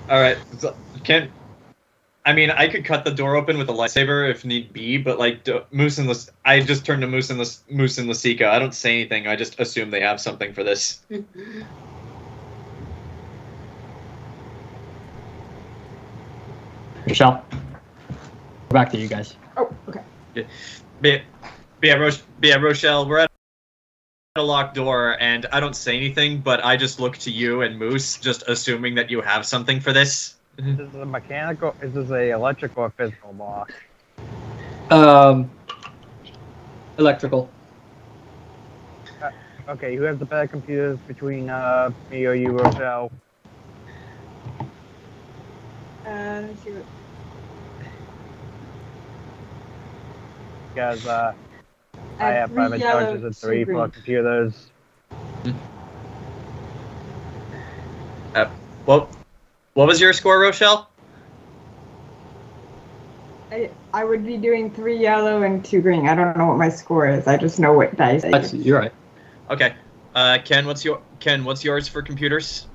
All right. So, I could cut the door open with a lightsaber if need be, but like Moose and I just turned to Moose and Lasica. I don't say anything. I just assume they have something for this. Rochelle, back to you guys. Oh, okay. Rochelle, we're at a locked door, and I don't say anything, but I just look to you and Moose, just assuming that you have something for this. Is this a mechanical? Is this a electrical or physical lock? Electrical. Okay, who has the better computers between me or you, Rochelle? Let's see what. Because I have 5 intelligence and 3 for computers. What was your score, Rochelle? I would be doing 3 yellow and 2 green. I don't know what my score is. I just know what dice. You're right. Okay. Ken, what's yours for computers?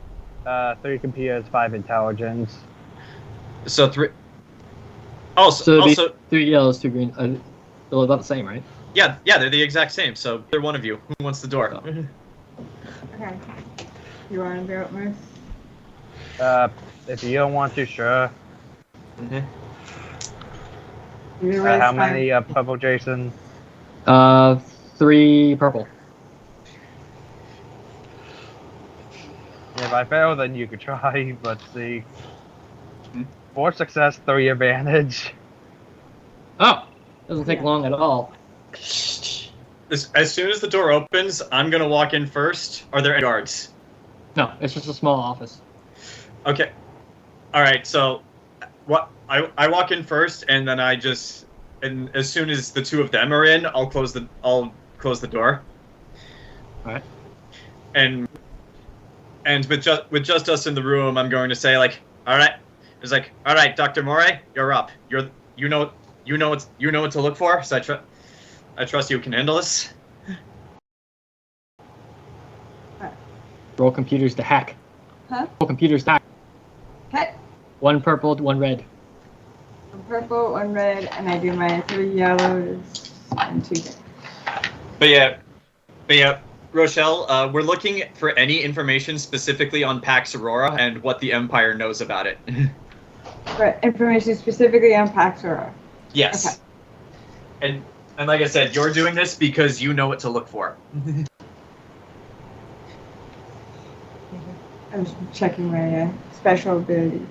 3 computers, 5 intelligence. So 3. Also, 3 yellows, 2 green. They're about the same, right? Yeah, they're the exact same. So they're one of you. Who wants the door? Okay. You want to do it, Moose? If you don't want to, sure. Mm-hmm. How many purple, Jayson? 3 purple. If I fail, then you could try. Let's see. 4 success, 3 advantage. Oh, doesn't take long at all. As soon as the door opens, I'm gonna walk in first. Are there any guards? No, it's just a small office. Okay. All right. So, I walk in first, and then and as soon as the 2 of them are in, I'll close the door. All right. And with just us in the room, I'm going to say like, all right. It's like, all right, Dr. Moray, you're up. You know what to look for. So I trust you can handle this. Roll computers to hack. Huh? Roll computers to hack. Okay. 1 purple, 1 red. 1 purple, 1 red, and I do my 3 yellows and 2 green. But yeah, Rochelle, we're looking for any information specifically on Pax Aurora and what the Empire knows about it. But information specifically on Pax Aurora. Yes. Okay. And like I said, you're doing this because you know what to look for. I'm just checking my special ability.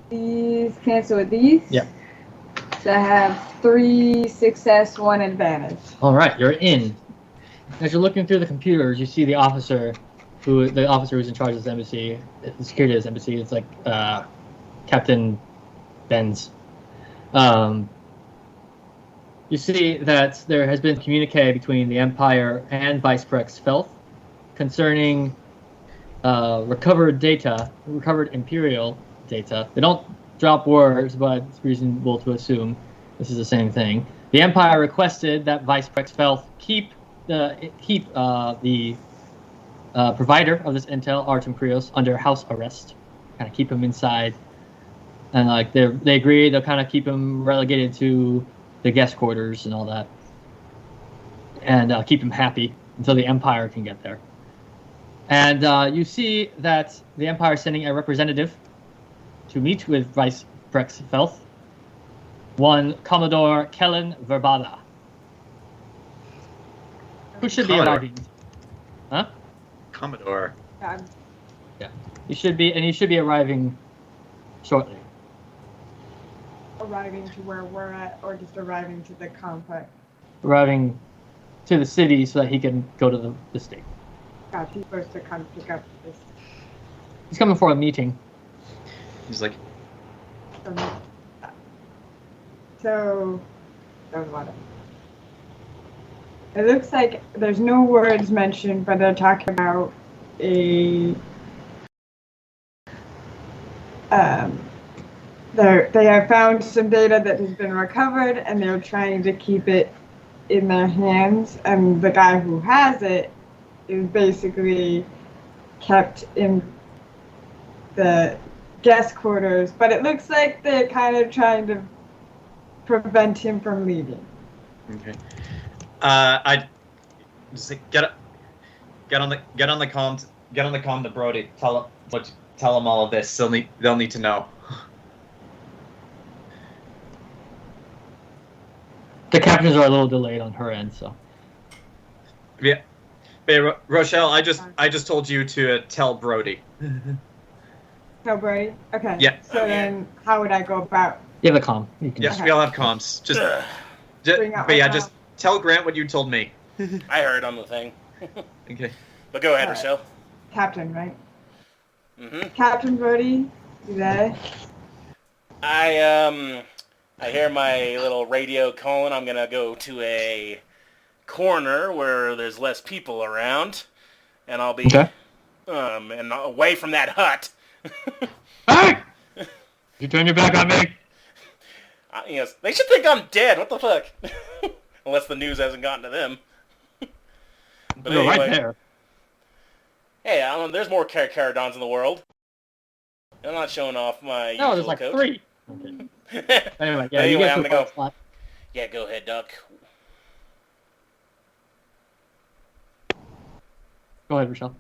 These cancel with these? Yeah. So I have 3 success, 1 advantage. All right, you're in. As you're looking through the computers, you see the officer who's in charge of this embassy, the security of this embassy. It's like Captain Benz. You see that there has been communique between the Empire and Vice Prex Felth concerning recovered Imperial data. They don't drop words, but it's reasonable to assume this is the same thing. The Empire requested that Vice Prex Felth keep the provider of this intel, Artem Krios, under house arrest. Kind of keep him inside, and like they agree they'll kind of keep him relegated to the guest quarters and all that, and keep him happy until the Empire can get there. And you see that the Empire is sending a representative to meet with Vice Prex Felth, one Commodore Kellen Verbada, who should be arriving. Huh? Commodore. I'm You should be arriving shortly. arriving to where we're at, or just arriving to the complex. Arriving to the city so that he can go to the state. God, he's supposed to come pick up this. He's coming for a meeting. He's like, So, what? It looks like there's no words mentioned, but they're talking about a. They have found some data that has been recovered, and they're trying to keep it in their hands. And the guy who has it is basically kept in the guest quarters. But it looks like they're kind of trying to prevent him from leaving. okay. I just like, get on the comm to Brody. Tell him all of this. They'll need to know. The captains are a little delayed on her end, so. Yeah. Hey, Rochelle, I just told you to tell Brody. Tell Brody? Okay. Yeah. So then, how would I go about? You have a comm. You can Yes, Okay. we all have comms. Bring out my comm. Just tell Grant what you told me. I heard on the thing. Okay. But go ahead, Alright. Rochelle. Captain, right? Mm-hmm. Captain Brody, you there? I hear my little radio calling. I'm gonna go to a corner where there's less people around, and I'll be Okay. and away from that hut. Hey! You turn your back on me. Yes, they should think I'm dead. What the fuck? Unless the news hasn't gotten to them. But You're anyway, right there. hey, there's more Caradons in the world. I'm not showing off my No, usual there's like coat. 3. Okay. Anyway, yeah, you Anyway, get I'm to gonna a go. spot. Yeah, go ahead, Duck. Go ahead, Rochelle.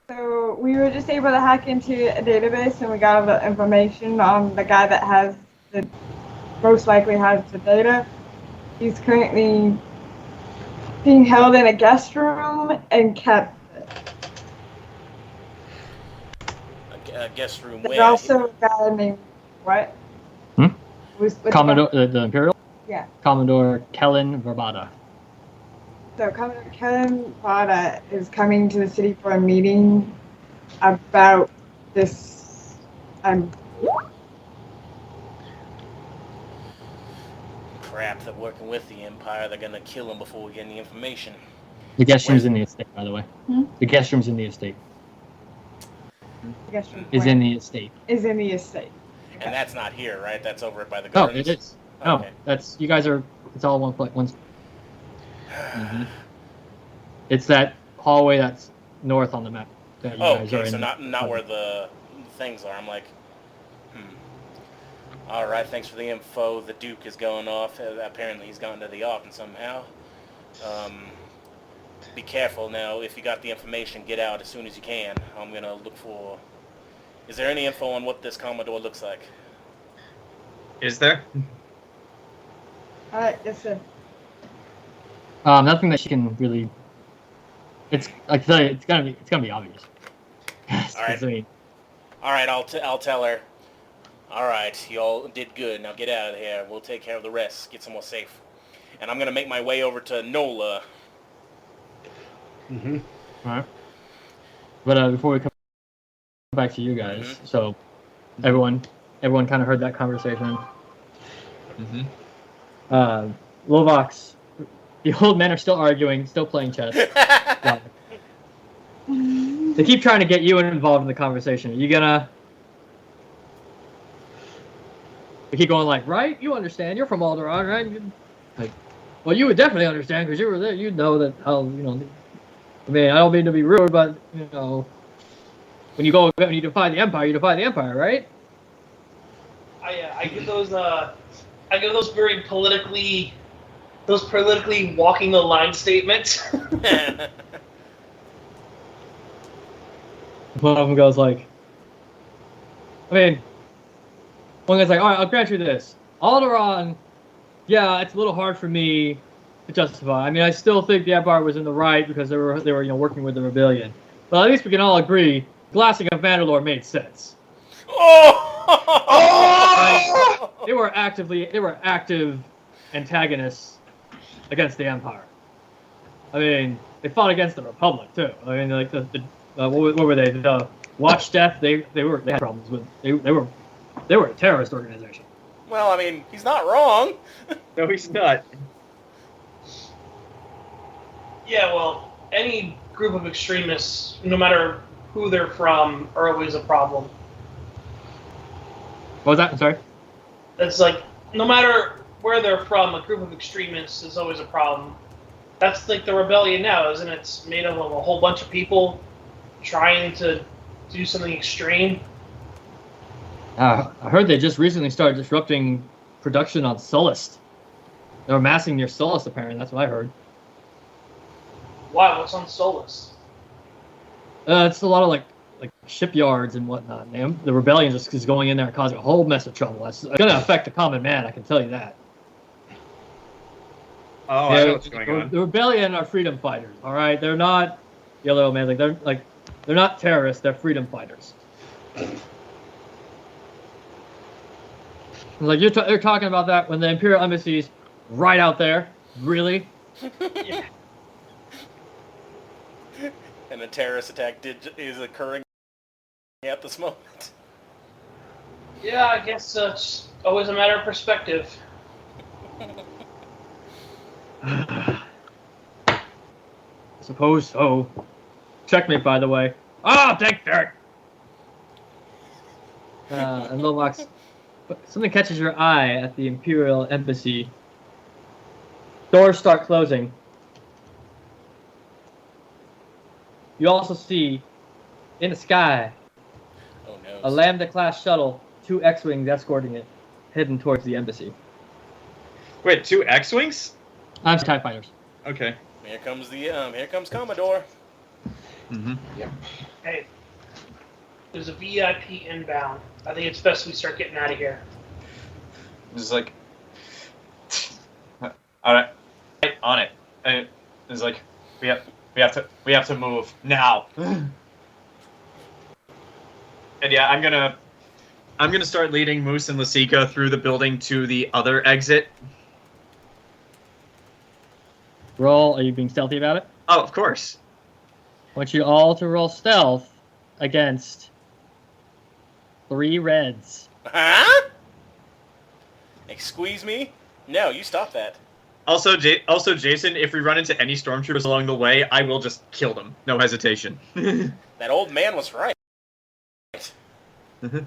So we were just able to hack into a database, and we got all the information on the guy that has the most likely has the data. He's currently being held in a guest room and kept. A guest room There's where? also a guy named what? Hmm? What's the Commodore, the Imperial? Yeah. Commodore Kellen Verbata. So Commodore Kellen Vada is coming to the city for a meeting about this. Crap, they're working with the Empire. They're gonna kill him before we get any information. The guest room's in the estate, by the way. Hmm? The guest room's in the estate. guest room Is in the estate. Is in the estate. And that's not here, right? That's over by the No, gardens. it is. No, Okay. that's you guys are. It's all one place. It's that hallway that's north on the map. That you Oh, guys are okay, so in. not where the things are. I'm like, All right, thanks for the info. The Duke is going off. Apparently he's gone to the Ark somehow. Be careful now. If you got the information, get out as soon as you can. I'm going to look for... Is there any info on what this Commodore looks like? Is there? All right, yes, sir. Nothing that she can really. It's I can tell you, it's gonna be obvious. All right. I mean, All right, I'll tell her. All right, you all did good. Now get out of here. We'll take care of the rest. Get somewhere safe. And I'm gonna make my way over to Nola. Mm-hmm. all right. But before we come back to you guys, so everyone kind of heard that conversation. Lovox, the old men are still arguing, still playing chess. They keep trying to get you involved in the conversation. Are you gonna? They keep going like, right? You understand? You're from Alderaan, right? Like, well, you would definitely understand because you were there. You'd know that how I mean, I don't mean to be rude, but when you defy the Empire, you defy the Empire, right? I give those very politically walking the line statements. One of them goes like, I mean, one guy's like, all right, I'll grant you this. Alderaan, yeah, it's a little hard for me to justify. I mean, I still think the Empire was in the right because they were working with the rebellion. But at least we can all agree, glassing of Mandalore made sense. Oh! They were active antagonists against the Empire. I mean, they fought against the Republic too. I mean, like what were they? The Watch Death. They had problems with. They were a terrorist organization. Well, I mean, he's not wrong. No, he's not. Yeah, well, any group of extremists, no matter who they're from, are always a problem. What was that? I'm sorry. It's like, no matter where they're from, a group of extremists is always a problem. That's like the rebellion now, isn't it? It's made up of a whole bunch of people trying to do something extreme. I heard they just recently started disrupting production on Sullust. They were massing near Sullust, apparently. That's what I heard. Why? What's on Solus? It's a lot of like shipyards and whatnot. The rebellion just is going in there and causing a whole mess of trouble. That's going to affect the common man, I can tell you that. Oh, I know what's going on. The rebellion are freedom fighters. All right, they're not yellow man. They're not terrorists. They're freedom fighters. Like you're talking about that when the Imperial Embassy's right out there. Really? Yeah. And a terrorist attack is occurring at this moment. Yeah, I guess it's always a matter of perspective. Suppose so. Checkmate, by the way. Ah, thank Derek. And Lomax, something catches your eye at the Imperial Embassy. Doors start closing. You also see, in the sky, a Lambda-class shuttle, 2 X-Wings escorting it, heading towards the embassy. Wait, 2 X-Wings? I'm TIE fighters. Okay. Here comes Commodore. Mm-hmm. Yep. Hey, there's a VIP inbound. I think it's best we start getting out of here. It's like, all right, on it. And it's like, we have to move now. And yeah, I'm gonna start leading Moose and Lasica through the building to the other exit. Roll. Are you being stealthy about it? Oh, of course. I want you all to roll stealth against 3 reds. Huh? Squeeze me? No, you stop that. Also, Jayson, if we run into any stormtroopers along the way, I will just kill them. No hesitation. That old man was right. I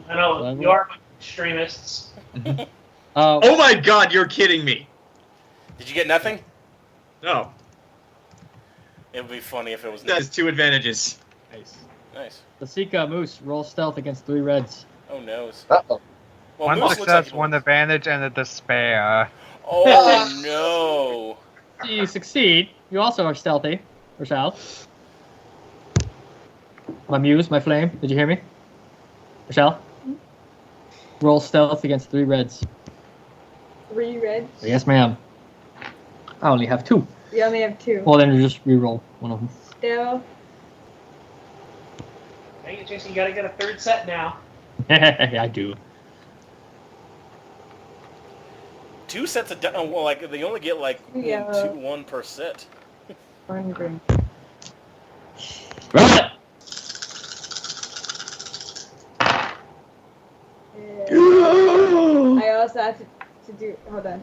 know, you are extremists. Oh my god, you're kidding me. Did you get nothing? No. It would be funny if it was That is 2 advantages. Nice. Lasica, Moose, roll stealth against 3 reds. Oh no. Uh-oh. Well, One Moose looks success, like one advantage, and a despair. Oh no. You succeed. You also are stealthy, Rochelle. My muse, my flame. Did you hear me? Rochelle? Roll stealth against 3 reds. 3 reds. Yes, ma'am. I only have 2. You only have 2. Well, then you just re-roll one of them. Still. Dang it, Jason, you gotta get a 3rd set now. I do. 2 sets of well, like they only get like Yeah. 1 per set. Hungry. Roll it! I also have to do. Hold on.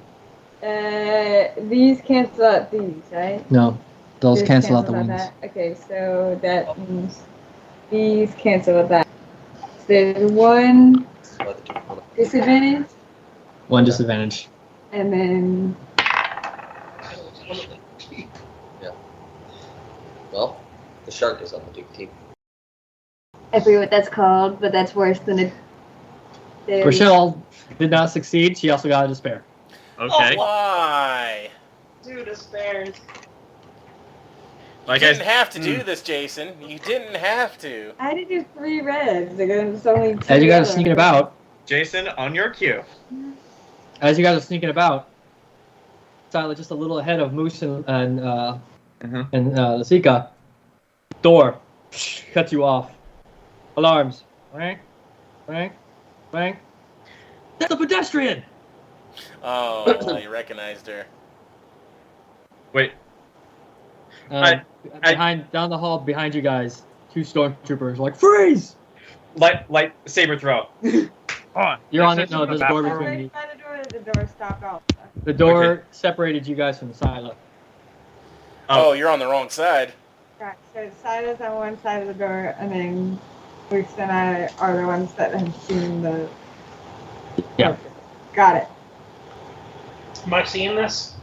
These cancel out these, right? No, those These cancel out the out wings. that. Okay, so that means these cancel out that. So there's 1 disadvantage, 1 disadvantage. and then Well, the shark is on the Duke team. I forget what that's called, but that's worse than a. Rochelle did not succeed. She also got a despair. Okay. Why? Dude, despairs. You Like didn't have to do this, Jason. You didn't have to. I did do 3 reds. There's only 2. As you guys are yellow. sneaking about, Jayson, on your cue. as you guys are sneaking about, Syla, just a little ahead of Moose and Mhm. Lasica. Door cuts you off. Alarms. Rank, rank, rank. That's a pedestrian. Oh, you recognized her. Wait. Behind down the hall behind you guys, 2 stormtroopers like freeze. Light saber throw. You're on it. This is No, there's a door between Right you. by the door, the door stopped also. The door Okay. separated you guys from Syla. Oh, you're on the wrong side. Right, so Sila's on one side of the door, and then Luke and I are the ones that have seen the. Yeah. Got it. Am I seeing this?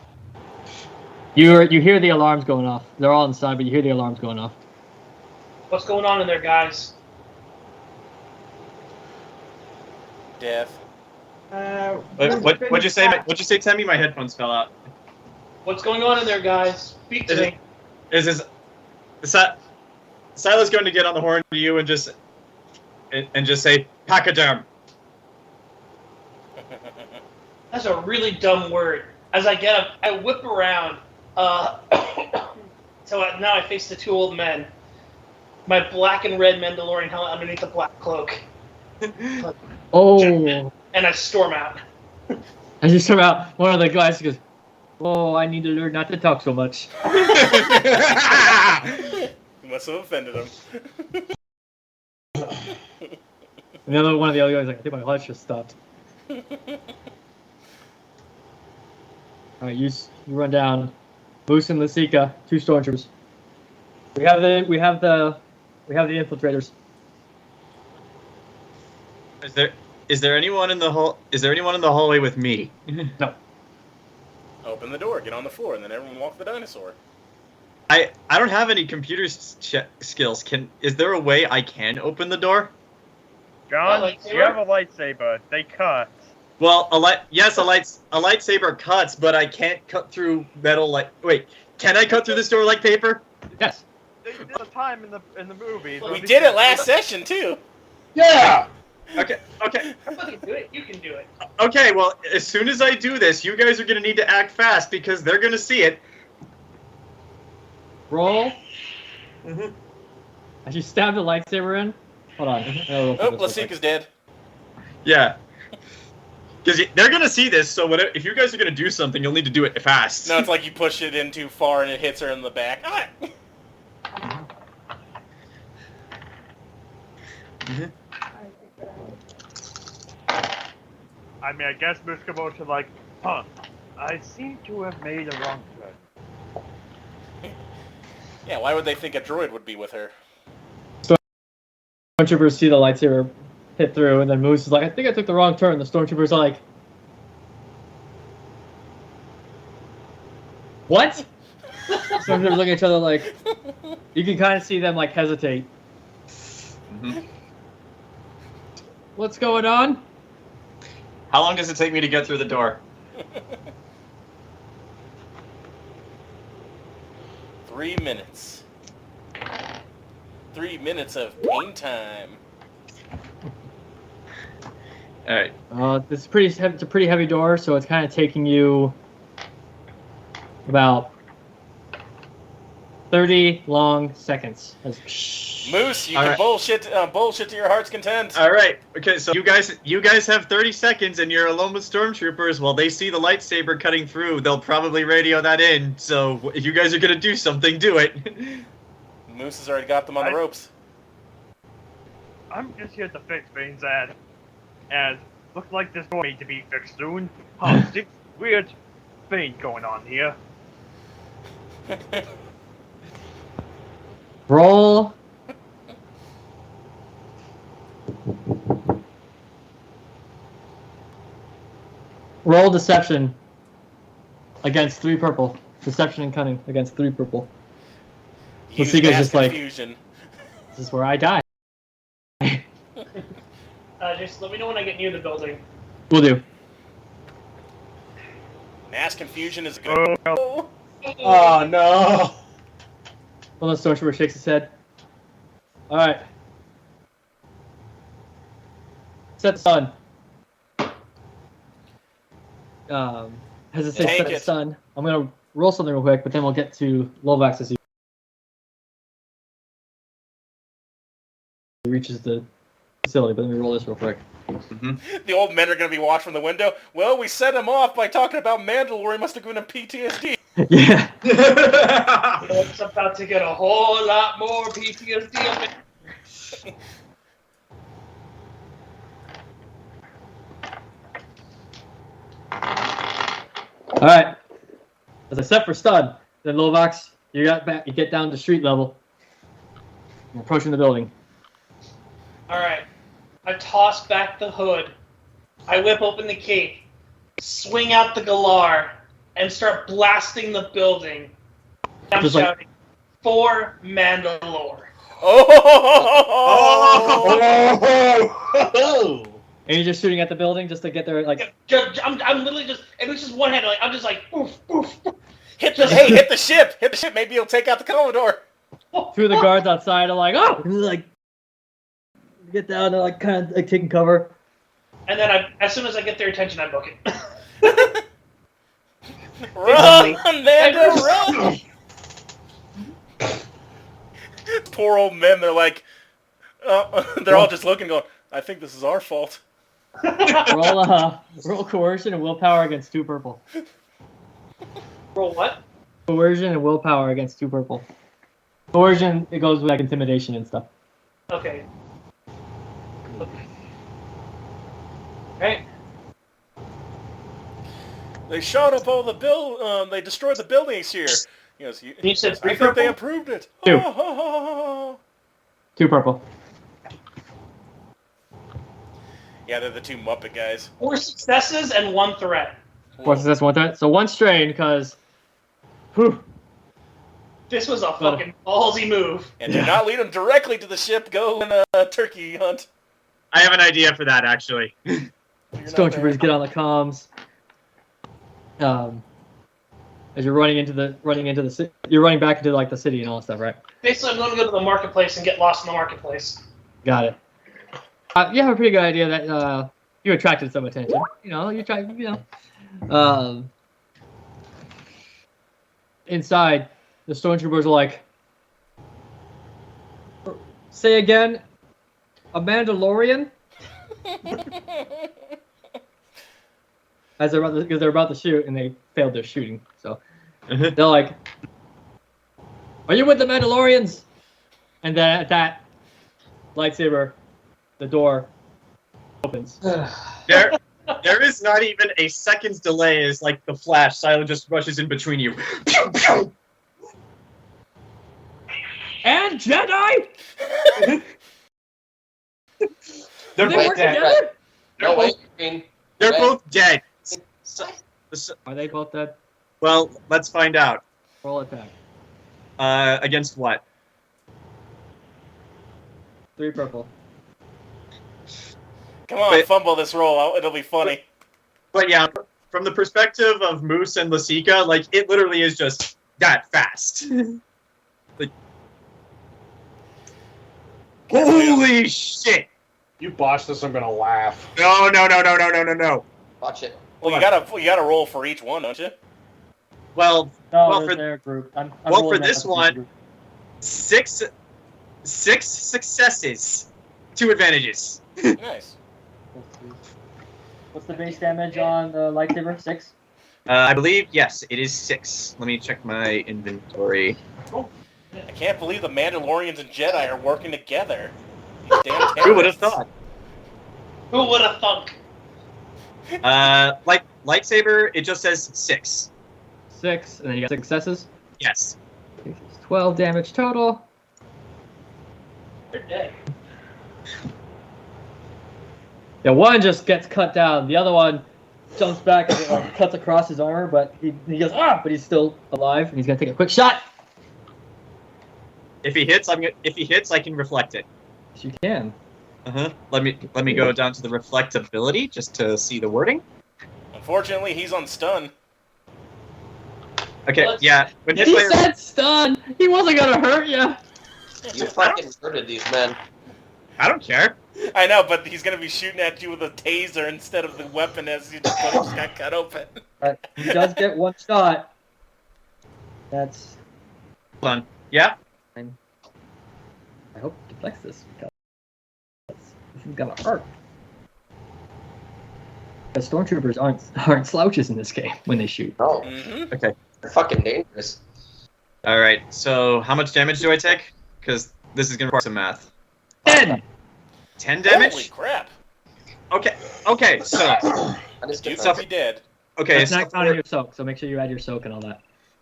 You hear the alarms going off. They're all inside, but you hear the alarms going off. What's going on in there, guys? Death. What'd you say? What'd you say, Temme? My headphones fell out. What's going on in there, guys? Speak to me. Syla's going to get on the horn to you and just say pachyderm. That's a really dumb word. As I get up, I whip around. Now I face the 2 old men. My black and red Mandalorian helmet underneath the black cloak. Oh. And I storm out. As you come out, one of the guys goes, "Oh, I need to learn not to talk so much." You must have offended him. And one of the other guys like, "I think my heart just stopped." All right, you run down. Moose and Lasica, 2 stormtroopers. We have the infiltrators. Is there anyone in the hall? Is there anyone in the hallway with me? No. Open the door, get on the floor, and then everyone walk the dinosaur. I don't have any computer skills. Is there a way I can open the door? John, you have a lightsaber. They cut. Well, a lightsaber cuts, but I can't cut through metal. Wait, can I cut through this door like paper? Yes. They did the time in the movie. We did it last session too. Yeah. Okay. I can do it. You can do it. Okay. Well, as soon as I do this, you guys are gonna need to act fast because they're gonna see it. Roll. Mhm. As you stab the lightsaber in. Hold on. Oh, Lasica's dead. Yeah. Because they're gonna see this, so whatever, if you guys are gonna do something, you'll need to do it fast. No, it's like you push it in too far and it hits her in the back. Ah! I mean, I guess Muscabo should I seem to have made a wrong choice. Yeah, why would they think a droid would be with her? Stormtroopers see the lightsaber hit through, and then Moose is like, "I think I took the wrong turn." The stormtroopers are like, "What?" Stormtroopers look at each other like, you can kind of see them like hesitate. Mm-hmm. What's going on? How long does it take me to get through the door? 3 minutes. 3 minutes of pain time. All right. It's a pretty heavy door, so it's kind of taking you about 30 long seconds. Moose, you All can right. bullshit to your heart's content. All right. Okay. So you guys have 30 seconds, and you're alone with stormtroopers. While they see the lightsaber cutting through, they'll probably radio that in. So if you guys are gonna do something, do it. Moose has already got them on the ropes. I'm just here to fix things, and looks like this door need to be fixed soon. This weird thing going on here. Roll. Roll deception against 3 purple. Deception and cunning against 3 purple. Use Lasica's mass just like, confusion. "This is where I die." Just let me know when I get near the building. Will do. Mass confusion is good. Oh, Oh no. One of the stormtrooper shakes his head. All right. Set the sun. Has it say Take set the it. sun I'm gonna roll something real quick, but then we'll get to Lovax as he reaches the facility. But let me roll this real quick. The old men are going to be watching from the window. Well, we set him off by talking about Mandalore. He must have given him PTSD. Yeah. It's about to get a whole lot more PTSD. All right. As I set for stun, then Lovax, you got back. You get down to street level. You're approaching the building. All right. I toss back the hood. I whip open the cape, swing out the galar, and start blasting the building. I'm Just shouting, "For Mandalore!" Oh! And you're just shooting at the building just to get there, like. I'm literally just, and it's just one hand. Like I'm just like, oof, oof. Hit the ship! Hit the ship! Maybe he'll take out the Commodore. Through the guards outside are like, oh! And like, get down and like kind of like taking cover. And then as soon as I get their attention, I book it. Run, Mando, run! Poor old men. They're like, they're all just looking, going, "I think this is our fault." Roll coercion and willpower against 2 purple. Roll what? Coercion and willpower against 2 purple. Coercion, it goes with like intimidation and stuff. Okay. Right. They shot up all the they destroyed the buildings here. Yes, You said I 3 think they purple? approved it. 2. 2 purple. Yeah, they're the 2 Muppet guys. 4 successes and 1 threat. What's this one threat? So 1 strain, because... This was a fucking ballsy move. And do not lead them directly to the ship. Go on a turkey hunt. I have an idea for that, actually. Stormtroopers get on the comms. As you're running into the city, you're running back into like the city and all that stuff, right? Basically, I'm going to go to the marketplace and get lost in the marketplace. Got it. You have a pretty good idea that you attracted some attention. You know, you try. You know, inside, the stormtroopers are like, "Say again, a Mandalorian." As they're about to shoot, and they failed their shooting, so they're like, "Are you with the Mandalorians?" And then at that lightsaber, the door opens. There is not even a second's delay. As like the Flash, Syla just rushes in between you. Pew, pew. And Jedi. They're They both work dead. together? No, wait, Green. They're both dead. Are they both dead? Well, let's find out. Roll attack. Against what? 3 purple. Come on, fumble this roll. It'll be funny. But yeah, from the perspective of Moose and Lasica, like it literally is just that fast. Like, holy shit! You botched this, I'm gonna laugh. No. Watch it. Well, you gotta roll for each one, don't you? Well, No, well, they're for- their group. I'm well, rolling for that this up to one- the group. six successes, 2 advantages. Nice. What's the base damage on the lightsaber? 6? I believe, yes, it is 6. Let me check my inventory. I can't believe the Mandalorians and Jedi are working together. These damn Who would have terrorists. thought? Who would have thunk? Lightsaber, it just says 6. 6, and then you got successes. Yes. 12 damage total. They're dead. Yeah, one just gets cut down. The other one jumps back and it, like, cuts across his armor, but he goes, ah! But he's still alive, and he's gonna take a quick shot. If he hits, I can reflect it. Yes, you can. Let me go down to the reflectability just to see the wording. Unfortunately, he's on stun. Okay, Let's- yeah. When hit He by said stun. He wasn't gonna hurt you. You fucking murdered these men. I don't care. I know, but he's gonna be shooting at you with a taser instead of the weapon as you just got cut open. He does get one shot. That's. Hold on. Yeah? I hope it deflects this because this is gonna hurt. The stormtroopers aren't slouches in this game when they shoot. No, Mm-hmm. Okay. they're fucking dangerous. Alright, so how much damage do I take? Because this is going to require some math. 10. 10 damage? Holy crap! Okay, so... That is You defensive. could be dead. Okay, That's so not counting your soak, so make sure you add your soak and all that.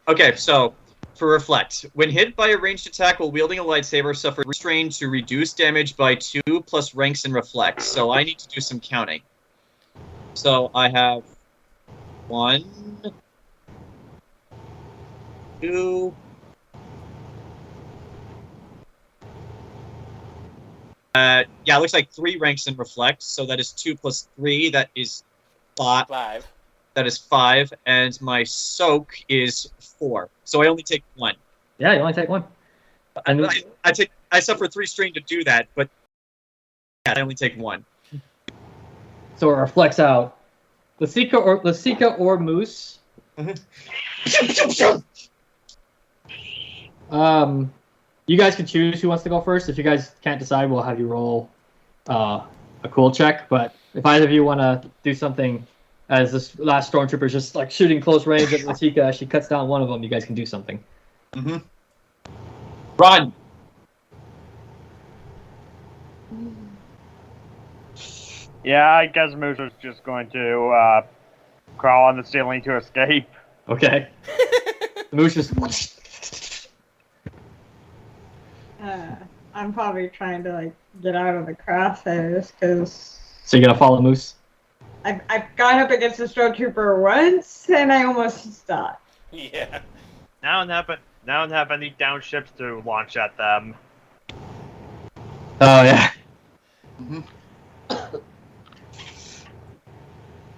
okay, so for reflect, when hit by a ranged attack while wielding a lightsaber, suffer restrain to reduce damage by 2 plus ranks in reflect. So I need to do some counting. So I have 1, 2. Yeah, it looks like 3 ranks in reflect. So that is 2 plus 3. That is 5. 5. That is 5, and my soak is 4. So I only take 1. Yeah, you only take one. And I suffer 3 strain to do that, but yeah, I only take 1. so it reflects out. Lasica or Moose. You guys can choose who wants to go first. If you guys can't decide, we'll have you roll a cool check. But if either of you want to do something, as this last stormtrooper is just like shooting close range at Lasica, as she cuts down one of them, you guys can do something. Mm-hmm. Run! Yeah, I guess Moose was just going to crawl on the ceiling to escape. Okay. The Moose just. I'm probably trying to like get out of the crosshairs because So you're gonna follow Moose? I've gone up against a stormtrooper once and I almost died. Yeah. Now and have any downships to launch at them. Oh yeah.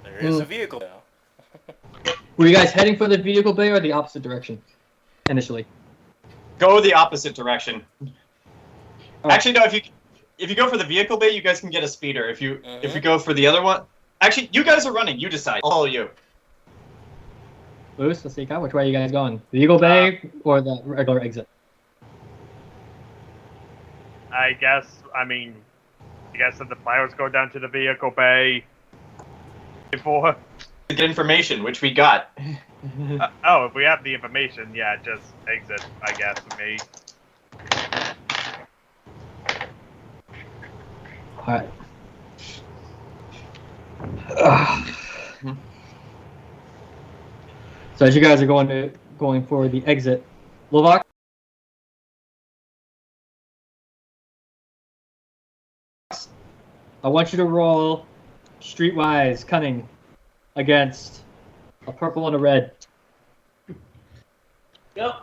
There is a vehicle now. Were you guys heading for the vehicle bay or the opposite direction initially? Go the opposite direction. Oh. Actually, no. If you go for the vehicle bay, you guys can get a speeder. If you go for the other one, actually, you guys are running. You decide. I'll follow you. Moose, Lasica, which way are you guys going? The vehicle bay or the regular exit? I guess that the pilots go down to the vehicle bay before. To get information, which we got. If we have the information, yeah, just exit, I guess, for me. Alright. So as you guys are going for the exit, Lovak, I want you to roll Streetwise Cunning against a purple and a red. Yep.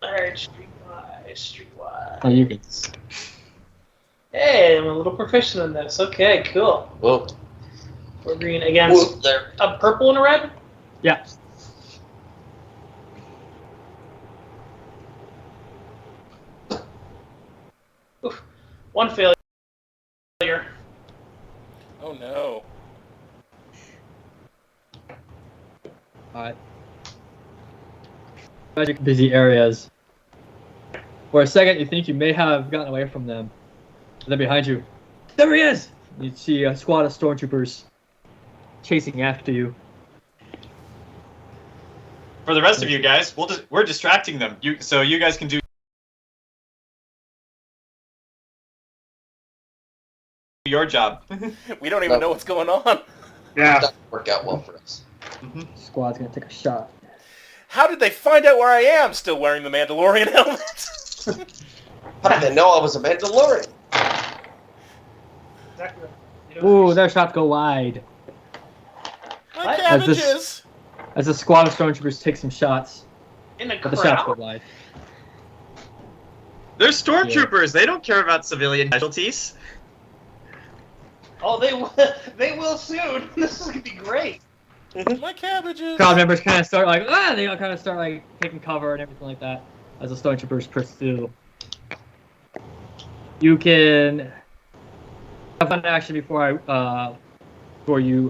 Alright, streetwise. Oh, you can. Hey, I'm a little proficient in this. Okay, cool. Whoa. We're green against Whoop, there. a purple and a red? Yeah. Oof. One failure. Oh no. Alright. Magic busy areas. For a second, you think you may have gotten away from them. And then behind you, there he is! You see a squad of stormtroopers chasing after you. For the rest of you guys, we're distracting them. So you guys can do your job. We don't even know what's going on. Yeah. That doesn't work out well for us. Squad's gonna take a shot. How did they find out where I am still wearing the Mandalorian helmet? How did they know I was a Mandalorian? Exactly. Ooh, their shots go wide. My What? cabbages! As the squad of stormtroopers take some shots, In a but the shots go crowd? wide. They're stormtroopers. They don't care about civilian casualties. Oh, they will soon. This is gonna be great. My cabbages! Crowd members kind of start like, they all kind of start like taking cover and everything like that as the stormtroopers pursue. You can have an action before you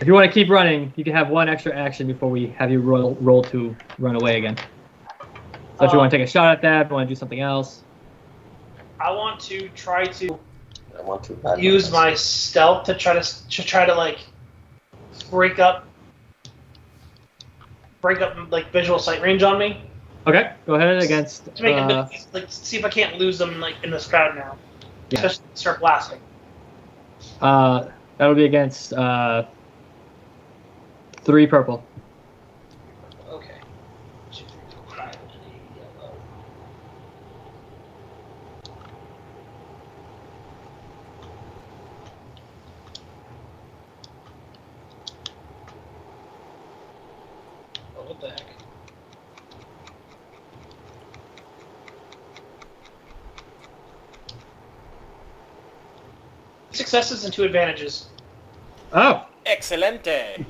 If you want to keep running, you can have one extra action before we have you roll to run away again. So if you want to take a shot at that, if you want to do something else. I want to try to I want to use my stealth to try to like break up like visual sight range on me. Okay, go ahead against. To make it like see if I can't lose them like in this crowd now. Yeah. Especially start blasting. That'll be against 3 purple. Okay. 2, 3, 4, 5, and a yellow. Oh, what the heck? Successes and 2 advantages. Oh, Excelente.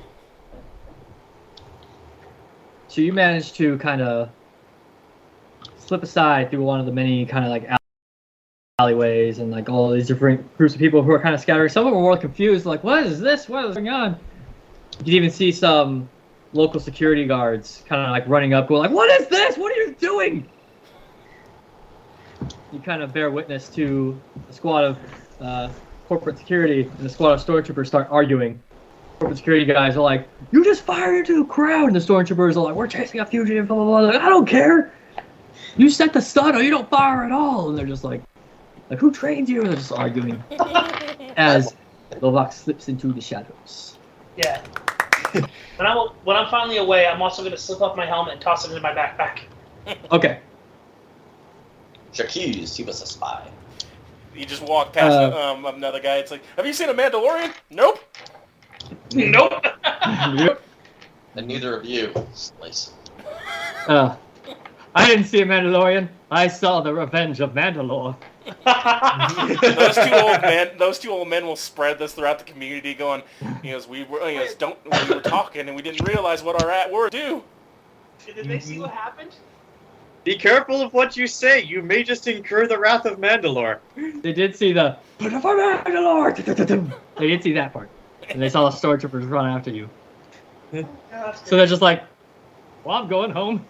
so you managed to kind of slip aside through one of the many kind of like alleyways and like all these different groups of people who are kind of scattering. Some of them were more confused, like, what is this? What is going on? You can even see some local security guards kind of like running up, going like, what is this? What are you doing? You kind of bear witness to a squad of corporate security and the squad of stormtroopers start arguing. Corporate security guys are like, you just fired into the crowd, and the stormtroopers are like, we're chasing a fugitive, blah, blah, blah. Like, I don't care. You set the stun or you don't fire at all. And they're just like who trained you? And they're just arguing as Lovak slips into the shadows. Yeah. When I'm finally away, I'm also going to slip off my helmet and toss it into my backpack. Okay. J'accuse, he was a spy. You just walk past another guy. It's like, have you seen a Mandalorian? Nope. Nope. Yep. And neither of you, Slice. I didn't see a Mandalorian. I saw the Revenge of Mandalore. those two old men will spread this throughout the community, going, we were talking and we didn't realize what our words do. Did they see what happened? Be careful of what you say. You may just incur the wrath of Mandalore. They did see the Mandalore. They did see that part, and they saw the stormtroopers run after you. So they're just like, well, I'm going home.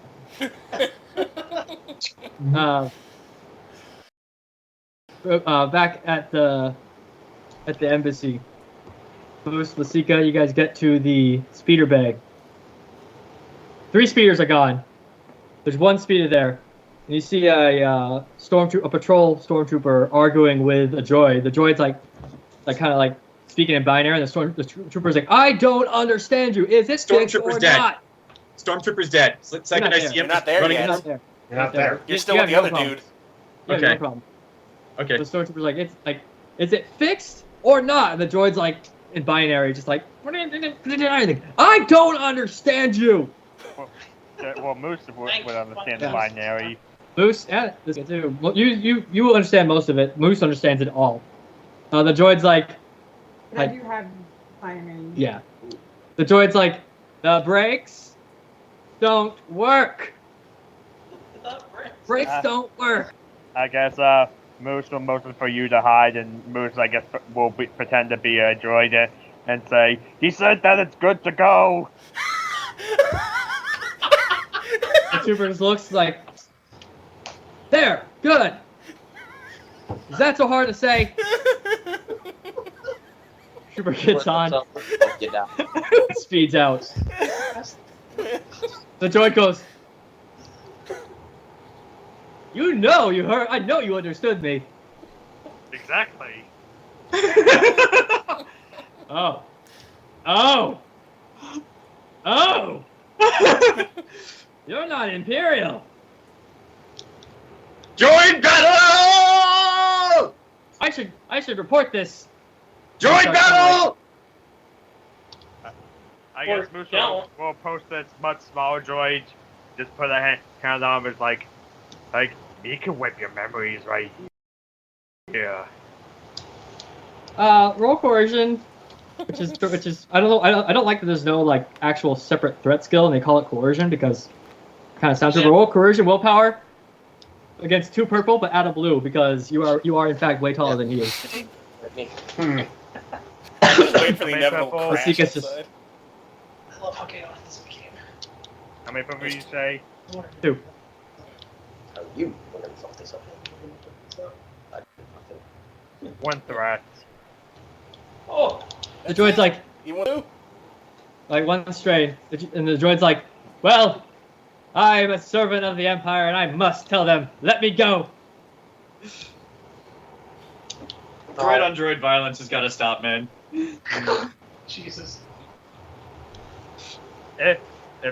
Back at the embassy, Moose, Lasica, you guys get to the speeder bag. 3 speeders are gone. There's 1 speeder there, and you see a patrol stormtrooper arguing with a droid. The droid's like kind of like speaking in binary, and the trooper's like, I don't understand you. Is it fixed or dead. not? Stormtrooper's dead. Second I see him, You're not there running yet. You're not there. You're not there. You're still with the other dude. Yeah, Okay. no problem. Okay. The stormtrooper's like, is it fixed or not? And the droid's like in binary, just like, I don't understand you. Well, Moose would understand the Yeah. binary. Moose, yeah, this guy too. Well, you will understand most of it. Moose understands it all. The droid's like, But I do have binary. yeah. The droid's like, the brakes don't work. Brakes don't work. I guess Moose will motion for you to hide, and Moose, I guess, will pretend to be a droid and say, he said that it's good to go. The trooper just looks like, there, good. Is that so hard to say? Trooper gets on, Get down. speeds out. The droid goes, you heard, I know you understood me. Exactly. Oh. You're not Imperial. Join battle! I should report this. Join battle! I guess Moose will post this much smaller droid. Just put a hand on him. It's like he can wipe your memories right here. Roll coercion, which is I don't know. I don't like that there's no like actual separate threat skill and they call it coercion because it kind of sounds like roll coercion willpower against 2 purple but add a blue because you are in fact way taller than he is. Just wait for the Make inevitable purple. crash Lasica's just- outside. I love how chaotic this became. How many purple you say? 2. How you want to insult this up? I did nothing. 1 threat. Oh, The droid's like, You want to? like one strain, and the droid's like, well, I am a servant of the Empire, and I must tell them, let me go. Droid on droid violence has got to stop, man. Jesus. If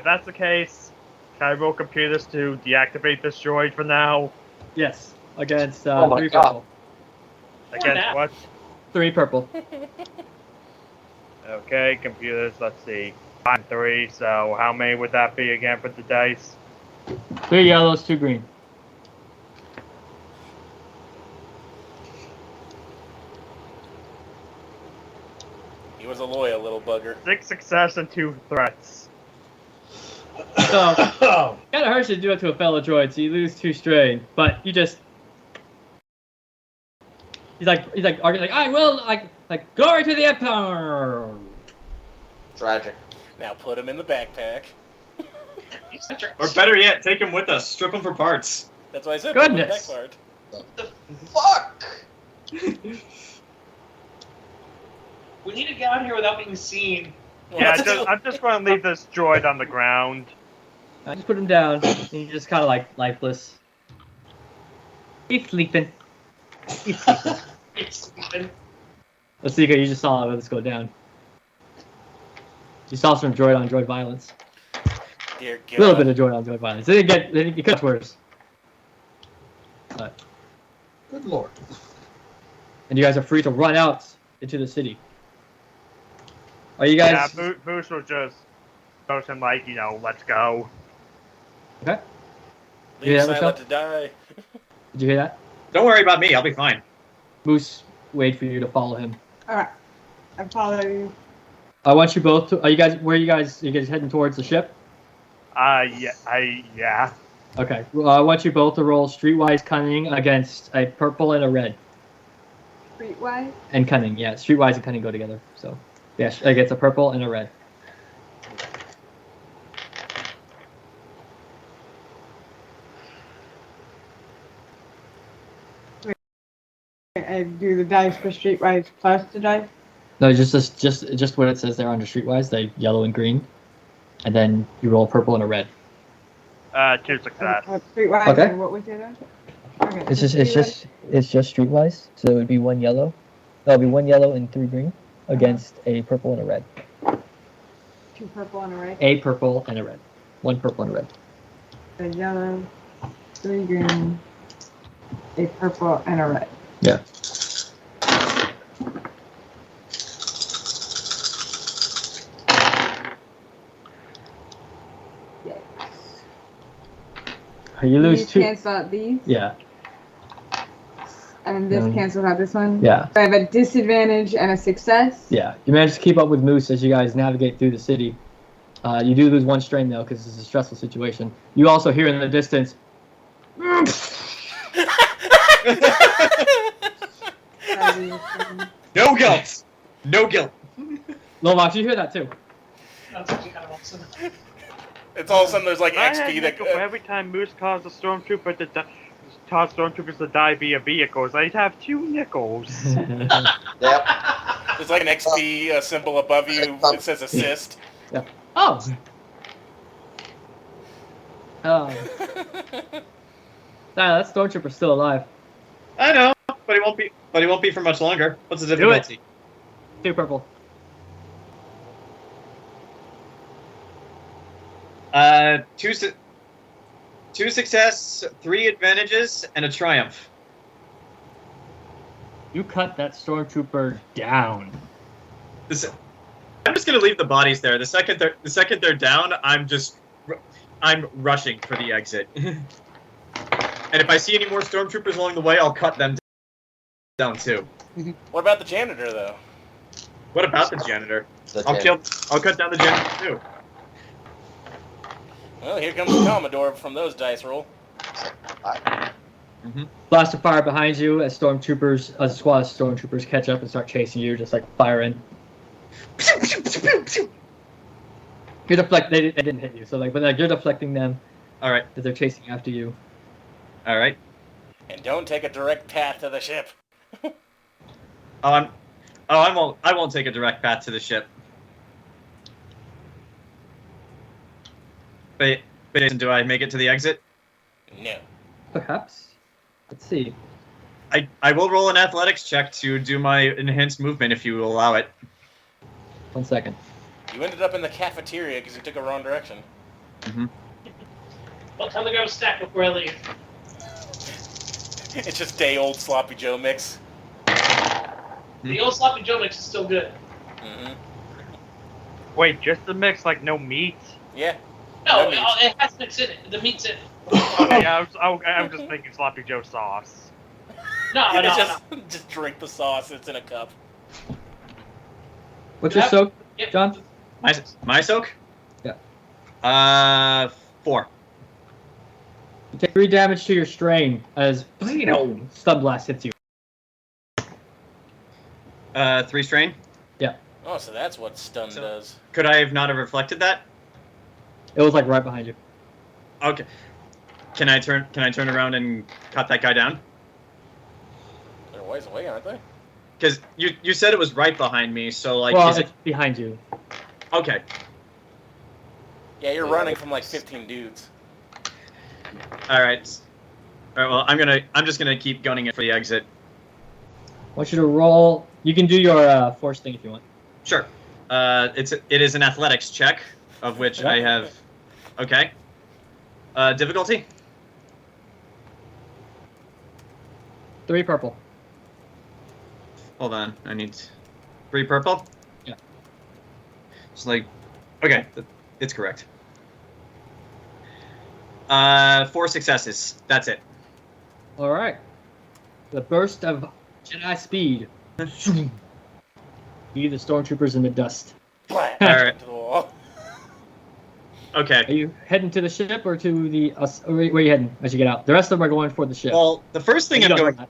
that's the case, can I roll computers to deactivate this droid for now? Yes, against Oh my 3 God. purple. Against now. what? 3 purple. Okay, computers, let's see. I'm 3, so how many would that be again for the dice? 3 yellows, 2 green. He was a loyal little bugger. 6 success and 2 threats. So, kind of hurts you to do it to a fellow droid, so you lose 2 strain, but you just. He's like arguing like, I will, like glory to the Empire. Tragic. Now put him in the backpack. Or better yet, take him with us. Strip him for parts. That's why I said Goodness. put him in the back Fuck! We need to get out of here without being seen. part. Yeah, I'm just going to leave this droid on the ground. I just put him down, and he's just kind of like lifeless. He's sleeping. He's sleeping. It's sleeping. Lasica, you just saw this go down. You saw some droid on droid violence. Dear God. A little bit of droid on droid violence. It got worse. But, Good lord. and you guys are free to run out into the city. Are you guys? Yeah, Boost will just post him like, let's go. Okay. Leave Yeah, Syla Rochelle? to die. Did you hear that? Don't worry about me. I'll be fine. Moose, Wait for you to follow him. Alright. I follow you. I want you both to. Are you guys? Where are you guys? Are you guys heading towards the ship? Yeah. Okay. Well, I want you both to roll streetwise cunning against a purple and a red. Streetwise? And cunning, yeah. Streetwise and cunning go together. So, yes, against a purple and a red. I do the dice for streetwise plus the dice. No, just what it says there under streetwise. They yellow and green, and then you roll a purple and a red. 2 success. Streetwise, Okay. and what was it on? Okay, It's so just streetwise. So it would be 1 yellow. That'll be 1 yellow and 3 green against a purple and a red. 2 purple and a red. A purple and a red. 1 purple and a red. A yellow, 3 green, a purple, and a red. Yeah. Yes. You lose These 2. cancel out these, Yeah. and this No. cancels out this one. Yeah. So I have a disadvantage and a success. Yeah. You manage to keep up with Moose as you guys navigate through the city. You do lose 1 strain though, because it's a stressful situation. You also hear in the distance. No guilt. No guilt. Lomax, you hear that too. That's actually kind of awesome. It's all of a sudden there's like I had XP that. nickel for every time Moose caused a stormtrooper to cause stormtroopers to die via vehicles. I'd have 2 nickels. Yep. There's like an XP symbol above you that says assist. Oh. Oh. That stormtrooper's still alive. I know, but he won't be. But he won't be for much longer. What's the Do it. difficulty? 2 purple. 2 success, 3 advantages, and a triumph. You cut that stormtrooper down. I'm just gonna leave the bodies there. The second they're down, I'm rushing for the exit. And if I see any more stormtroopers along the way, I'll cut them down too. What about the janitor though? What about the janitor? The I'll cut down the janitor too. Well, here comes the Commodore from those dice roll. Blast of fire behind you as a squad of stormtroopers catch up and start chasing you, just like firing. You're deflect. They didn't hit you, so like, but like you're deflecting them All right. as they're chasing after you. All right. And don't take a direct path to the ship. I won't take a direct path to the ship. But Jayson, do I make it to the exit? No. Perhaps. Let's see. I will roll an athletics check to do my enhanced movement if you will allow it. 1 second. You ended up in the cafeteria because you took a wrong direction. Mm-hmm. Well, tell me to grab a snack before I leave. It's just day-old Sloppy Joe mix. The old sloppy Joe mix is still good. Mm-hmm. Wait, just the mix, like no meat? Yeah. No, No meat. it has mix in it. The meat's in it. Okay, I was just thinking sloppy Joe sauce. No, It's no. just drink the sauce. It's in a cup. What's your Yep. soak, Yep. John? My soak? Yeah. 4. You take 3 damage to your strain as stun blast hits you. 3 strain. Oh, so that's what stun So- does. Could I have not have reflected that? It was like right behind you. Okay. Can I turn around and cut that guy down? They're ways away, aren't they? Because you said it was right behind me, so like, Well, is it's it behind you. okay? Yeah, you're running from like 15 dudes. All right. All right. Well, I'm just gonna keep gunning it for the exit. I want you to roll. You can do your force thing if you want. Sure. It is an athletics check, of which I have. Okay. Difficulty? 3 purple. Hold on. I need 3 purple. Yeah. It's like, okay, it's correct. 4 successes. That's it. All right. The burst of Jedi speed. You the stormtroopers in the dust. Flat. All right. Into the wall. Are Okay. you heading to the ship or to the? Or where are you heading as you get out? The rest of them are going for the ship. Well, the first thing You I'm don't know going. that.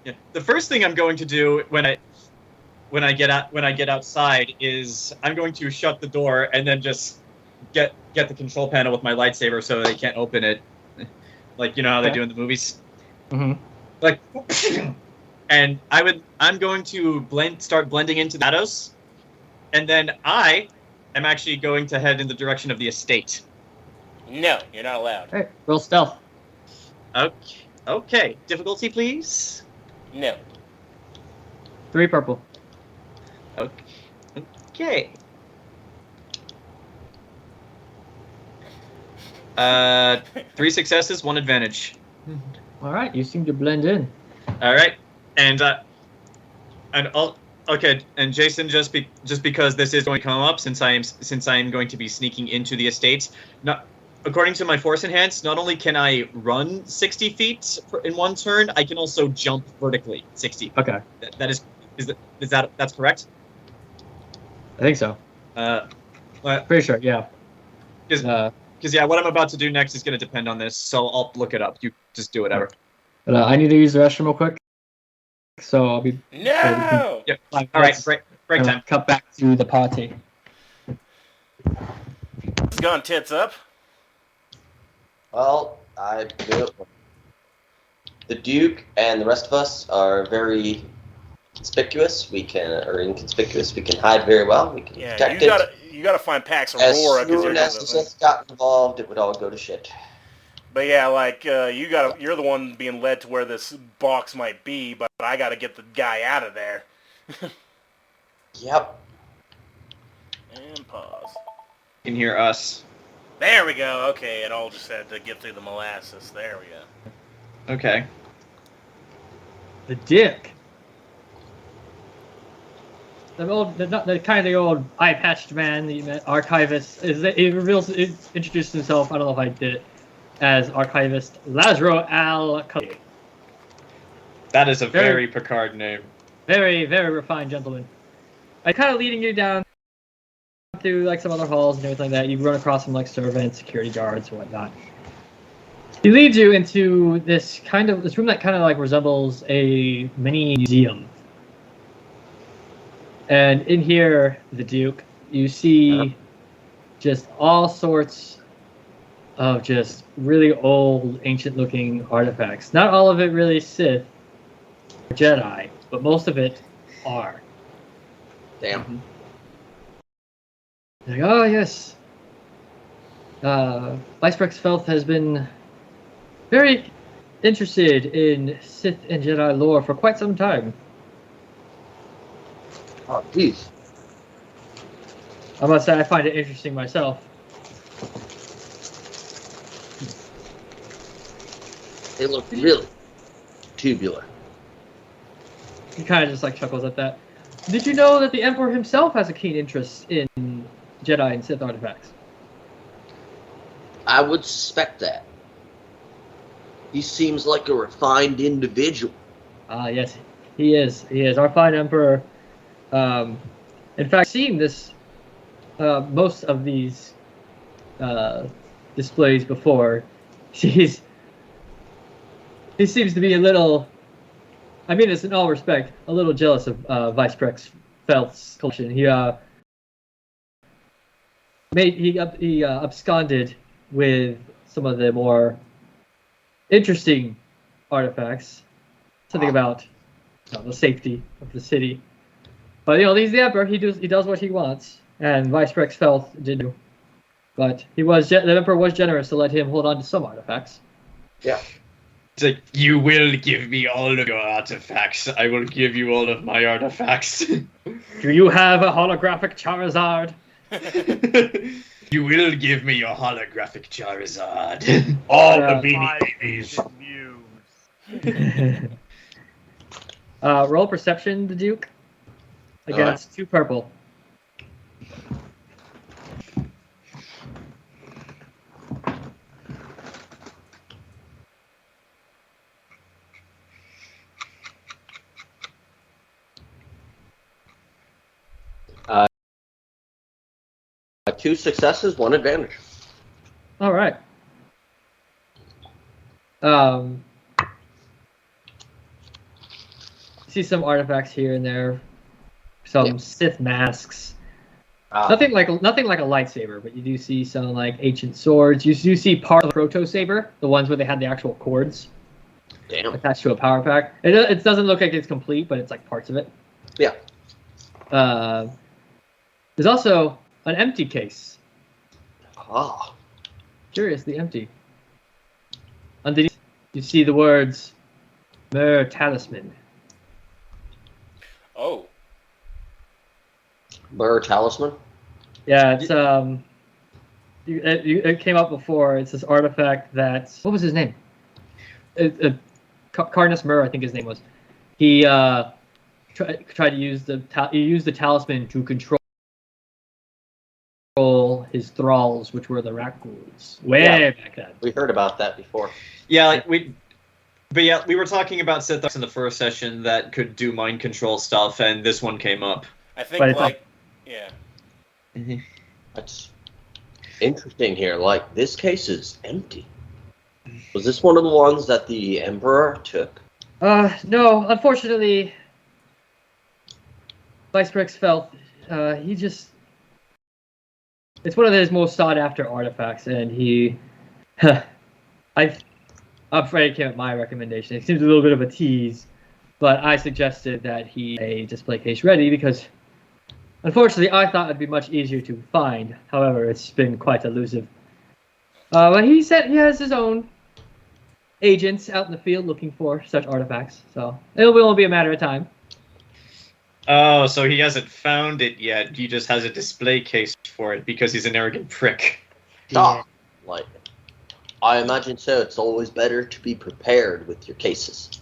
Yeah. The first thing I'm going to do when I get outside is I'm going to shut the door and then just get the control panel with my lightsaber so they can't open it, like you know how they Okay. do in the movies. Mm-hmm. Like, and I'm going to start blending into the shadows, and then I am actually going to head in the direction of the estate. No, you're not allowed. Hey, roll stealth. Okay. Difficulty, please. No. 3 purple. Okay. 3 successes, 1 advantage. All right, you seem to blend in. All right, and okay, and Jayson, just because this is going to come up, since I am going to be sneaking into the estate, not according to my force enhance, not only can I run 60 feet in one turn, I can also jump vertically 60. Okay, That's correct? I think so. Pretty sure. Yeah. Because yeah, what I'm about to do next is going to depend on this, so I'll look it up. You just do whatever. But I need to use the restroom real quick, so I'll be. No! Yep. 5 All right, minutes, break and time. I'll cut back to the party. It's gone tits up. Well, I do it. The Duke and the rest of us are very conspicuous. We can hide very well. We can Yeah, protect you gotta find Pax As Aurora because soon you're as the Sith got involved, it would all go to shit. But yeah, like you're the one being led to where this box might be, but I gotta get the guy out of there. Yep. And pause. You can hear us. There we go. Okay, it all just had to get through the molasses. There we go. Okay. The dick. The old eye-patched man, the archivist, introduced himself, I don't know if I did it, as archivist Lazaro Al-Khalid. That is a very Picard name. Very, very refined gentleman. I'm kind of leading you down through like some other halls and everything like that. You run across some like servants, security guards, and whatnot. He leads you into this room that kind of like resembles a mini museum. And in here, the Duke, you see just all sorts of just really old, ancient-looking artifacts. Not all of it really Sith or Jedi, but most of it are. Damn. Like, oh yes. Vice Rex Felth has been very interested in Sith and Jedi lore for quite some time. Oh, jeez. I must say, I find it interesting myself. They look really tubular. He kind of just like chuckles at that. Did you know that the Emperor himself has a keen interest in Jedi and Sith artifacts? I would suspect that. He seems like a refined individual. Yes, he is. He is. Our fine Emperor, in fact, seeing this, most of these displays before, he seems to be a little, I mean this in all respect, a little jealous of Vice Rex Felth's collection. He absconded with some of the more interesting artifacts. Something about the safety of the city. But he's the Emperor. He does what he wants, and Vice Rex Felth did too. But the Emperor was generous to let him hold on to some artifacts. Yeah. It's like, you will give me all of your artifacts. I will give you all of my artifacts. Do you have a holographic Charizard? You will give me your holographic Charizard. All Yeah. the beanie babies. Roll perception, the Duke, against 2 purple. Two successes, one advantage. All right. See some artifacts here and there, some Sith masks. Nothing like a lightsaber, but you do see some like ancient swords. You do see part of the proto saber, the ones where they had the actual cords attached to a power pack. It doesn't look like it's complete, but it's like parts of it. Yeah. There's also an empty case. Ah. Curiously empty. Underneath, you see the words "Mer Talisman." Oh. Burr Talisman? Yeah, it's it came up before. It's this artifact that, what was his name? Carnus Mur, I think his name was. He tried to use the talisman to control his thralls, which were the Rakghouls, back then. We heard about that before. Yeah, we were talking about Sith in the first session that could do mind control stuff, and this one came up. I think, yeah. Mm-hmm. That's interesting here. Like, this case is empty. Was this one of the ones that the Emperor took? No, unfortunately, Vice Rex Felth, it's one of his most sought-after artifacts, and I'm afraid it came at my recommendation. It seems a little bit of a tease, but I suggested that he had a display case ready because, unfortunately, I thought it'd be much easier to find. However, it's been quite elusive. But he said he has his own agents out in the field looking for such artifacts, so it'll only be a matter of time. Oh, so he hasn't found it yet. He just has a display case for it because he's an arrogant prick. Ah, like, I imagine so. It's always better to be prepared with your cases.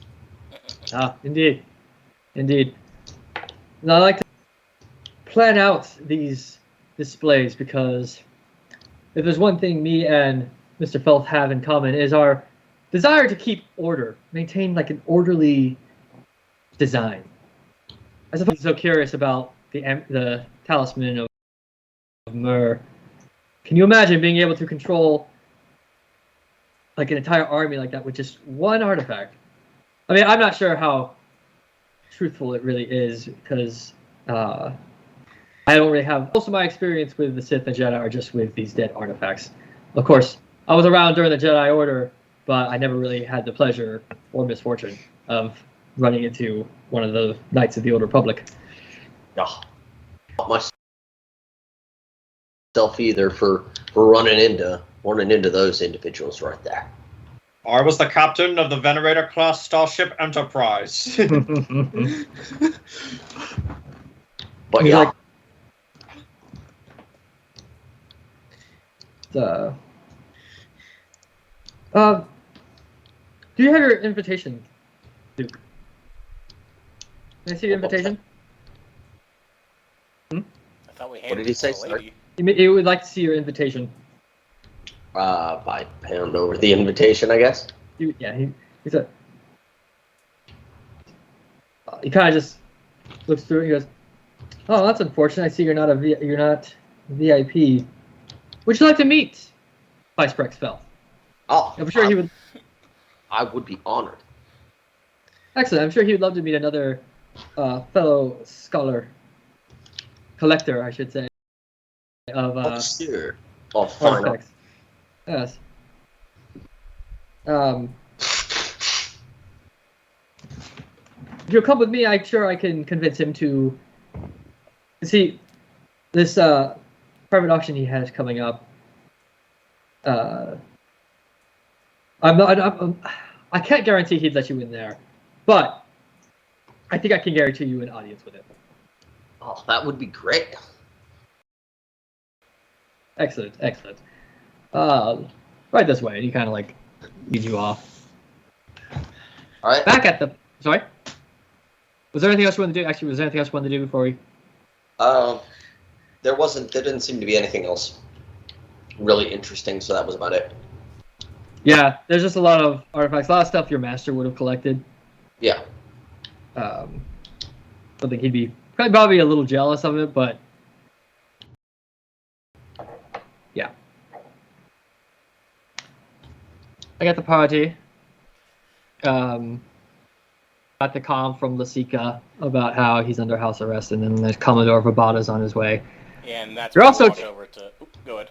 Indeed. Indeed. And I like to plan out these displays because if there's one thing me and Mr. Felth have in common is our desire to keep order, maintain like an orderly design. I suppose I'm so curious about the talisman of Mur. Can you imagine being able to control like an entire army like that with just one artifact? I mean, I'm not sure how truthful it really is because I don't really have most of my experience with the Sith and Jedi are just with these dead artifacts. Of course, I was around during the Jedi Order, but I never really had the pleasure or misfortune of running into one of the Knights of the Old Republic. Oh, not myself either for running into those individuals right there. I was the captain of the Venerator class Starship Enterprise. But He's yeah, do you have your invitation, Duke? Can I see your invitation? I thought we handed What did he say, it to the lady. He would like to see your invitation. I hand over the invitation, I guess. He said. He kind of just looks through it and goes, "Oh, that's unfortunate. I see you're not VIP. Would you like to meet Vice Prex Fell?" Oh, I'm sure he would. I would be honored. Excellent. I'm sure he would love to meet another fellow scholar, collector, I should say, of Sure. Oh, fine. artifacts. Yes. If you'll come with me, I'm sure I can convince him to see this private auction he has coming up. I can't guarantee he'd let you in there, but I think I can guarantee you an audience with him. Oh, that would be great. Excellent. Right this way. And he kind of like leads you off. All right. Back at the. Sorry. Was there anything else you wanted to do? Actually, was there anything else you wanted to do before we? There didn't seem to be anything else really interesting, so that was about it. Yeah, there's just a lot of artifacts, a lot of stuff your master would have collected. Yeah. Something he'd be probably a little jealous of it, but yeah. I got the party. Got the comm from Lasica about how he's under house arrest, and then there's Commodore Verbata's on his way. And that's You're when also- we walk over to. Go ahead.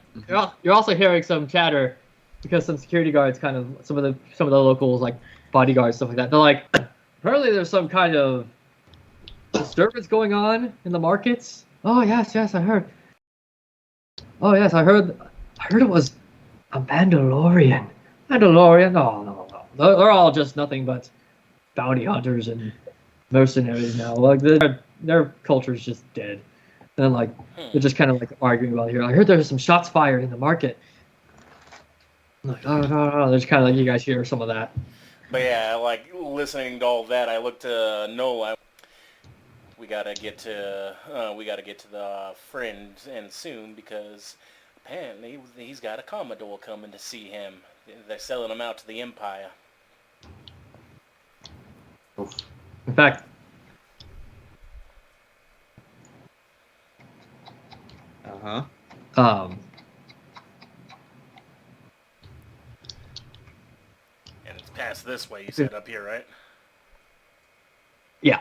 You're also hearing some chatter because some security guards, kind of some of the locals, like bodyguards, stuff like that. They're like, apparently there's some kind of disturbance going on in the markets. Oh yes, I heard. Oh yes, I heard it was a Mandalorian. No. They're all just nothing but bounty hunters and mercenaries now. Like their culture's just dead. And then like they're just kind of like arguing about here. I heard there was some shots fired in the market. I'm like, oh no. There's kind of like you guys hear some of that. But yeah, like listening to all that, I looked to Nola. We gotta get to the friends and soon because apparently he's got a Commodore coming to see him. They're selling him out to the Empire. In fact, And it's past this way, you said, up here, right? yeah.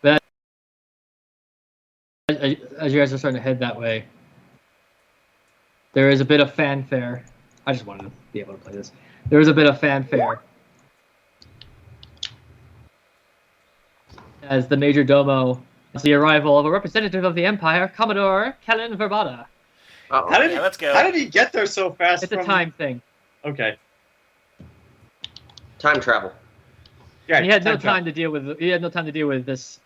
That as you guys are starting to head that way, there is a bit of fanfare. I just wanted to be able to play this. There is a bit of fanfare as the Major Domo is the arrival of a representative of the Empire, Commodore Kellen Verbata. Uh-oh. Let's go. How did he get there so fast? It's a time thing. Okay. Time travel. Yeah. He had no time to deal with. He had no time to deal with this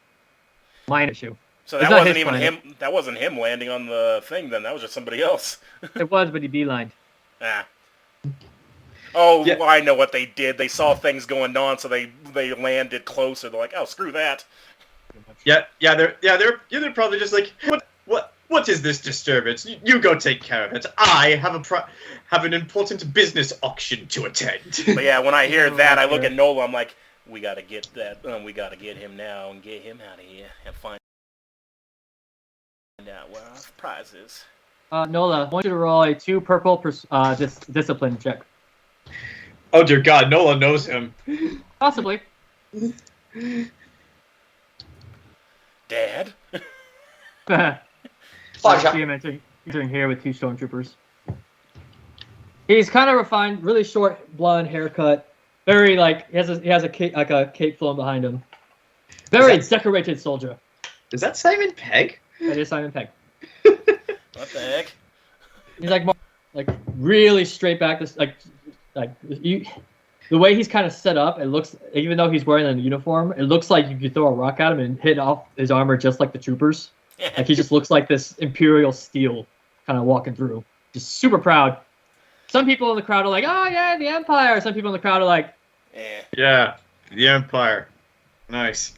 mine issue. So It's that not wasn't his even planet. him. That wasn't him landing on the thing. Then that was just somebody else. It was, but he beelined. Ah. Oh, Yeah. well, I know what they did. They saw things going on, so they landed closer. They're like, oh, screw that. They're probably just like, what is this disturbance? You go take care of it. I have an important business auction to attend. But yeah, when I hear that, I look at Nola. I'm like, we gotta get that. We gotta get him now and get him out of here and find out where our prize is. Nola, I want you to roll a 2 purple discipline check. Oh dear God, Nola knows him. Possibly. Dad? Flash See him entering here with 2 stormtroopers. He's kind of refined, really short blonde haircut. Very he has a cape flowing behind him. Very decorated soldier. Is that Simon Pegg? That is Simon Pegg. What the heck? He's really straight back. The way he's kind of set up, it looks, even though he's wearing a uniform, it looks like you could throw a rock at him and hit off his armor just like the troopers. Like he just looks like this Imperial steel kind of walking through. Just super proud. Some people in the crowd are like, oh yeah, the Empire. Some people in the crowd are like, yeah, the Empire. Nice.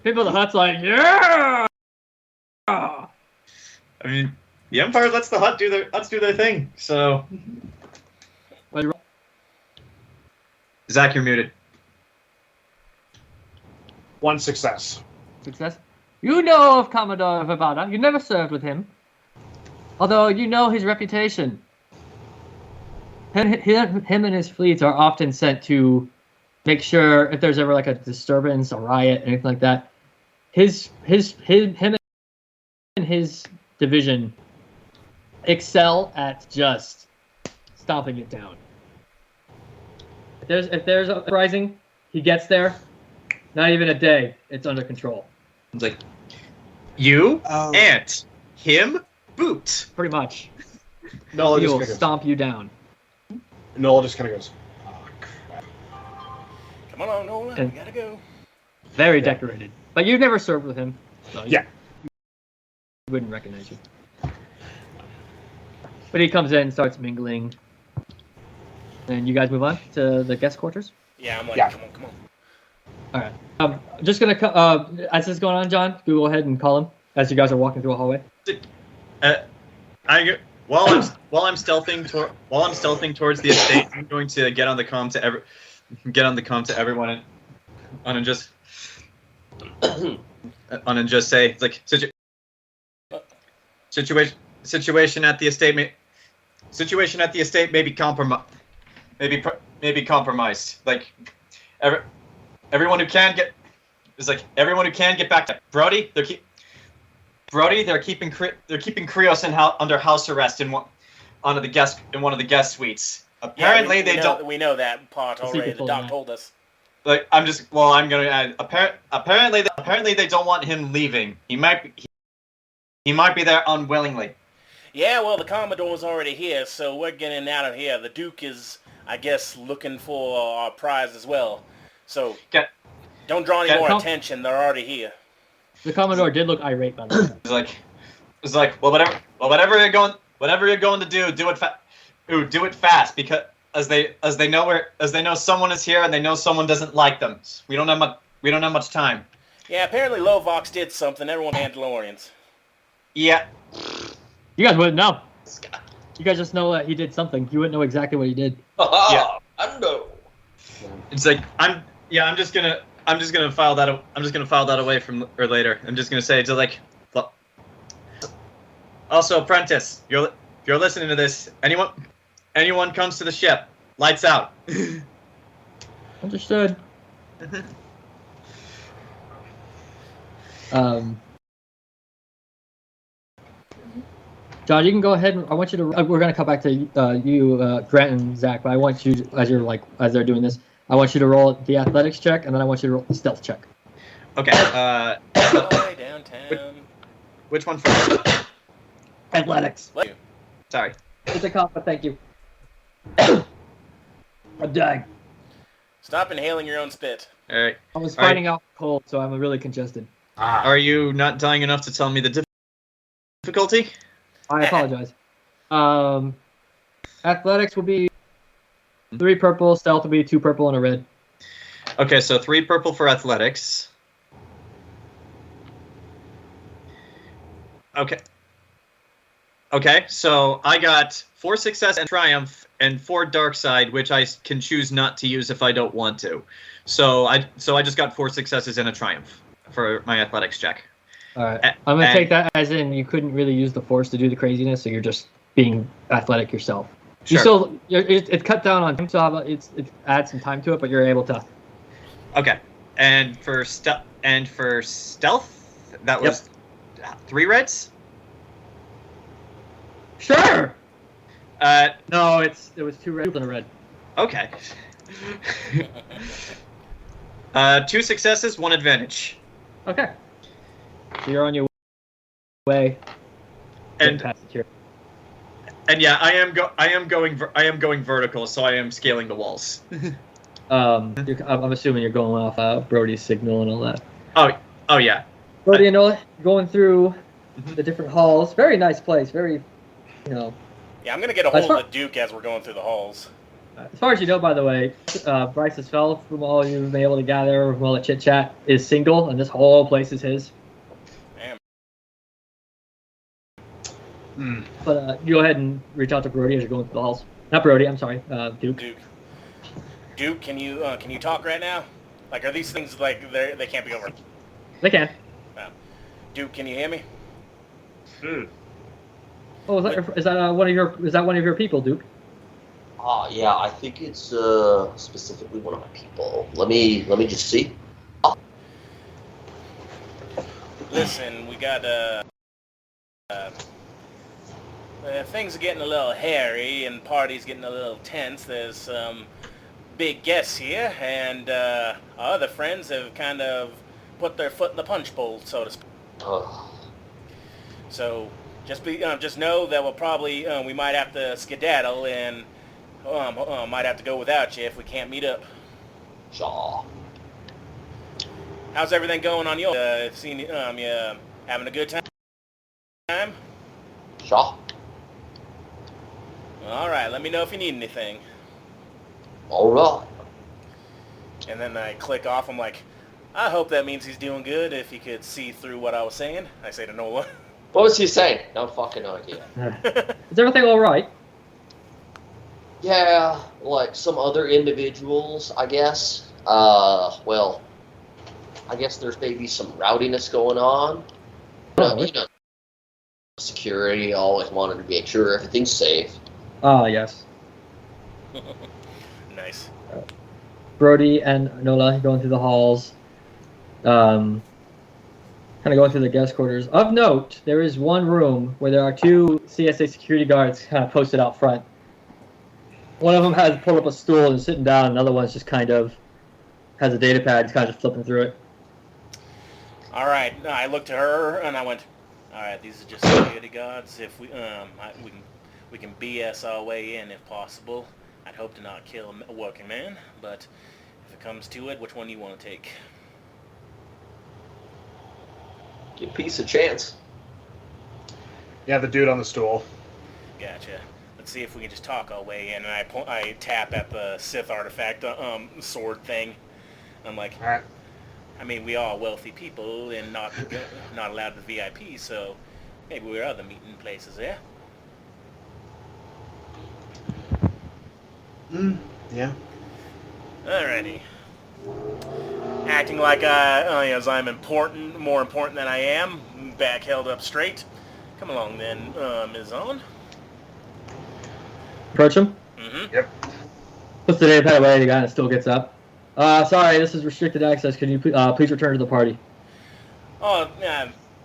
People in the hut's like, yeah. I mean, the Empire lets the hut do their thing. So, Zach, you're muted. 1 success. Success. You know of Commodore Vivada. You never served with him. Although you know his reputation. Him and his fleets are often sent to make sure if there's ever a disturbance, a riot, anything like that. Him and his division excel at just stomping it down. If there's a uprising, he gets there. Not even a day, it's under control. It's like, you, Ant, him, Boot. Pretty much. Nola He just will kind of stomp you down. Nola just kind of goes, oh, crap. Come on, Nola. We gotta go. Very decorated. But you've never served with him. So Yeah. He wouldn't recognize you. But he comes in, starts mingling. And you guys move on to the guest quarters? Yeah, I'm like, Yeah. come on. Alright. Just gonna, as this is going on, John, go ahead and call him as you guys are walking through a hallway. While I'm stealthing towards the estate, I'm going to get on the comm to everyone and just say it's like situation at the estate may be compromised. Like everyone who can get back to Brody. They're keeping Krios under house arrest in one of the guest suites. Apparently We know that part already. The doc told us. Like I'm gonna add. Apparently they don't want him leaving. He might be there unwillingly. Yeah, well, the Commodore's already here, so we're getting out of here. The Duke is, I guess, looking for our prize as well. So don't draw any more attention. They're already here. The Commodore did look irate, by the way. It's like, well, whatever you're going to do, do it fast, because as they know someone is here and they know someone doesn't like them. We don't have much time. Yeah, apparently Lovox did something. Everyone Mandalorians. Yeah. You guys wouldn't know. You guys just know that he did something. You wouldn't know exactly what he did. Yeah. I know. It's like I'm just gonna file that away from or later. I'm just gonna say to like. Also, Apprentice, if you're listening to this, anyone comes to the ship, lights out. Understood. John, you can go ahead. I want you to. We're gonna come back to you, Grant and Zach. But I want you, as they're doing this, I want you to roll the athletics check, and then I want you to roll the stealth check. Okay. Downtown. Which one first? Athletics. Sorry. It's a comp, but thank you. I'm dying. Stop inhaling your own spit. All right. I was fighting out cold, so I'm really congested. Are you not dying enough to tell me the difficulty? I apologize. Athletics will be 3 purple. Stealth will be 2 purple and a red. Okay, so 3 purple for athletics. Okay, so I got 4 success and triumph and 4 dark side, which I can choose not to use if I don't want to. So I just got 4 successes and a triumph for my athletics check. All right. I'm gonna take that as in you couldn't really use the force to do the craziness, so you're just being athletic yourself. Sure. It's cut down on time, so it adds some time to it, but you're able to. Okay, and for stealth, That was 3 reds? Sure. No, it was 2 red and a red. Okay. 2 successes, 1 advantage. Okay. So you're on your way. And Past the tier. and yeah, I am going vertical, so I am scaling the walls. I'm assuming you're going off Brody's signal and all that. Oh yeah. Brody and Nola going through the different halls. Very nice place. Very, Yeah, I'm gonna get a hold of the Duke as we're going through the halls. As far as you know, by the way, Bryce's fell from all you've been able to gather from all the chit chat is single, and this whole place is his. Damn. But you go ahead and reach out to Brody as you're going through the halls. Not Brody, I'm sorry, Duke. Duke, can you talk right now? Like, are these things like they can't be over? They can. Duke, can you hear me? Oh, is that one of your people, Duke? Yeah, I think it's specifically one of my people. Let me just see. Listen, we got things are getting a little hairy and parties getting a little tense. There's some big guests here, and our other friends have kind of put their foot in the punch bowl, so to speak. So just know that we'll probably we might have to skedaddle and might have to go without you if we can't meet up. Shaw. How's everything going on your? Seen you having a good time? Shaw. All right. Let me know if you need anything. All right. And then I click off. I'm like, I hope that means he's doing good. If he could see through what I was saying, I say to Nola. What was he saying? No fucking idea. Is everything all right? Yeah, like some other individuals, I guess. Well, I guess there's maybe some rowdiness going on. Security always wanted to make sure everything's safe. Ah, yes. Nice. Brody and Nola going through the halls, kind of going through the guest quarters. Of note, there is one room where there are 2 CSA security guards kind of posted out front. One of them has pulled up a stool and is sitting down. Another one's just kind of has a data pad. He's kind of just flipping through it. All right. I looked at her and I went, all right, these are just security guards. If we can BS our way in if possible. I'd hope to not kill a working man, but if it comes to it, which one do you want to take? Give peace a chance. Yeah, the dude on the stool. Gotcha. Let's see if we can just talk our way in. And I tap at the Sith artifact sword thing. I'm like, All right. I mean, we are wealthy people and not allowed to VIP, so maybe we're other meeting places there. Yeah. Alrighty. Acting like as I'm important, more important than I am, back held up straight. Come along then, Ms. Owen. Approach him. Mm-hmm. Yep. Puts the data pad away. The guy still gets up. Sorry, this is restricted access. Can you please return to the party? Oh,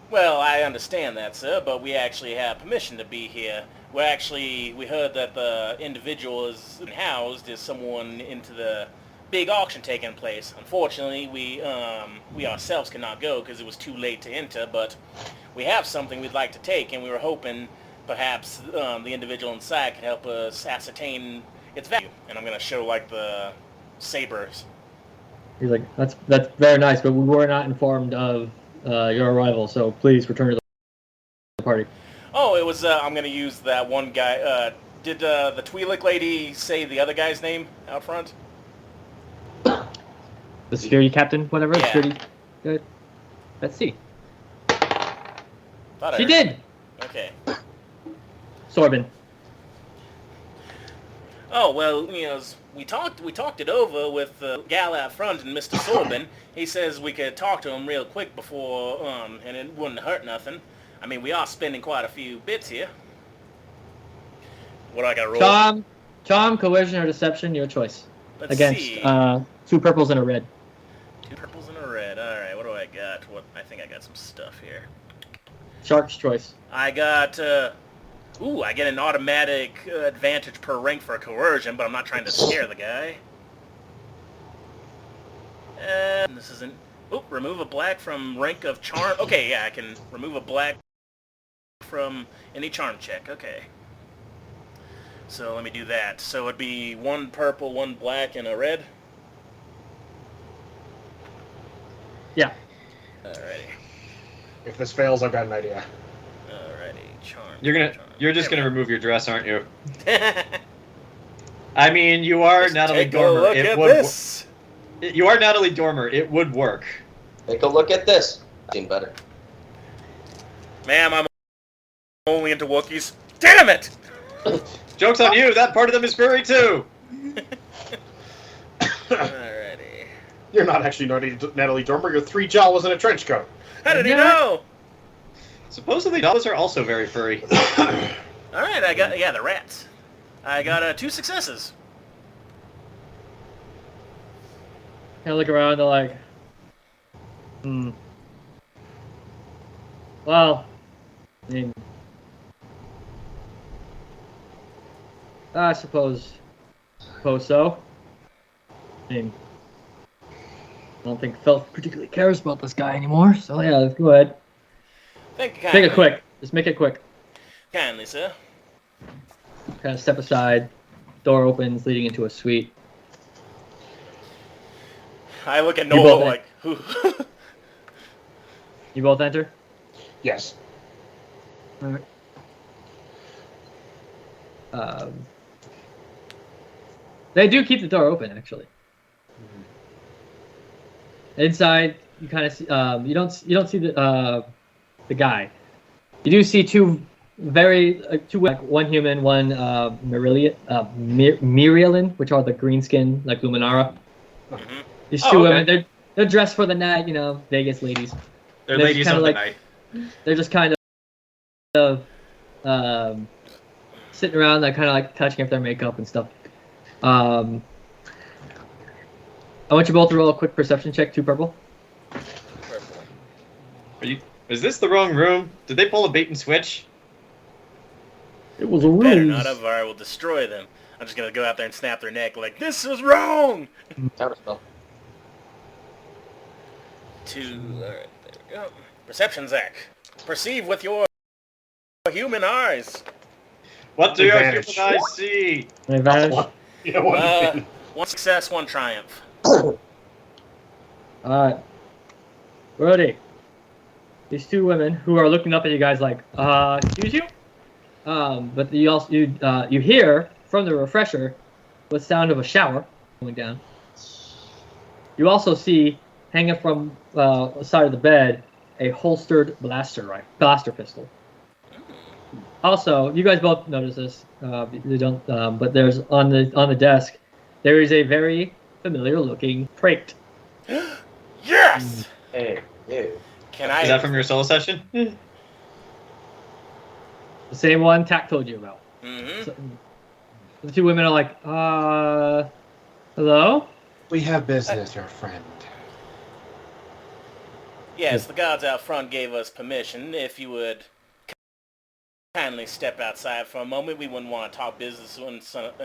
well, I understand that, sir, but we actually have permission to be here. We heard that the individual is housed is someone into the big auction taking place. Unfortunately, we ourselves cannot go because it was too late to enter, but we have something we'd like to take, and we were hoping perhaps the individual inside could help us ascertain its value. And I'm going to show, like, the sabers. He's like, that's very nice, but we were not informed of your arrival, so please return to the party. Oh, it was, I'm going to use that one guy. Did the Twi'lek lady say the other guy's name out front? The security captain, whatever. Yeah. Security. Good. Let's see. Thought I She heard- did. Okay. Sorbin. Oh, well, we talked it over with the gal out front and Mr. Sorbin. He says we could talk to him real quick before, and it wouldn't hurt nothing. I mean, we are spending quite a few bits here. What do I got to roll? Charm, coercion, or deception, your choice. Let's Against see. 2 purples and a red. 2 purples and a red. All right, what do I got? I think I got some stuff here. Shark's choice. I got, I get an automatic advantage per rank for coercion, but I'm not trying to scare the guy. And this isn't... Oh, remove a black from rank of charm. Okay, yeah, I can remove a black from any charm check. Okay. So let me do that. So it'd be 1 purple, 1 black, and a red. Yeah. Alrighty. If this fails, I've got an idea. Alrighty, charm. You're just gonna remove your dress, aren't you? I mean, you are Just Natalie take a Dormer. look at this. You are Natalie Dormer. It would work. Take a look at this. Seen better. Ma'am, I'm only into Wookiees. Damn it! Joke's on you. That part of them is furry too. Alrighty. You're not actually Natalie Dormer. You're 3 Jawas in a trench coat. How did he know? Supposedly, dolls are also very furry. Alright, I got, the rats. I got 2 successes. Kind of look around, they're like, well, I mean, I suppose so. I mean, I don't think Felth particularly cares about this guy anymore, so yeah, let's go ahead. Thank you kindly. Make it quick. Just make it quick. Kindly, sir. Kind of step aside. Door opens, leading into a suite. I look at You Nola both like, who? You both enter? Yes. Alright. They do keep the door open, actually. Inside, you kind of see. You don't see the guy. You do see two one human, one Mirielin, which are the green skin like Luminara. Mm-hmm. These two women, they're dressed for the night, Vegas ladies. They're ladies of the like, night. They're just kind of sitting around, like kind of like touching up their makeup and stuff. I want you both to roll a quick perception check. 2 purple. Is this the wrong room? Did they pull a bait and switch? It was a Better ruse. not have, or I will destroy them. I'm just gonna go out there and snap their neck like, this was wrong! Counterspell. 2, alright, there we go. Perception, Zach. Perceive with your human eyes. What do your human Advantage. eyes see? Advantage. Yeah, what? 1 success, 1 triumph. Alright. Brody. These 2 women who are looking up at you guys like, excuse you? But you also you hear from the refresher the sound of a shower going down. You also see, hanging from the side of the bed, a holstered blaster pistol. Also, you guys both notice this. You don't, but there's on the desk, there is a very familiar looking crate. Yes! Hey, you. Can I... Is that from your solo session? The same one Tack told you about. Mm-hmm. So, the 2 women are like, hello? We have business, your friend. Yes, the guards out front gave us permission. If you would kindly step outside for a moment, we wouldn't want to talk business in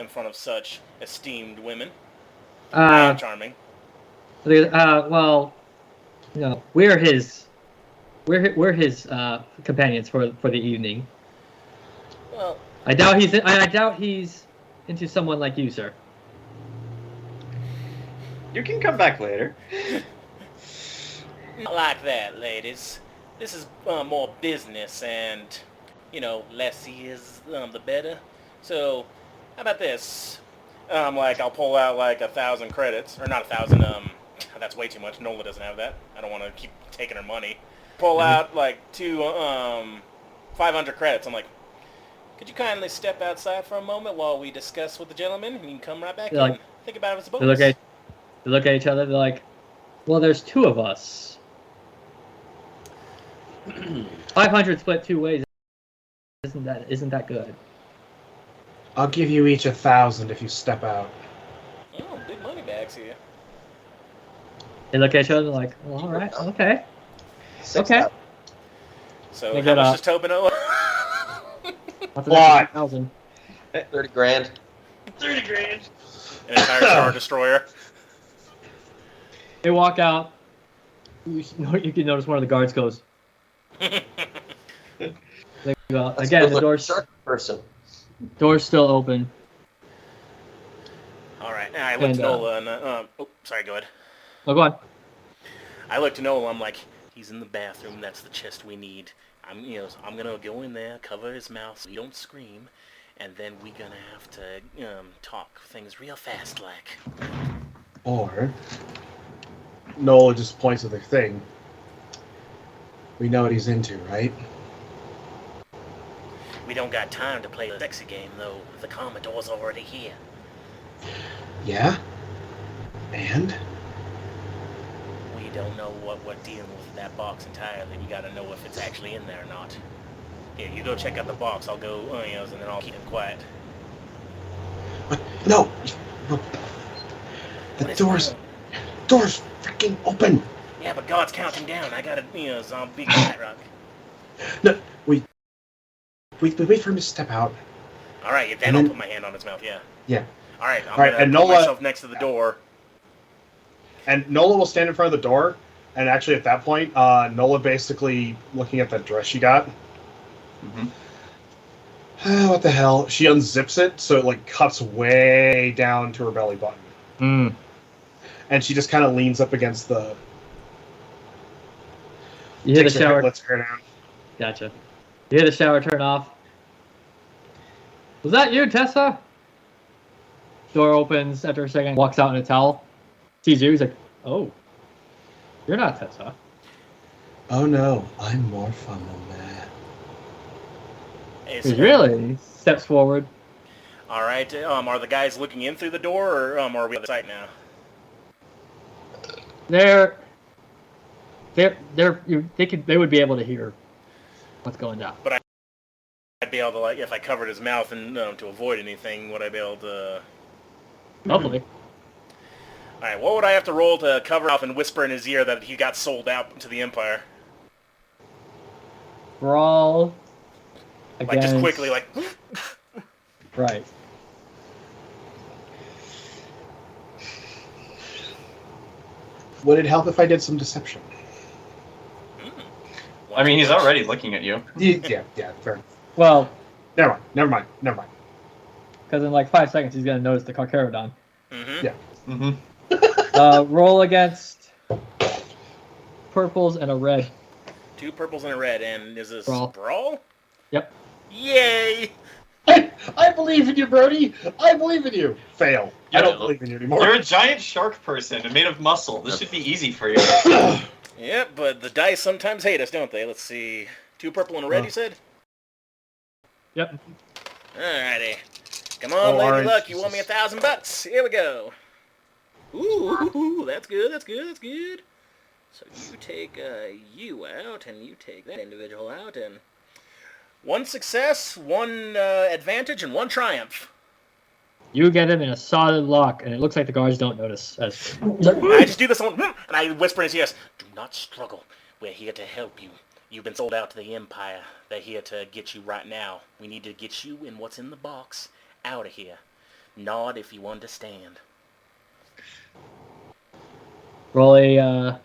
front of such esteemed women. I am charming. Well, we're his companions for the evening. Well, I doubt he's into someone like you, sir. You can come back later. not like that, ladies. This is more business, and less he is, the better. So, how about this? I'll pull out like 1,000 credits, or not 1,000. That's way too much. Nola doesn't have that. I don't want to keep taking her money. Pull out like 500 credits. I'm like, could you kindly step outside for a moment while we discuss with the gentleman? And you can come right back in. Like, think about it as a They bonus. look at each other. They're like, well, there's 2 of us. 500 split 2 ways. Isn't that good? I'll give you each 1,000 if you step out. Oh, big money bags here. They look at each other like, well, all right, okay. Okay. So They how get much off. does Tobin owe? What's What? 1,000? 30 grand. 30 grand. An entire Star Destroyer. They walk out. You can notice one of the guards goes. They go, Let's again, go the look door's, at the shark person. door's still open. All right. I look And, to Nola and sorry, go ahead. Oh, go on. I look to Nola. I'm like, he's in the bathroom. That's the chest we need. I'm gonna go in there, cover his mouth so he don't scream, and then we gonna have to talk things real fast, like. Or Nola just points at the thing. We know what he's into, right? We don't got time to play a sexy game though. The Commodore's already here. Yeah? And? We don't know what we're dealing with that box entirely. We gotta know if it's actually in there or not. Here, you go check out the box. I'll go, and then I'll keep him quiet. What? No! The door's freaking open! Yeah, but God's counting down. I gotta, zombie quiet rock. No, we wait for him to step out. All right, then I'll put my hand on his mouth. Yeah. Yeah. All right, I'm Alright, gonna and put Nola- myself next to the door. And Nola will stand in front of the door, and actually at that point, Nola basically looking at that dress she got. What the hell? She unzips it so it like cuts way down to her belly button. Mm. And she just kind of leans up against the. You hear the takes her head, shower. lets her hair down. Gotcha. You hear the shower turn off. Was that you, Tessa? Door opens after a second. Walks out in a towel. Sees you. He's like, "Oh, you're not Tessa." Oh no, I'm more fun than that. Hey, He's really steps forward. All right. Are the guys looking in through the door, or are we on the site now? They would be able to hear what's going down. But I'd be able to, like, if I covered his mouth and to avoid anything, would I be able to? Hopefully. All right. What would I have to roll to cover off and whisper in his ear that he got sold out to the Empire? Brawl. Like just quickly, like. Right. Would it help if I did some deception? I mean, he's already looking at you. Yeah, fair. Well, Never mind. because in like 5 seconds he's gonna notice the Carcharodon. Mm-hmm. Yeah. Mm-hmm. Roll against purples and a red. 2 purples and a red, and is this Brawl. brawl? Yep. Yay! I believe in you, Brody. I believe in you. Fail. I don't Yeah. believe in you anymore. You're a giant shark person and made of muscle. This should be easty for you. Yep, but the dice sometimes hate us, don't they? Let's see. 2 purple and a red, you said? Yep. Alrighty. Come on, Lady orange. Luck, you won me $1,000. Here we go. Ooh, that's good. So you take you out, and you take that individual out, and 1 success, 1 advantage, and 1 triumph. You get him in a solid lock, and it looks like the guards don't notice. As I just do this one, and I whisper in his ears, "Do not struggle. We're here to help you. You've been sold out to the Empire. They're here to get you right now. We need to get you and what's in the box out of here. Nod if you understand." roll a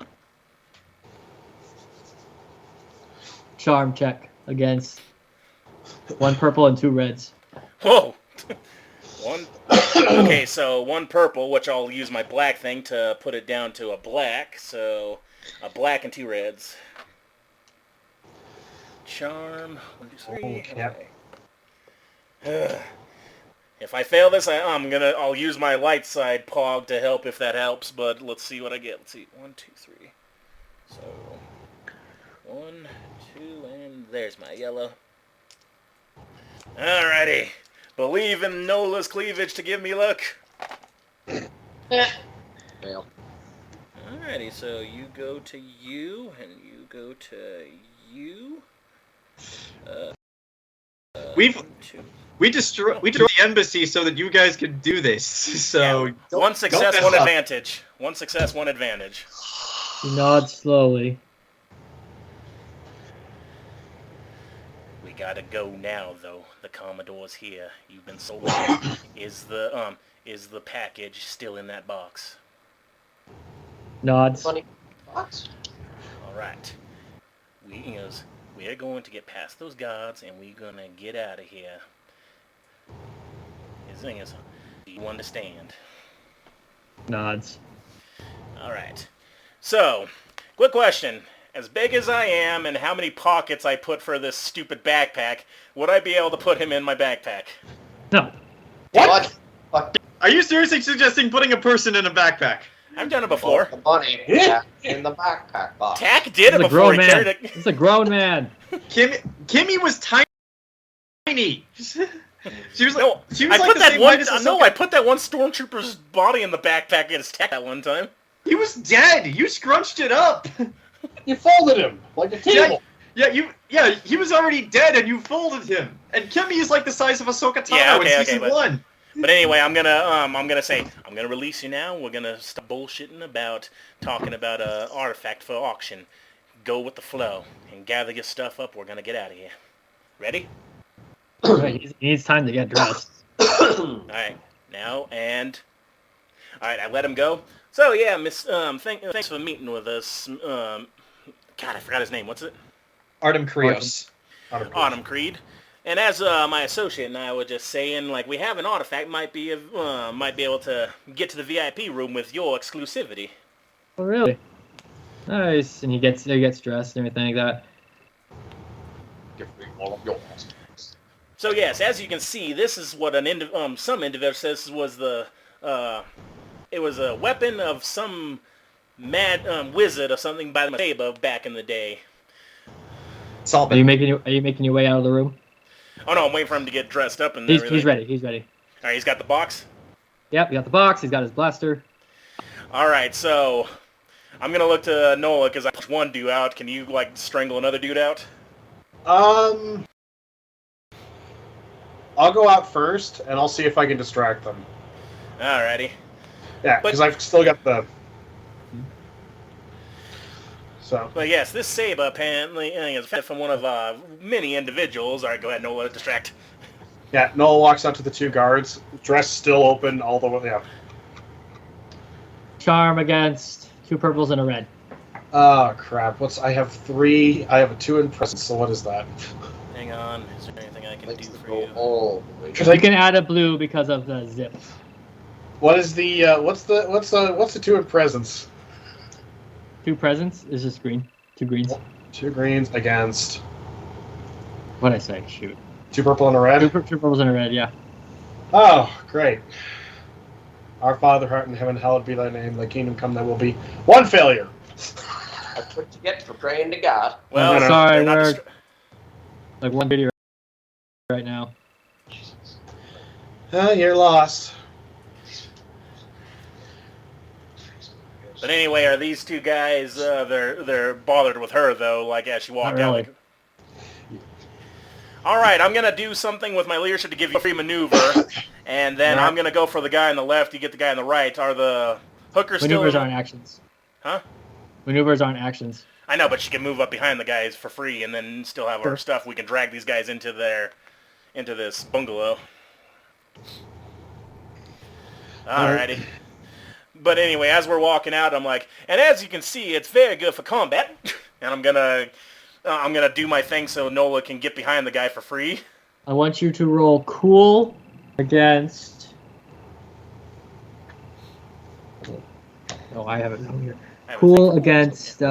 charm check against 1 purple and 2 reds. Whoa! 1. Okay, so 1 purple, which I'll use my black thing to put it down to a black. So a black and 2 reds. Charm. 1, 2, 3. Yep. Okay. If I fail this, I'll use my light side pog to help if that helps. But let's see what I get. Let's see. 1, 2, 3. So 1, 2, and there's my yellow. Alrighty. Believe in Nola's cleavage to give me luck. Fail. Alrighty, so you go to you, and you go to you. We 1, 2. destroyed the embassy so that you guys could do this. So Yeah. 1 success, mess 1 up. advantage. 1 success, 1 advantage. You nod slowly. We gotta go now, though. The Commodore's here. You've been sold. Is the package still in that box? Nods. Funny. What? All right. We're going to get past those guards, and we're gonna get out of here. His thing is, do you understand? Nods. All right. So, quick question. As big as I am and how many pockets I put for this stupid backpack, would I be able to put him in my backpack? No. What? Fuck. Are you seriously suggesting putting a person in a backpack? I've done it before. The money back in the backpack box. Tack did it It's a before. grown He man. carried it. It's a grown man. Kimmy was tiny. She was like, No, she was I like put the that same one. height as No, Ahsoka. I put that one stormtrooper's body in the backpack and Tack that one time. He was dead. You scrunched it up. You folded him like a table. Yeah, he was already dead, and you folded him. And Kimmy is like the size of Ahsoka Tano Yeah, okay, in season but- 1. But anyway, I'm gonna release you now. We're gonna stop bullshitting about talking about an artifact for auction. Go with the flow and gather your stuff up. We're gonna get out of here. Ready? He needs time to get dressed. All right, now and all right. I let him go. So yeah, thanks for meeting with us. God, I forgot his name. What's it? Artem Krios. Autumn Creed. And as my associate and I were just saying, like, we have an artifact might be able to get to the VIP room with your exclusivity. Oh, really? Nice. And he gets dressed and everything like that. Give me all of yours. So yes, as you can see, this is what some individual says was it was a weapon of some mad wizard or something by the Saber back in the day. Solve Are you it. making your way out of the room? Oh no, I'm waiting for him to get dressed up and He's everything. ready. He's ready. All right, he's got the box. Yep. He got the box. He's got his blaster. All right, so I'm gonna look to Nola because I pushed one dude out. Can you like strangle another dude out? I'll go out first, and I'll see if I can distract them. Alrighty. Yeah, But- because I've still got the... So, But yes, this Saber apparently is from one of many individuals. All right, go ahead, Nola, distract. yeah, Nola walks out to the two guards, dress still open all the way, yeah. Charm against 2 purples and a red. Oh, crap. I have 3, I have a 2 in presence, so what is that? Hang on, is there anything I can Likes do to for go you? all the way. Because You can add a blue because of the zip. What is the, what's the 2 in presence? 2 presents is just green. 2 greens. 2 greens against What'd I say? Shoot. 2 purple and a 2 red? purples and a red, yeah. Oh, great. Our Father, art in heaven, hallowed be thy name. Thy kingdom come, thy will be. 1 failure! That's what you get for praying to God. Well, No, no. Sorry, they're not we're distra- like 1 video right now. You're lost. But anyway, are these two guys? They're bothered with her though. Like as she walked Not out. really. Like, all right, I'm gonna do something with my leadership to give you a free maneuver, and then Right. I'm gonna go for the guy on the left. You get the guy on the right. Are the hookers Maneuvers still? aren't actions. Huh? Maneuvers aren't actions. I know, but she can move up behind the guys for free, and then still have our stuff. We can drag these guys into this bungalow. Alrighty. But anyway, as we're walking out, I'm like, and as you can see, it's very good for combat. And I'm gonna do my thing so Nola can get behind the guy for free. I want you to roll cool against. Oh, I have it down here. I have a Cool thing. against.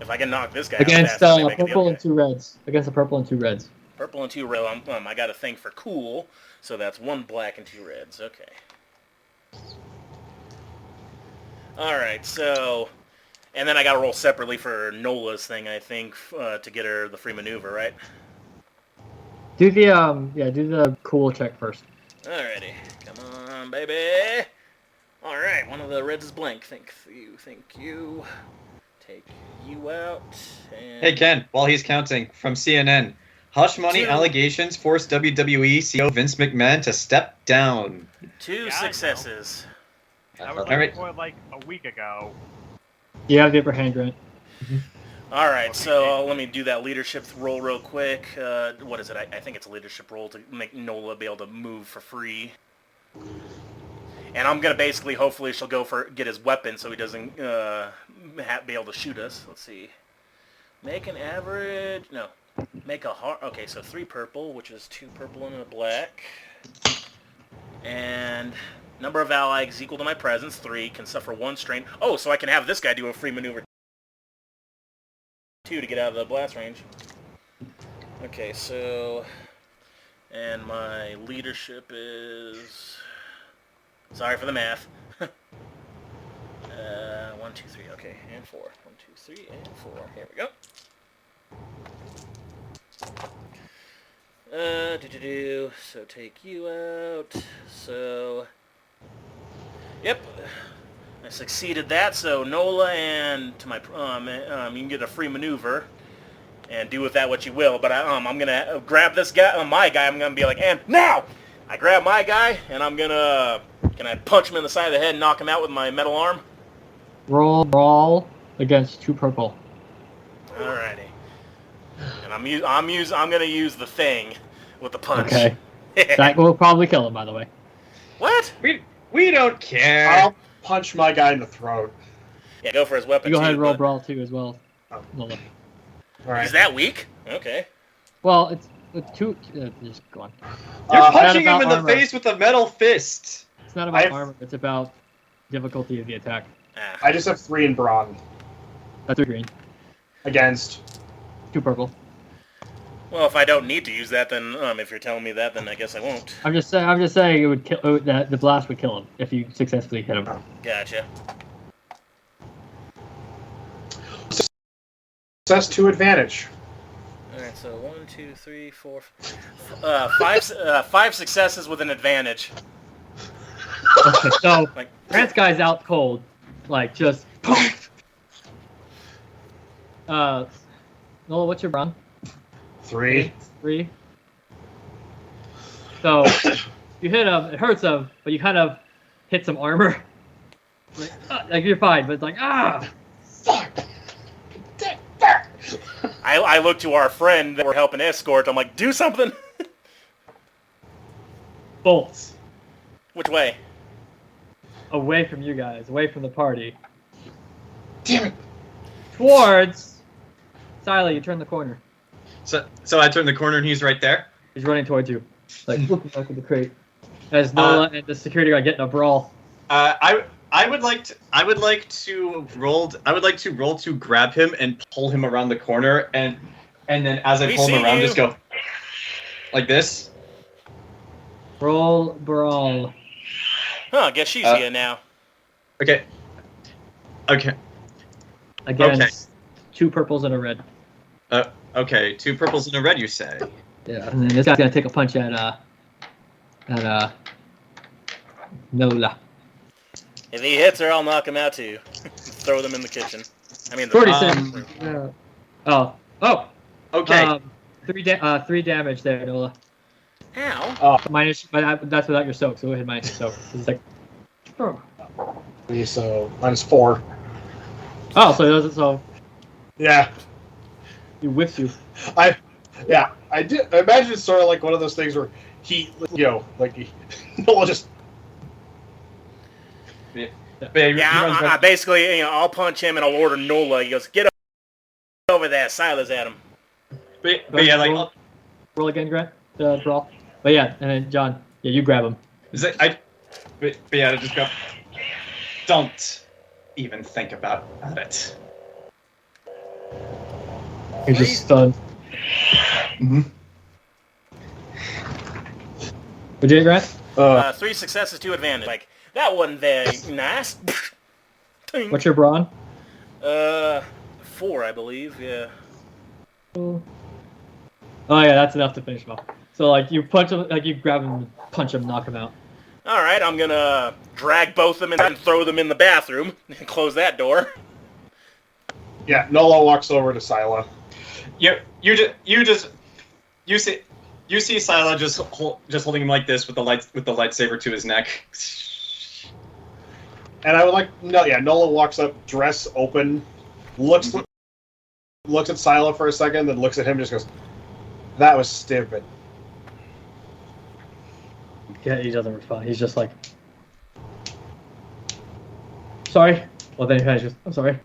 If I can knock this guy Against out fast, they make it the purple other and guy. 2 reds. Against a purple and 2 reds. Purple and 2 red. I got a thing for cool, so that's 1 black and 2 reds. Okay. Alright, so... And then I gotta roll separately for Nola's thing, I think, to get her the free maneuver, right? Do the cool check first. Alrighty. Come on, baby! Alright, one of the reds is blank. Thank you. take you out. And Hey Ken, while he's counting from CNN, hush money 2. allegations forced WWE CEO Vince McMahon to step down. 2 Yeah, I know. successes. I was All looking right. for it like a week ago. You have the upper hand, Grant. All right, so let me do that leadership roll real quick. What is it? I think it's a leadership roll to make Nola be able to move for free. And I'm gonna basically, hopefully, she'll go for get his weapon so he doesn't be able to shoot us. Let's see. Make an average. No, make a hard. Okay, so 3 purple, which is 2 purple and a black. And number of allies equal to my presence, 3, can suffer 1 strain. Oh, so I can have this guy do a free maneuver 2 to get out of the blast range. Okay, so, and my leadership is, sorry for the math. 1, 2, 3, okay, and 4. 1, 2, 3, and 4. Here we go. So take you out. So, yep, I succeeded that. So Nola and to my you can get a free maneuver and do with that what you will. But I'm gonna grab this guy, my guy. I'm gonna be like, and now I grab my guy and I'm gonna can I punch him in the side of the head and knock him out with my metal arm? Roll brawl against 2 purple. Alrighty. And I'm gonna use the thing with the punch. Okay. That will probably kill him, by the way. What? We don't care. I'll punch my guy in the throat. Yeah, go for his weapon. You go ahead and roll but- brawl too as well. Oh. Nola. All right. Is that weak? Okay. Well, it's 2. Just go on. You're Uh, punching him about in the armor. face with a metal fist. It's not about I've- armor. It's about difficulty of the attack. Ah. I just have 3 in brawn That's 3 green. against. 2 purple. Well, if I don't need to use that, then if you're telling me that, then I guess I won't. I'm just saying it would kill. That the blast would kill him if you successfully hit him. Gotcha. Success to advantage. All right, so 1, 2, 3, 4, 5 successes with an advantage. Okay, so Like, Grant's guy's out cold, like just. Nola, what's your brawn? 3. 3. So you hit him, it hurts him, but you kind of hit some armor. Like you're fine, but it's like Fuck. I look to our friend that we're helping escort. I'm like, do something. bolts Which way? away from you guys, away from the party, Damn it. towards Syla. You turn the corner. So I turn the corner and he's right there. He's running towards you, like looking back at the crate. As Nola and the security guard get in a brawl. I would like to roll to grab him and pull him around the corner and then as I We pull him see around you. just go like this. Roll brawl. Huh, guess she's here now. Okay. Against 2 purples and a red. Okay, 2 purples and a red you say. Yeah, and then this guy's gonna take a punch at Nola. If he hits her, I'll knock him out too. Throw them in the kitchen. I mean, the 46. Oh. Okay. 3 damage there, Nola. Ow. Minus, but that's without your soak, so go ahead minus your soak. It's like, So -4. oh, so it doesn't. So Yeah. he whiffs you. I did. I imagine it's sort of like one of those things where he, Nola just. I basically, I'll punch him and I'll order Nola. He goes, get over there. Syla's at him. But yeah, like Roll again, Grant. Brawl. But yeah, and then John, yeah, you grab him. but yeah, I just go. Don't even think about it. He's just stunned. Mm-hmm. Would you, Grant? 3 successes, 2 advantage. Like, that wasn't very nice. Ting. What's your brawn? 4, I believe, yeah. Oh yeah, that's enough to finish him off. So like you punch him, like you grab him, punch him, knock him out. Alright, I'm gonna drag both of them and then throw them in the bathroom and close that door. Yeah, Nola walks over to Syla. You see Syla just holding him like this with the lightsaber to his neck. And I would like Nola walks up, dress open, looks at Syla for a second, then looks at him and just goes, "That was stupid." Yeah, he doesn't respond. He's just like, sorry. Well, then he kind of just, I'm sorry.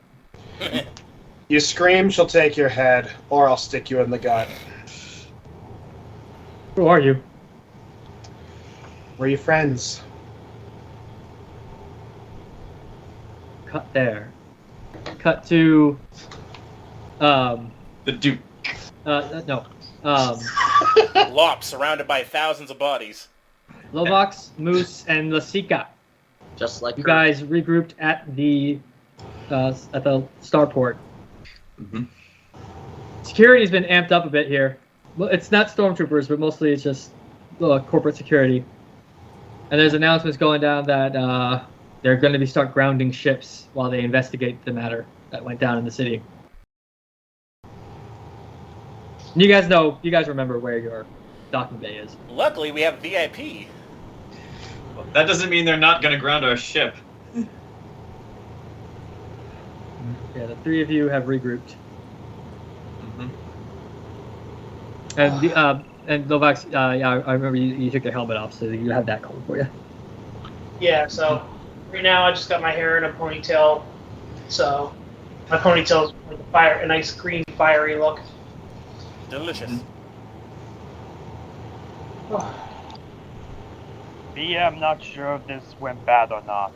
You scream, she'll take your head, or I'll stick you in the gut. Who are you? Were you friends? Cut there. Cut to, The Duke. no. Lop, surrounded by thousands of bodies. Lovox, Moose, and Lasica. Just like You her. guys regrouped at the starport. Mm-hmm. Security's been amped up a bit here. Well, it's not stormtroopers, but mostly it's just corporate security. And there's announcements going down that they're going to start grounding ships while they investigate the matter that went down in the city. And you guys remember where your docking bay is. Luckily, we have VIP. That doesn't mean they're not going to ground our ship. Yeah, the three of you have regrouped. Mm-hmm. And Lovax, yeah, I remember you took your helmet off, so you have that going for you. Yeah, so right now I just got my hair in a ponytail, so my ponytail's with a nice green fiery look. Delicious. Yeah, I'm not sure if this went bad or not.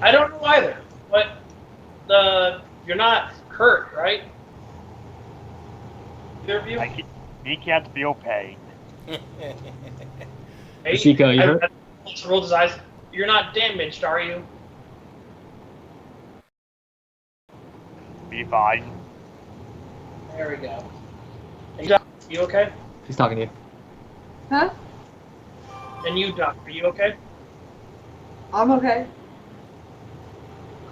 I don't know either, but you're not hurt, right? Either of you? He can't feel pain. Hey, Chico, you hurt? I rolled his eyes. You're not damaged, are you? Be fine. There we go. And Doc, you okay? He's talking to you. Huh? And you, Doc, are you okay? I'm okay.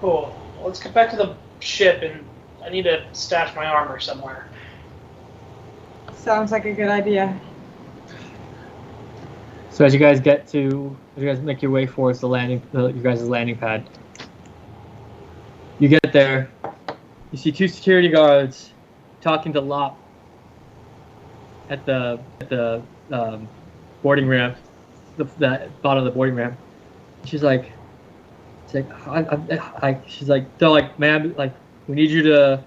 Cool. Well, let's get back to the ship, and I need to stash my armor somewhere. Sounds like a good idea. So as you guys make your way towards the you guys' landing pad, you get there, you see two security guards talking to Lop at the boarding ramp, the bottom of the boarding ramp. She's like, they're like, ma'am, like, we need you to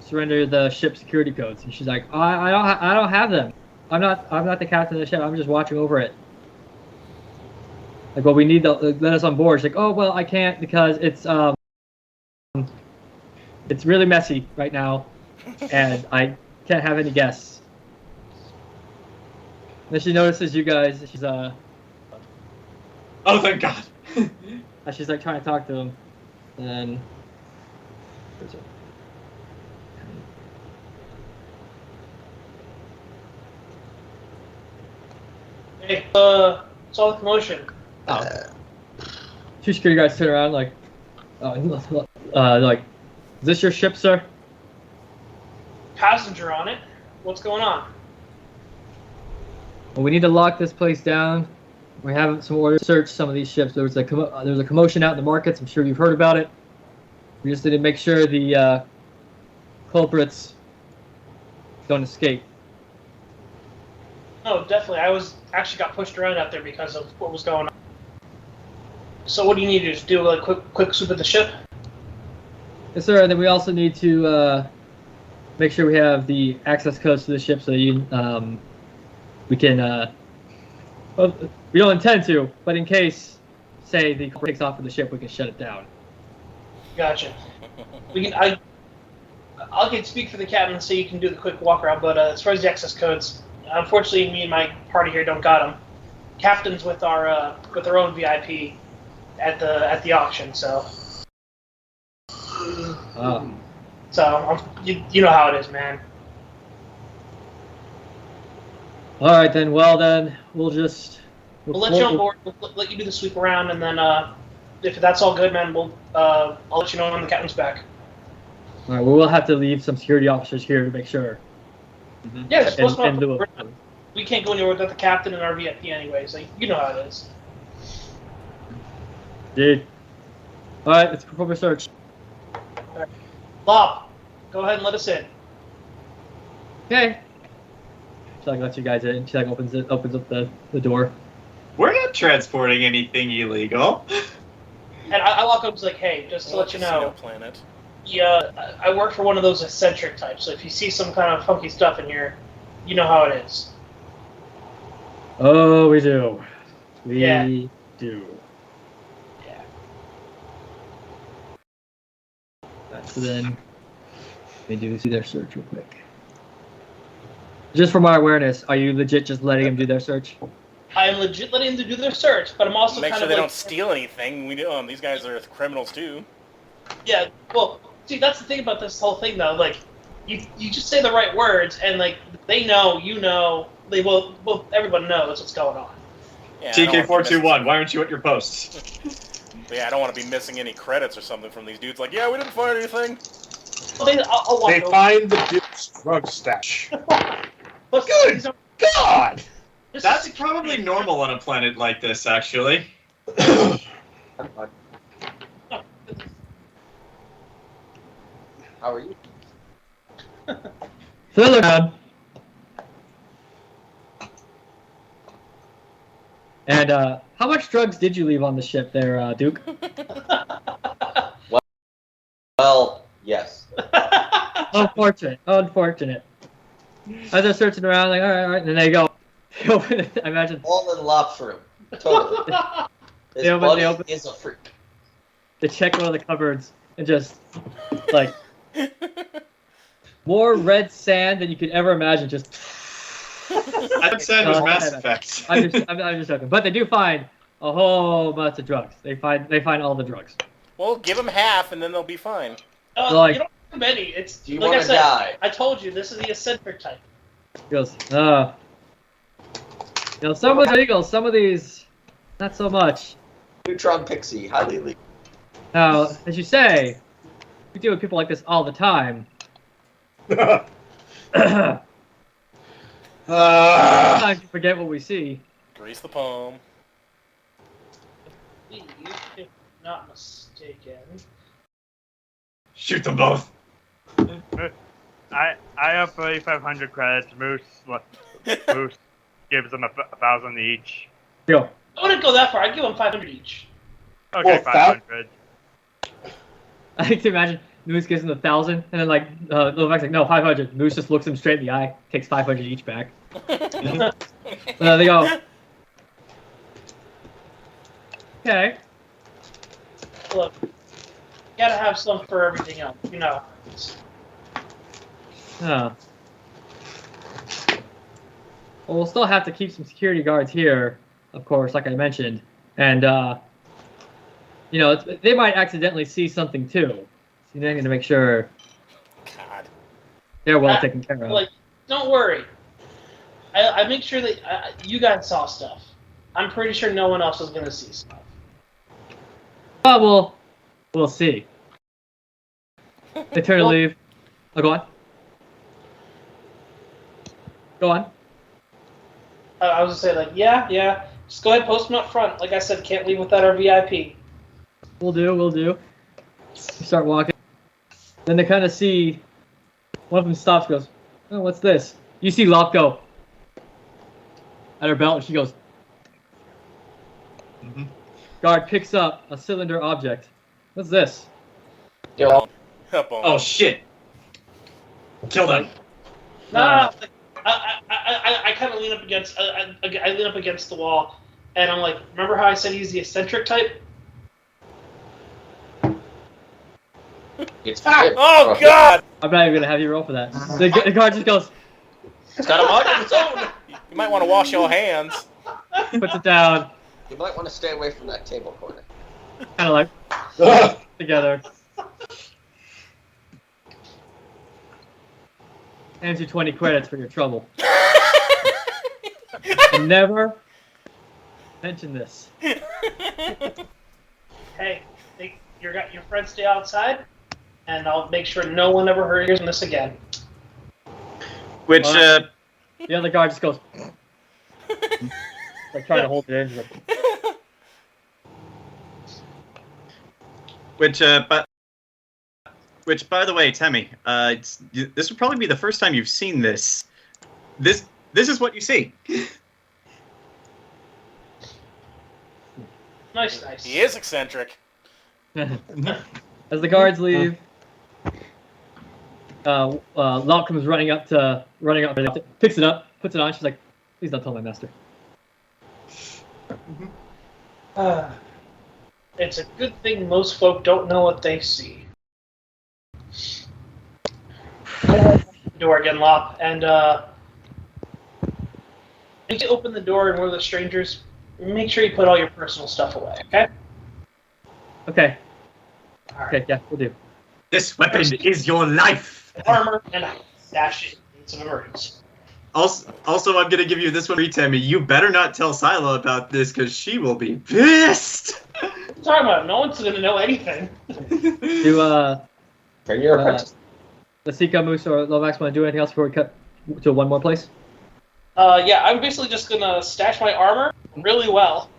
surrender the ship security codes. And she's like, I don't have them. I'm not the captain of the ship. I'm just watching over it. Like, well, we need to let us on board. She's like, oh, well, I can't because it's really messy right now, and I can't have any guests. And then she notices you guys. She's Oh, thank God. she's like trying to talk to him, and Hey, saw the commotion. two security guards turn around like, like, is this your ship, sir? Passenger on it. What's going on? Well, we need to lock this place down. We have some orders to search some of these ships. There was a commotion out in the markets. I'm sure you've heard about it. We just need to make sure the culprits don't escape. Oh, definitely. I actually got pushed around out there because of what was going on. So what do you need to just do? A quick swoop at the ship? Yes, sir. And then we also need to make sure we have the access codes to the ship so that we can. Well, we don't intend to, but in case, say, the culprit takes off with the ship, we can shut it down. Gotcha. I'll get speak for the captain and say you can do the quick walk around. But as far as the access codes, unfortunately, me and my party here don't got them. Captain's with our own VIP at the auction, so. So you know how it is, man. All right, then. Well, then we'll let you on board. We'll let you do the sweep around, and then if that's all good, man, I'll let you know when the captain's back. All right, we will have to leave some security officers here to make sure. Yeah, just post them And up. We can't go anywhere without the captain and our VIP anyways. Like, you know how it is. Dude. All right, let's perform a search. Lop, go ahead and let us in. Okay. She like lets you guys in. She like opens up the door. We're not transporting anything illegal. And I walk up and like, hey, just to let you know, Planet. yeah, I work for one of those eccentric types. So if you see some kind of funky stuff in here, you know how it is. Oh, we do. We do. Yeah. So then, they do see their search real quick. Just for my awareness, are you legit just letting them do their search? I am legit letting them do their search, but I'm also Make kind sure of they like, don't steal anything. We know these guys are criminals too. yeah. Well, see, that's the thing about this whole thing, though. Like, you just say the right words, and like they know, you know, they both everyone knows what's going on. Yeah, TK421, why aren't you at your posts? But yeah, I don't want to be missing any credits or something from these dudes. Like, yeah, we didn't find anything. Well, I'll walk They over. find the dude's drug stash. Plus, Good these are- God! this That's is- probably normal on a planet like this, actually. How are you? So they look around. And how much drugs did you leave on the ship there, Duke? Well, yes. Unfortunate. Unfortunate. As they're searching around, like, all right, and then they go. They open it, I imagine. All in Lop's room. Totally. His They buddy open- is a freak. They check one of the cupboards and just, like, more red sand than you could ever imagine. Just. I said it was Mass Effect. I'm just joking. But they do find a whole bunch of drugs. They find all the drugs. Well, give them half, and then they'll be fine. Like- you don't have many. It's Do you like I want to said. die? I told you this is the eccentric type. He goes, some of the legal, some of these, not so much. Neutron Pixie, highly legal. Now, as you say, we deal with people like this all the time. Sometimes you forget what we see. Grease the palm. If not mistaken. Shoot them both. I have 3,500 credits. Moose gives them 1,000 each. Go. I wouldn't go that far. I'd give them 500 each. Okay, Well, 500. I like to imagine Moose gives him 1,000, and then Little Mac's like, no, 500. Moose just looks him straight in the eye, takes 500 each back. They go. Okay. Look, gotta have some for everything else. You know. Oh. Well, we'll still have to keep some security guards here, of course, like I mentioned. And, they might accidentally see something too. So you're going to make sure God. they're well taken care of. Like, don't worry. I make sure that you guys saw stuff. I'm pretty sure no one else is gonna see stuff. Oh, we'll see. They turn to leave. Oh, go on. Go on. I was gonna say, like, yeah. Just go ahead and post them up front. Like I said, can't leave without our VIP. We'll do. You start walking. Then they kind of see, one of them stops, goes, oh, what's this? You see Lop go at her belt, and she goes. Mhm. Guard picks up a cylinder object. What's this? Yo, Up on. Oh shit! Kill them. No. I kind of lean up against. I lean up against the wall, and I'm like, remember how I said he's the eccentric type? it's Oh God! I'm not even gonna have you roll for that. The guard just goes, It's got a mind of its own. You might want to wash your hands. puts it down, You might want to stay away from that table corner. kind of like together. Hands you 20 credits for your trouble. And never mention this. hey, your friends stay outside, and I'll make sure no one ever hears this again. Which, The other guard just goes, like trying to hold it in. Like, which, by the way, Temme, this would probably be the first time you've seen this. This is what you see. Nice. He is eccentric. as the guards leave, Locke comes running up, picks it up, puts it on. She's like, "Please don't tell my master." It's a good thing most folk don't know what they see. Door again, Lop, and if you open the door and we're the strangers, make sure you put all your personal stuff away, okay? Okay. All right. Okay. Yeah, we'll do. This weapon is your life. Armor and I stash it in some emergency. Also, I'm gonna give you this one, Temme. You better not tell Syla about this, because she will be pissed. What are you talking about? No one's gonna know anything. Do Train your apprentice. Lasica, Moose, or Lomax want to do anything else before we cut to one more place? Yeah, I'm basically just gonna stash my armor really well.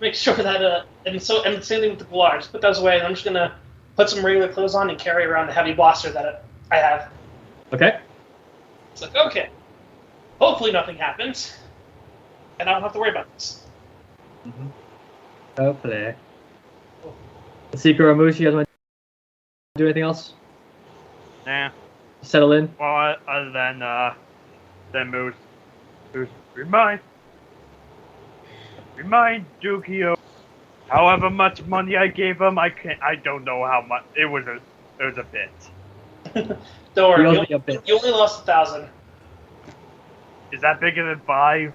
Make sure that and the same thing with the Galar. Just put those away, and I'm just gonna put some regular clothes on and carry around the heavy blaster that I have. Okay. It's like, okay, hopefully nothing happens, and I don't have to worry about this. Mm-hmm. Hopefully. Lasica or Moose, you guys want to do anything else? Nah. Settle in. Well, other than Moose, remind Dukio. However much money I gave him, I don't know how much. It was a bit. Don't worry, He owes me a bit. you only lost 1,000. Is that bigger than 5?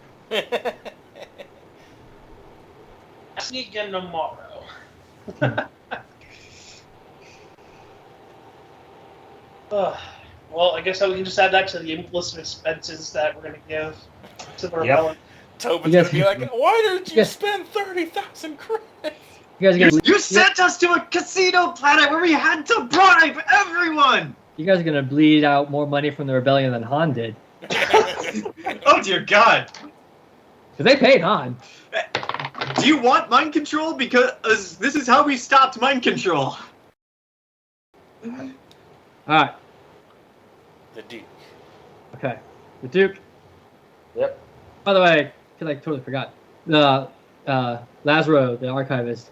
Ask me again tomorrow. Well, I guess we can just add that to the list of expenses that we're going to give to the repellent. Tobin's Yes. gonna be like, "Why did you Yes. spend 30,000 credits?" You guys are gonna You sent us to a casino planet where we had to bribe everyone! You guys are gonna bleed out more money from the rebellion than Han did. Oh dear God! Cause they paid Han. Do you want mind control? Because this is how we stopped mind control. All right. The Duke. Okay. The Duke. Yep. By the way, I totally forgot. The Lazaro, the archivist,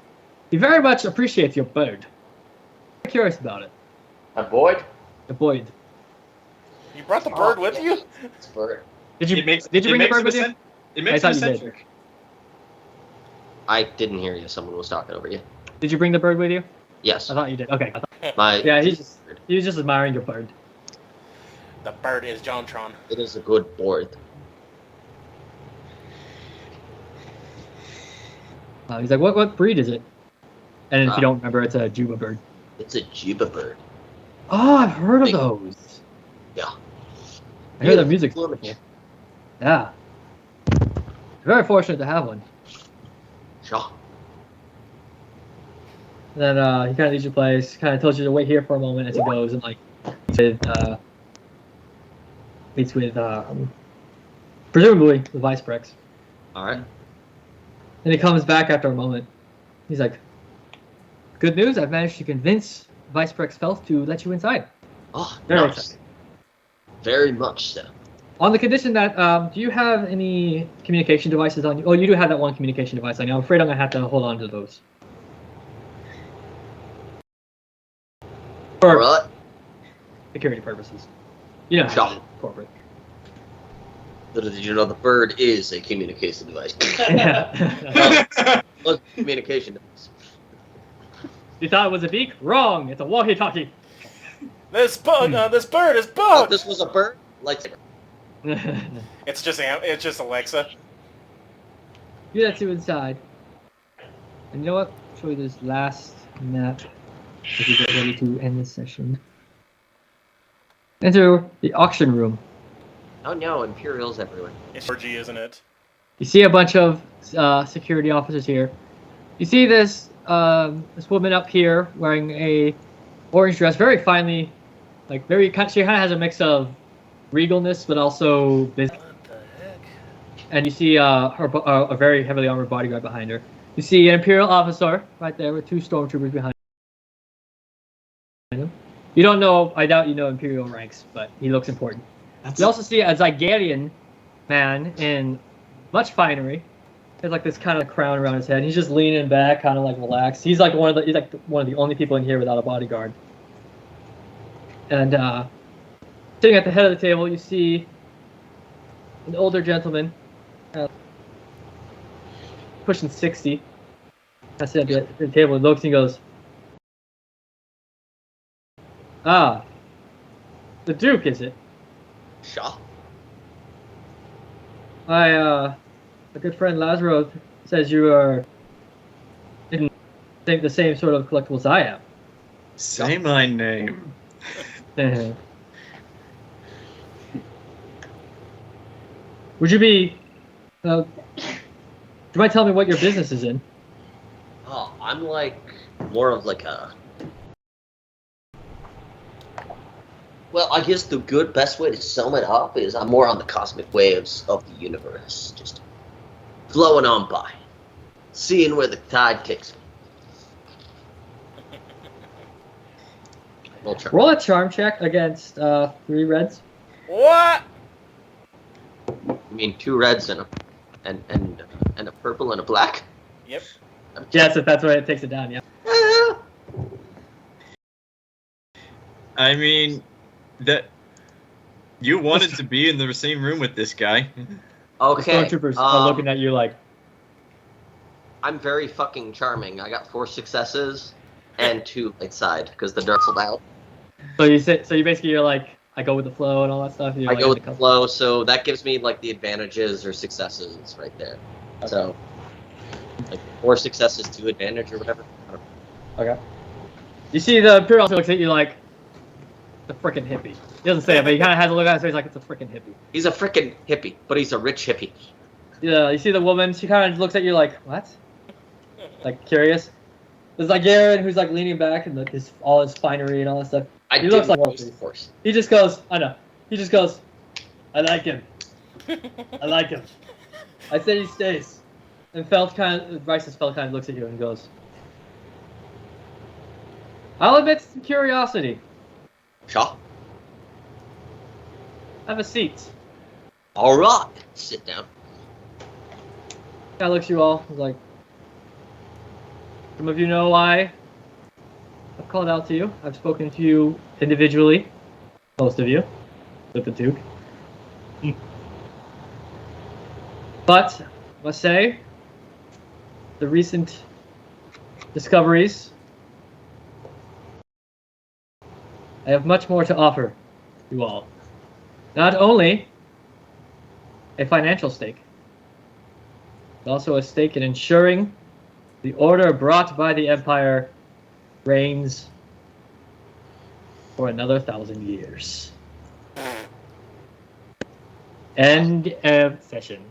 he very much appreciates your bird. I'm curious about it. A Boyd? The Boyd. You brought the bird with you? It's bird. Did you bring the bird with you? It makes I him thought you did. eccentric. I didn't hear you. Someone was talking over you. Did you bring the bird with you? Yes. I thought you did. Okay. My. He was just admiring your bird. The bird is JonTron. It is a good board. He's like, what breed is it? And if you Ah. don't remember, it's a Juba bird. It's a Juba bird. Oh, I've heard of Big- those. Yeah. I hear the music. Plumage. Yeah. Very fortunate to have one. Sure. Then he kind of leads your place, kind of tells you to wait here for a moment as he goes and meets with presumably the Vice Prex. All right. And he comes back after a moment. He's like, "Good news! I've managed to convince Vice Prex Felth to let you inside." Oh, Very nice. exciting. Very much so. On the condition that, do you have any communication devices on you? Oh, you do have that one communication device on you. I'm afraid I'm gonna have to hold on to those. For All right. security purposes. You know, Sure. how it is, corporate. Little did you know the bird is a communication device. Yeah. Look, communication device. You thought it was a beak? Wrong. It's a walkie-talkie. This bird is Oh, bugged. this was a bird? Lightsaber. It's just Alexa. You let you inside. And you know what? I'll show you this last map as we get ready to end this session. Enter the auction room. Oh no, Imperials everywhere. It's orgy, isn't it? You see a bunch of security officers here. You see this this woman up here wearing a orange dress, very finely, like very. She kind of has a mix of regalness, but also business. What the heck? And you see a very heavily armored bodyguard behind her. You see an Imperial officer right there with 2 stormtroopers behind him. You don't know. I doubt you know Imperial ranks, but he looks important. You also see a Zygarian man in much finery. He has like this kind of crown around his head. He's just leaning back, kind of like relaxed. He's like one of the only people in here without a bodyguard. And sitting at the head of the table, you see an older gentleman, pushing 60. I sit at the table and looks and he goes, "Ah, the Duke, is it? Shaw. My good friend Lazaro says you are in the same sort of collectibles I am." Say my name. Would you be... do you mind telling me what your business is in? Oh, I'm like more of like a. Well, I guess the best way to sum it up is I'm more on the cosmic waves of the universe, just flowing on by, seeing where the tide takes me. Roll a charm check against 3 reds. What? You mean 2 reds and a purple and a black? Yep. Yes, if that's what it takes it down, yeah. I mean, that you wanted to be in the same room with this guy. Okay. The stormtroopers are looking at you like... I'm very fucking charming. I got 4 successes and 2 light side because the dart's allowed. So you basically you're like, I go with the flow and all that stuff. I go with the flow, so that gives me like the advantages or successes right there. Okay. So, like 4 successes, 2 advantage or whatever. Okay. You see the Imperial also looks at you like the frickin' hippie. He doesn't say it, but he kind of has a look on his face like it's a frickin' hippie. He's a frickin' hippie, but he's a rich hippie. Yeah, you see the woman, she kind of looks at you like, what? Like, curious. There's like Garen, who's like leaning back and like all his finery and all that stuff. He looks like use the force. He just goes, I know. He just goes, I like him. I like him. I said he stays. And Bryce's felt kind of looks at you and goes, I'll admit some curiosity. Shaw. Have a seat. All right, sit down. Kind of looks at you all, like, some of you know why I've called out to you. I've spoken to you individually, most of you, with the Duke. But, I must say, the recent discoveries, I have much more to offer you all. Not only a financial stake, but also a stake in ensuring the order brought by the Empire reigns for another 1,000 years. End of session.